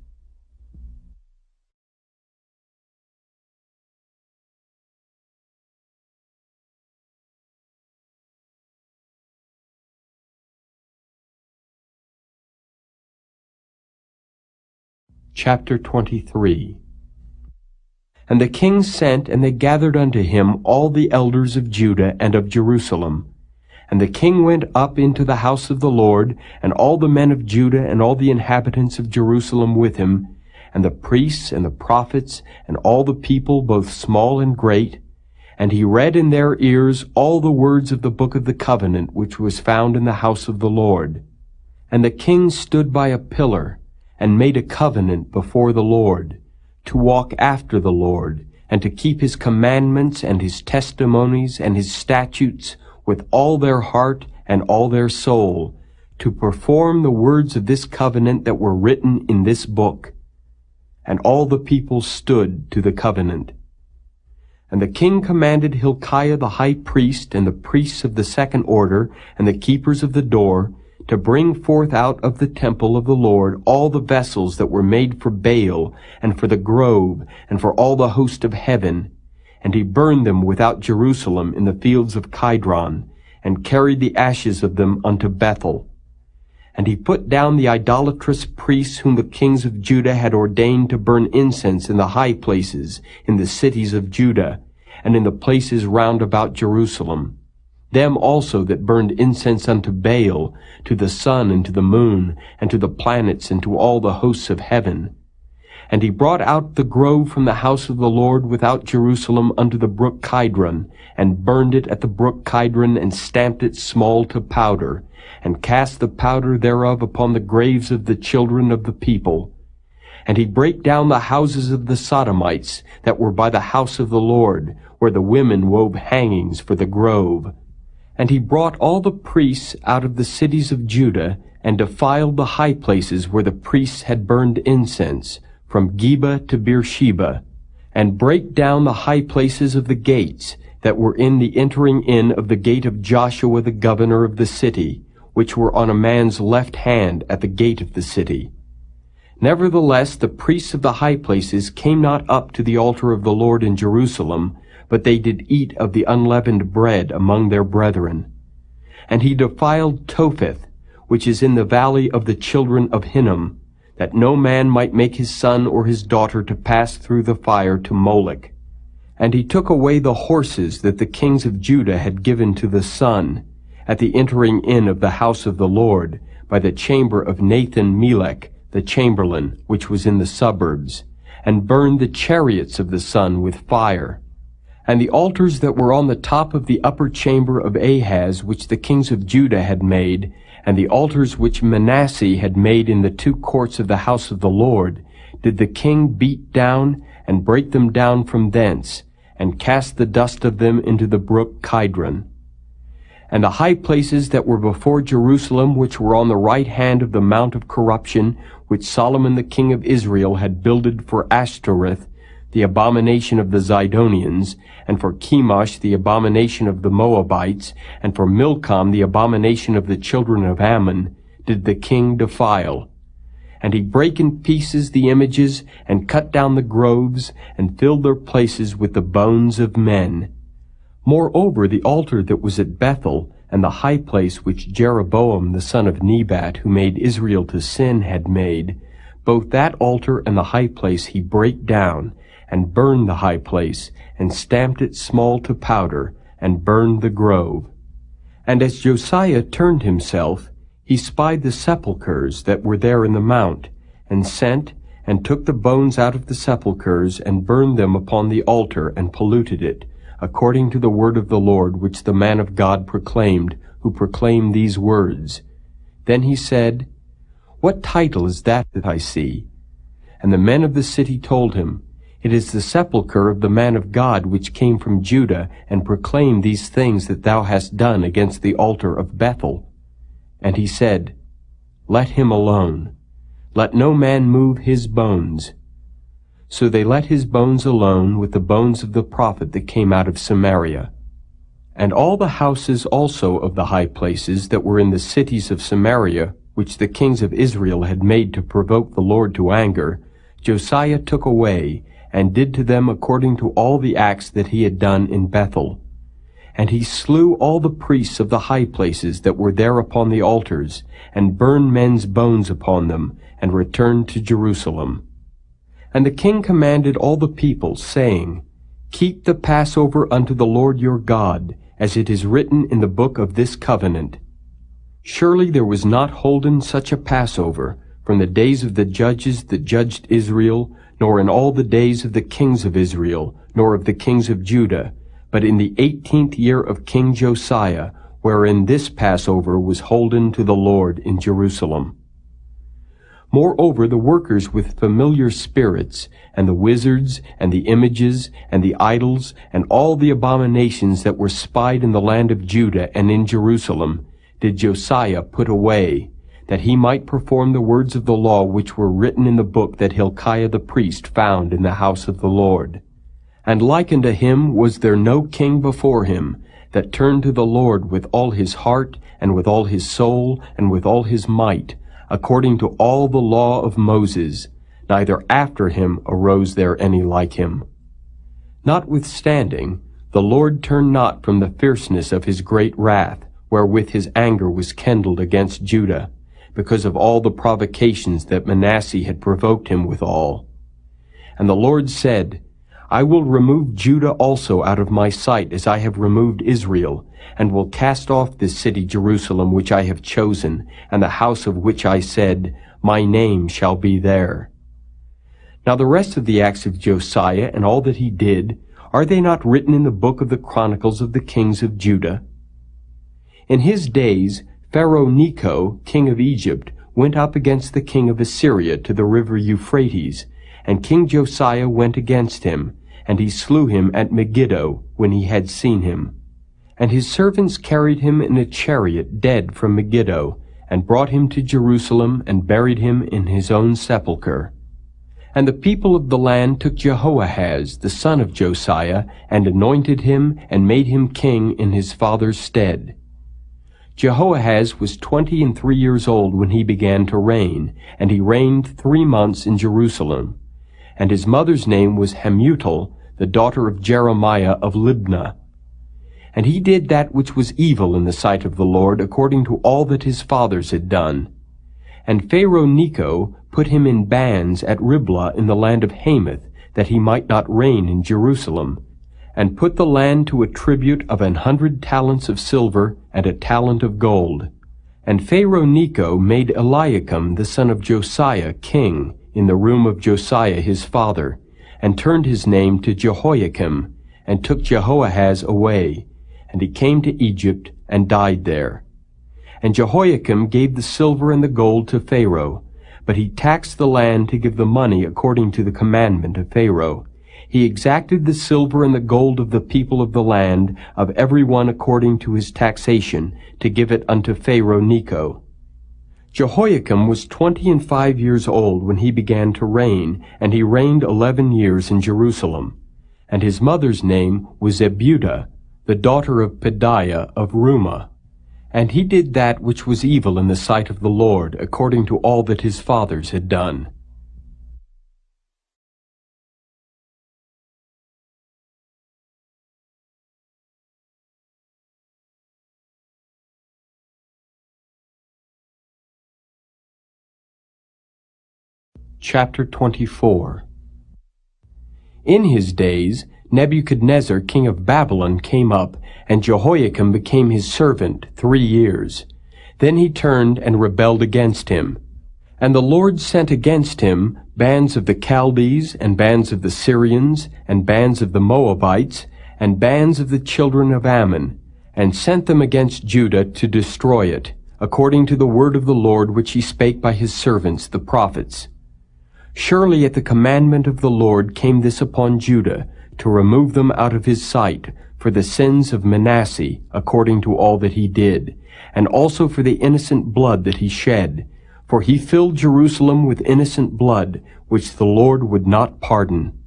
Chapter 23. And the king sent, and they gathered unto him all the elders of Judah and of Jerusalem. And the king went up into the house of the Lord, and all the men of Judah and all the inhabitants of Jerusalem with him, and the priests and the prophets, and all the people, both small and great. And he read in their ears all the words of the book of the covenant, which was found in the house of the Lord. And the king stood by a pillar, and made a covenant before the Lord, to walk after the Lord, and to keep his commandments and his testimonies and his statutes with all their heart and all their soul, to perform the words of this covenant that were written in this book. And all the people stood to the covenant. And the king commanded Hilkiah the high priest, and the priests of the second order, and the keepers of the door, to bring forth out of the temple of the Lord all the vessels that were made for Baal, and for the grove, and for all the host of heaven. And he burned them without Jerusalem in the fields of Kidron, and carried the ashes of them unto Bethel. And he put down the idolatrous priests whom the kings of Judah had ordained to burn incense in the high places, in the cities of Judah, and in the places round about Jerusalem. Them also that burned incense unto Baal, to the sun and to the moon, and to the planets, and to all the hosts of heaven. And he brought out the grove from the house of the Lord without Jerusalem unto the brook Kidron, and burned it at the brook Kidron, and stamped it small to powder, and cast the powder thereof upon the graves of the children of the people. And he brake down the houses of the Sodomites that were by the house of the Lord, where the women wove hangings for the grove. And he brought all the priests out of the cities of Judah, and defiled the high places where the priests had burned incense, from Geba to Beersheba, and brake down the high places of the gates that were in the entering in of the gate of Joshua the governor of the city, which were on a man's left hand at the gate of the city. Nevertheless the priests of the high places came not up to the altar of the Lord in Jerusalem, but they did eat of the unleavened bread among their brethren. And he defiled Topheth, which is in the valley of the children of Hinnom, that no man might make his son or his daughter to pass through the fire to Molech. And he took away the horses that the kings of Judah had given to the sun, at the entering in of the house of the Lord, by the chamber of Nathan-Melech, the chamberlain, which was in the suburbs, and burned the chariots of the sun with fire. And the altars that were on the top of the upper chamber of Ahaz, which the kings of Judah had made, and the altars which Manasseh had made in the two courts of the house of the Lord, did the king beat down, and break them down from thence, and cast the dust of them into the brook Kidron. And the high places that were before Jerusalem, which were on the right hand of the mount of corruption, which Solomon the king of Israel had builded for Ashtoreth, the abomination of the Zidonians, and for Chemosh, the abomination of the Moabites, and for Milcom, the abomination of the children of Ammon, did the king defile. And he brake in pieces the images, and cut down the groves, and filled their places with the bones of men. Moreover, the altar that was at Bethel, and the high place which Jeroboam the son of Nebat, who made Israel to sin, had made, both that altar and the high place he brake down, and burned the high place, and stamped it small to powder, and burned the grove. And as Josiah turned himself, he spied the sepulchres that were there in the mount, and sent, and took the bones out of the sepulchres, and burned them upon the altar, and polluted it, according to the word of the Lord which the man of God proclaimed, who proclaimed these words. Then he said, What title is that I see? And the men of the city told him, It is the sepulchre of the man of God which came from Judah, and proclaimed these things that thou hast done against the altar of Bethel. And he said, Let him alone. Let no man move his bones. So they let his bones alone with the bones of the prophet that came out of Samaria. And all the houses also of the high places that were in the cities of Samaria, which the kings of Israel had made to provoke the Lord to anger, Josiah took away, and did to them according to all the acts that he had done in Bethel. And he slew all the priests of the high places that were there upon the altars, and burned men's bones upon them, and returned to Jerusalem. And the king commanded all the people, saying, Keep the Passover unto the Lord your God, as it is written in the book of this covenant. Surely there was not holden such a Passover from the days of the judges that judged Israel, nor in all the days of the kings of Israel, nor of the kings of Judah, but in the 18th year of King Josiah, wherein this Passover was holden to the Lord in Jerusalem. Moreover, the workers with familiar spirits, and the wizards, and the images, and the idols, and all the abominations that were spied in the land of Judah and in Jerusalem, did Josiah put away, that he might perform the words of the law which were written in the book that Hilkiah the priest found in the house of the Lord. And like unto him was there no king before him, that turned to the Lord with all his heart, and with all his soul, and with all his might, according to all the law of Moses, neither after him arose there any like him. Notwithstanding, the Lord turned not from the fierceness of his great wrath, wherewith his anger was kindled against Judah, because of all the provocations that Manasseh had provoked him withal. And the Lord said, I will remove Judah also out of my sight, as I have removed Israel, and will cast off this city Jerusalem which I have chosen, and the house of which I said, My name shall be there. Now the rest of the acts of Josiah, and all that he did, are they not written in the book of the Chronicles of the kings of Judah? In his days, Pharaoh Necho, king of Egypt, went up against the king of Assyria to the river Euphrates, and King Josiah went against him, and he slew him at Megiddo when he had seen him. And his servants carried him in a chariot dead from Megiddo, and brought him to Jerusalem, and buried him in his own sepulchre. And the people of the land took Jehoahaz, the son of Josiah, and anointed him, and made him king in his father's stead. Jehoahaz was 23 years old when he began to reign, and he reigned 3 months in Jerusalem. And his mother's name was Hamutal, the daughter of Jeremiah of Libnah. And he did that which was evil in the sight of the Lord, according to all that his fathers had done. And Pharaoh Necho put him in bands at Riblah in the land of Hamath, that he might not reign in Jerusalem. and put the land to a tribute of 100 talents of silver and a talent of gold. And Pharaoh Necho made Eliakim the son of Josiah king in the room of Josiah his father, and turned his name to Jehoiakim, and took Jehoahaz away, and he came to Egypt and died there. And Jehoiakim gave the silver and the gold to Pharaoh, but he taxed the land to give the money according to the commandment of Pharaoh. He exacted the silver and the gold of the people of the land, of every one according to his taxation, to give it unto Pharaoh Necho. Jehoiakim was 25 years old when he began to reign, and he reigned 11 years in Jerusalem. And his mother's name was Zebudah, the daughter of Pedaiah of Rumah. And he did that which was evil in the sight of the Lord, according to all that his fathers had done. Chapter 24. In his days, Nebuchadnezzar king of Babylon came up, and Jehoiakim became his servant 3 years. Then he turned and rebelled against him. And the Lord sent against him bands of the Chaldees, and bands of the Syrians, and bands of the Moabites, and bands of the children of Ammon, and sent them against Judah to destroy it, according to the word of the Lord which he spake by his servants the prophets. Surely at the commandment of the Lord came this upon Judah, to remove them out of his sight, for the sins of Manasseh, according to all that he did, and also for the innocent blood that he shed. For he filled Jerusalem with innocent blood, which the Lord would not pardon.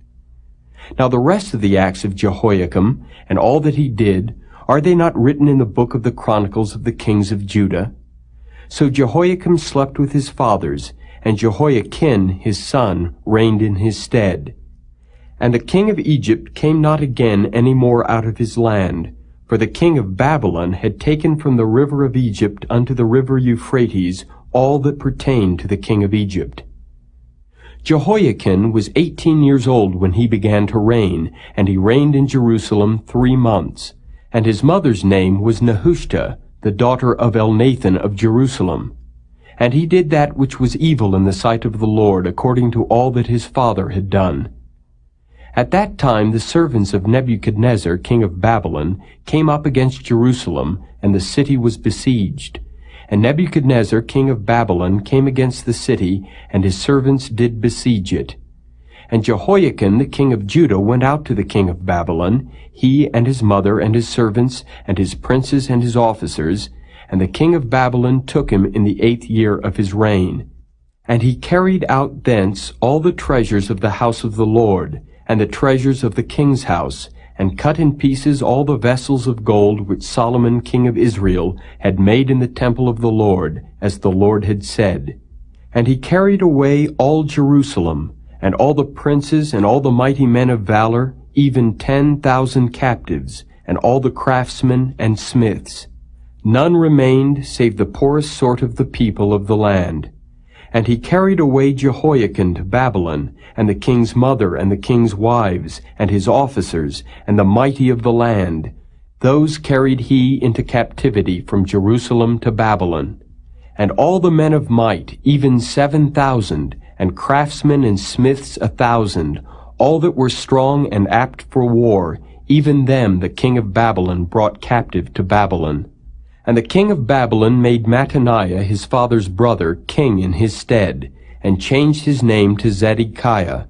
Now the rest of the acts of Jehoiakim, and all that he did, are they not written in the book of the Chronicles of the kings of Judah? So Jehoiakim slept with his fathers, and Jehoiachin his son reigned in his stead. And the king of Egypt came not again any more out of his land, for the king of Babylon had taken from the river of Egypt unto the river Euphrates all that pertained to the king of Egypt. Jehoiachin was 18 years old when he began to reign, and he reigned in Jerusalem 3 months. And his mother's name was Nehushta, the daughter of Elnathan of Jerusalem. And he did that which was evil in the sight of the Lord, according to all that his father had done. At that time the servants of Nebuchadnezzar king of Babylon came up against Jerusalem, and the city was besieged. And Nebuchadnezzar king of Babylon came against the city, and his servants did besiege it. And Jehoiachin the king of Judah went out to the king of Babylon, he and his mother and his servants, and his princes and his officers, and the king of Babylon took him in the 8th year of his reign. And he carried out thence all the treasures of the house of the Lord, and the treasures of the king's house, and cut in pieces all the vessels of gold which Solomon king of Israel had made in the temple of the Lord, as the Lord had said. And he carried away all Jerusalem, and all the princes and all the mighty men of valor, even 10,000 captives, and all the craftsmen and smiths. None remained save the poorest sort of the people of the land. And he carried away Jehoiachin to Babylon, and the king's mother, and the king's wives, and his officers, and the mighty of the land. Those carried he into captivity from Jerusalem to Babylon. And all the men of might, even 7,000, and craftsmen and smiths 1,000, all that were strong and apt for war, even them the king of Babylon brought captive to Babylon. And the king of Babylon made Mattaniah his father's brother king in his stead, and changed his name to Zedekiah.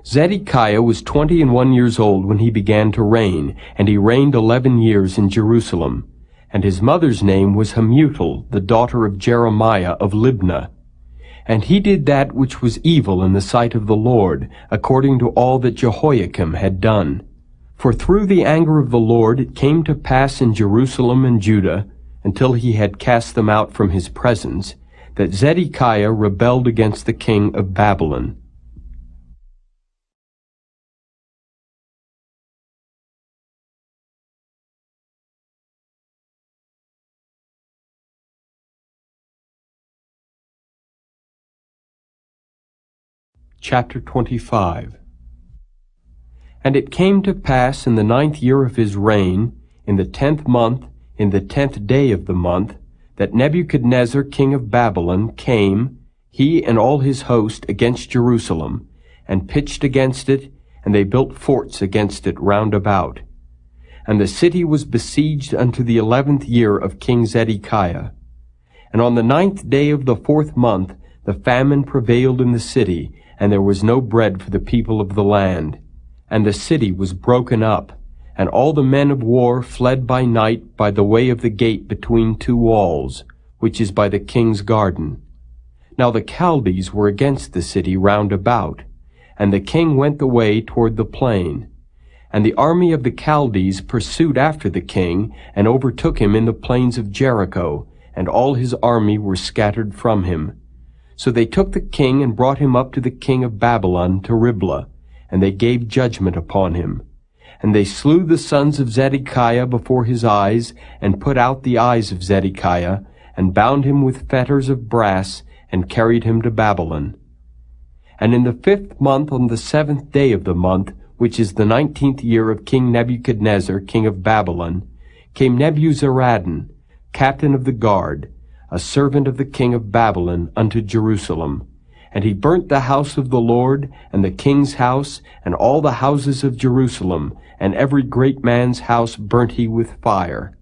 Zedekiah was 21 years old when he began to reign, and he reigned 11 years in Jerusalem. And his mother's name was Hamutal, the daughter of Jeremiah of Libnah. And he did that which was evil in the sight of the Lord, according to all that Jehoiakim had done. For through the anger of the Lord it came to pass in Jerusalem and Judah, until he had cast them out from his presence, that Zedekiah rebelled against the king of Babylon. Chapter 25. And it came to pass in the 9th year of his reign, in the 10th month, in the 10th day of the month, that Nebuchadnezzar king of Babylon came, he and all his host, against Jerusalem, and pitched against it, and they built forts against it round about. And the city was besieged unto the 11th year of King Zedekiah. And on the 9th day of the 4th month the famine prevailed in the city, and there was no bread for the people of the land. And the city was broken up, and all the men of war fled by night by the way of the gate between two walls, which is by the king's garden. Now the Chaldees were against the city round about, and the king went the way toward the plain. And the army of the Chaldees pursued after the king, and overtook him in the plains of Jericho, and all his army were scattered from him. So they took the king and brought him up to the king of Babylon to Riblah, and they gave judgment upon him. And they slew the sons of Zedekiah before his eyes, and put out the eyes of Zedekiah, and bound him with fetters of brass, and carried him to Babylon. And in the 5th month, on the 7th day of the month, which is the 19th year of King Nebuchadnezzar, king of Babylon, came Nebuzaradan, captain of the guard, a servant of the king of Babylon, unto Jerusalem. And he burnt the house of the Lord, and the king's house, and all the houses of Jerusalem, and every great man's house burnt he with fire.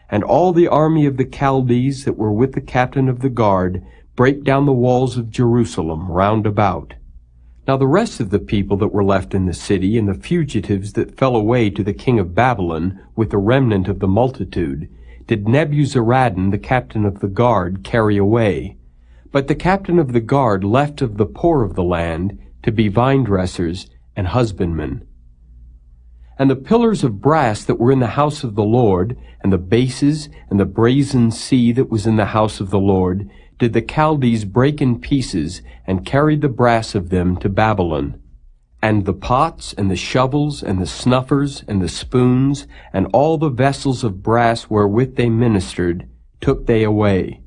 And all the army of the Chaldees that were with the captain of the guard brake down the walls of Jerusalem round about. Now the rest of the people that were left in the city, and the fugitives that fell away to the king of Babylon, with the remnant of the multitude, did Nebuzaradan, the captain of the guard, carry away. But the captain of the guard left of the poor of the land to be vine-dressers and husbandmen. And the pillars of brass that were in the house of the Lord, and the bases, and the brazen sea that was in the house of the Lord, did the Chaldees break in pieces, and carried the brass of them to Babylon. And the pots, and the shovels, and the snuffers, and the spoons, and all the vessels of brass wherewith they ministered, took they away.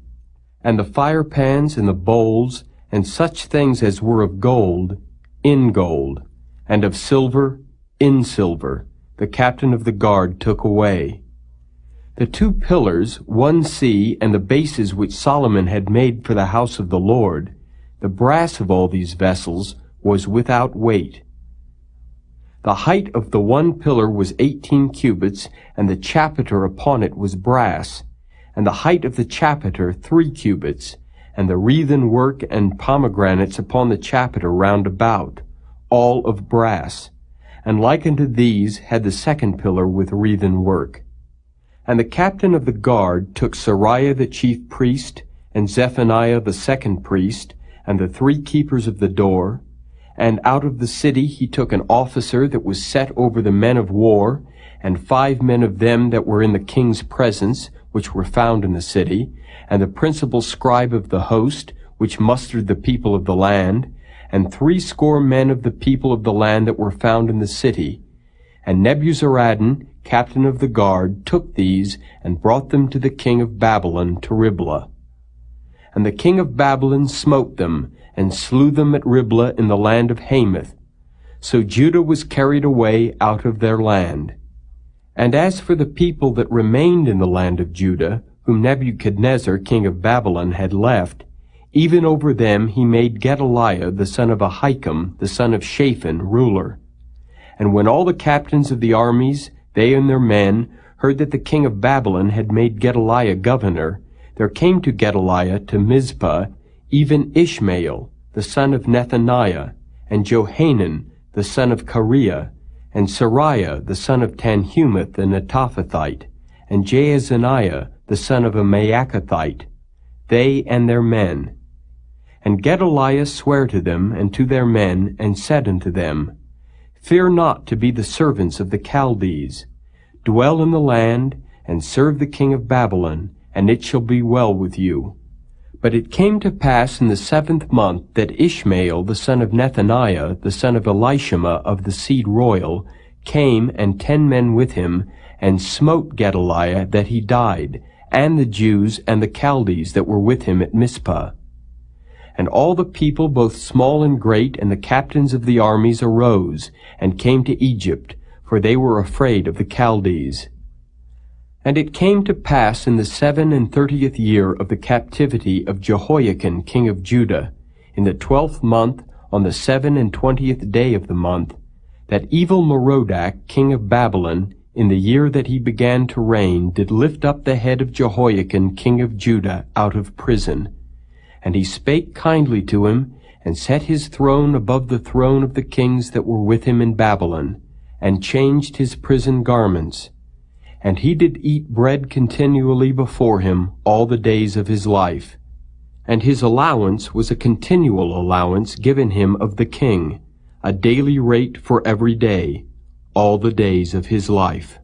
And the firepans, and the bowls, and such things as were of gold, in gold, and of silver, in silver, the captain of the guard took away. The 2 pillars, one sea, and the bases which Solomon had made for the house of the Lord, the brass of all these vessels was without weight. The height of the one pillar was 18 cubits, and the chapiter upon it was brass, and the height of the chapiter 3 cubits, and the wreathen work and pomegranates upon the chapiter round about, all of brass. And like unto these had the 2nd pillar with wreathen work. And the captain of the guard took Sariah the chief priest, and Zephaniah the 2nd priest, and the 3 keepers of the door. And out of the city he took an officer that was set over the men of war, and 5 men of them that were in the king's presence, which were found in the city, and the principal scribe of the host, which mustered the people of the land, and 60 men of the people of the land that were found in the city. And Nebuzaradan, captain of the guard, took these, and brought them to the king of Babylon to Riblah. And the king of Babylon smote them, and slew them at Riblah in the land of Hamath. So Judah was carried away out of their land. And as for the people that remained in the land of Judah, whom Nebuchadnezzar king of Babylon had left, even over them he made Gedaliah the son of Ahikam, the son of Shaphan, ruler. And when all the captains of the armies, they and their men, heard that the king of Babylon had made Gedaliah governor, there came to Gedaliah to Mizpah even Ishmael, the son of Nethaniah, and Johanan, the son of Kareah, and Sariah, the son of Tanhumeth the Netophathite, and Jaazaniah, the son of a Maacathite, they and their men. And Gedaliah sware to them and to their men, and said unto them, Fear not to be the servants of the Chaldees. Dwell in the land, and serve the king of Babylon, and it shall be well with you. But it came to pass in the 7th month that Ishmael the son of Nethaniah, the son of Elishama of the seed royal, came, and 10 men with him, and smote Gedaliah that he died, and the Jews and the Chaldees that were with him at Mizpah. And all the people, both small and great, and the captains of the armies arose, and came to Egypt, for they were afraid of the Chaldees. And it came to pass in the 37th year of the captivity of Jehoiakim king of Judah, in the 12th month, on the 27th day of the month, that Evil-Merodach king of Babylon, in the year that he began to reign, did lift up the head of Jehoiakim king of Judah out of prison. And he spake kindly to him, and set his throne above the throne of the kings that were with him in Babylon, and changed his prison garments. And he did eat bread continually before him all the days of his life. And his allowance was a continual allowance given him of the king, a daily rate for every day, all the days of his life.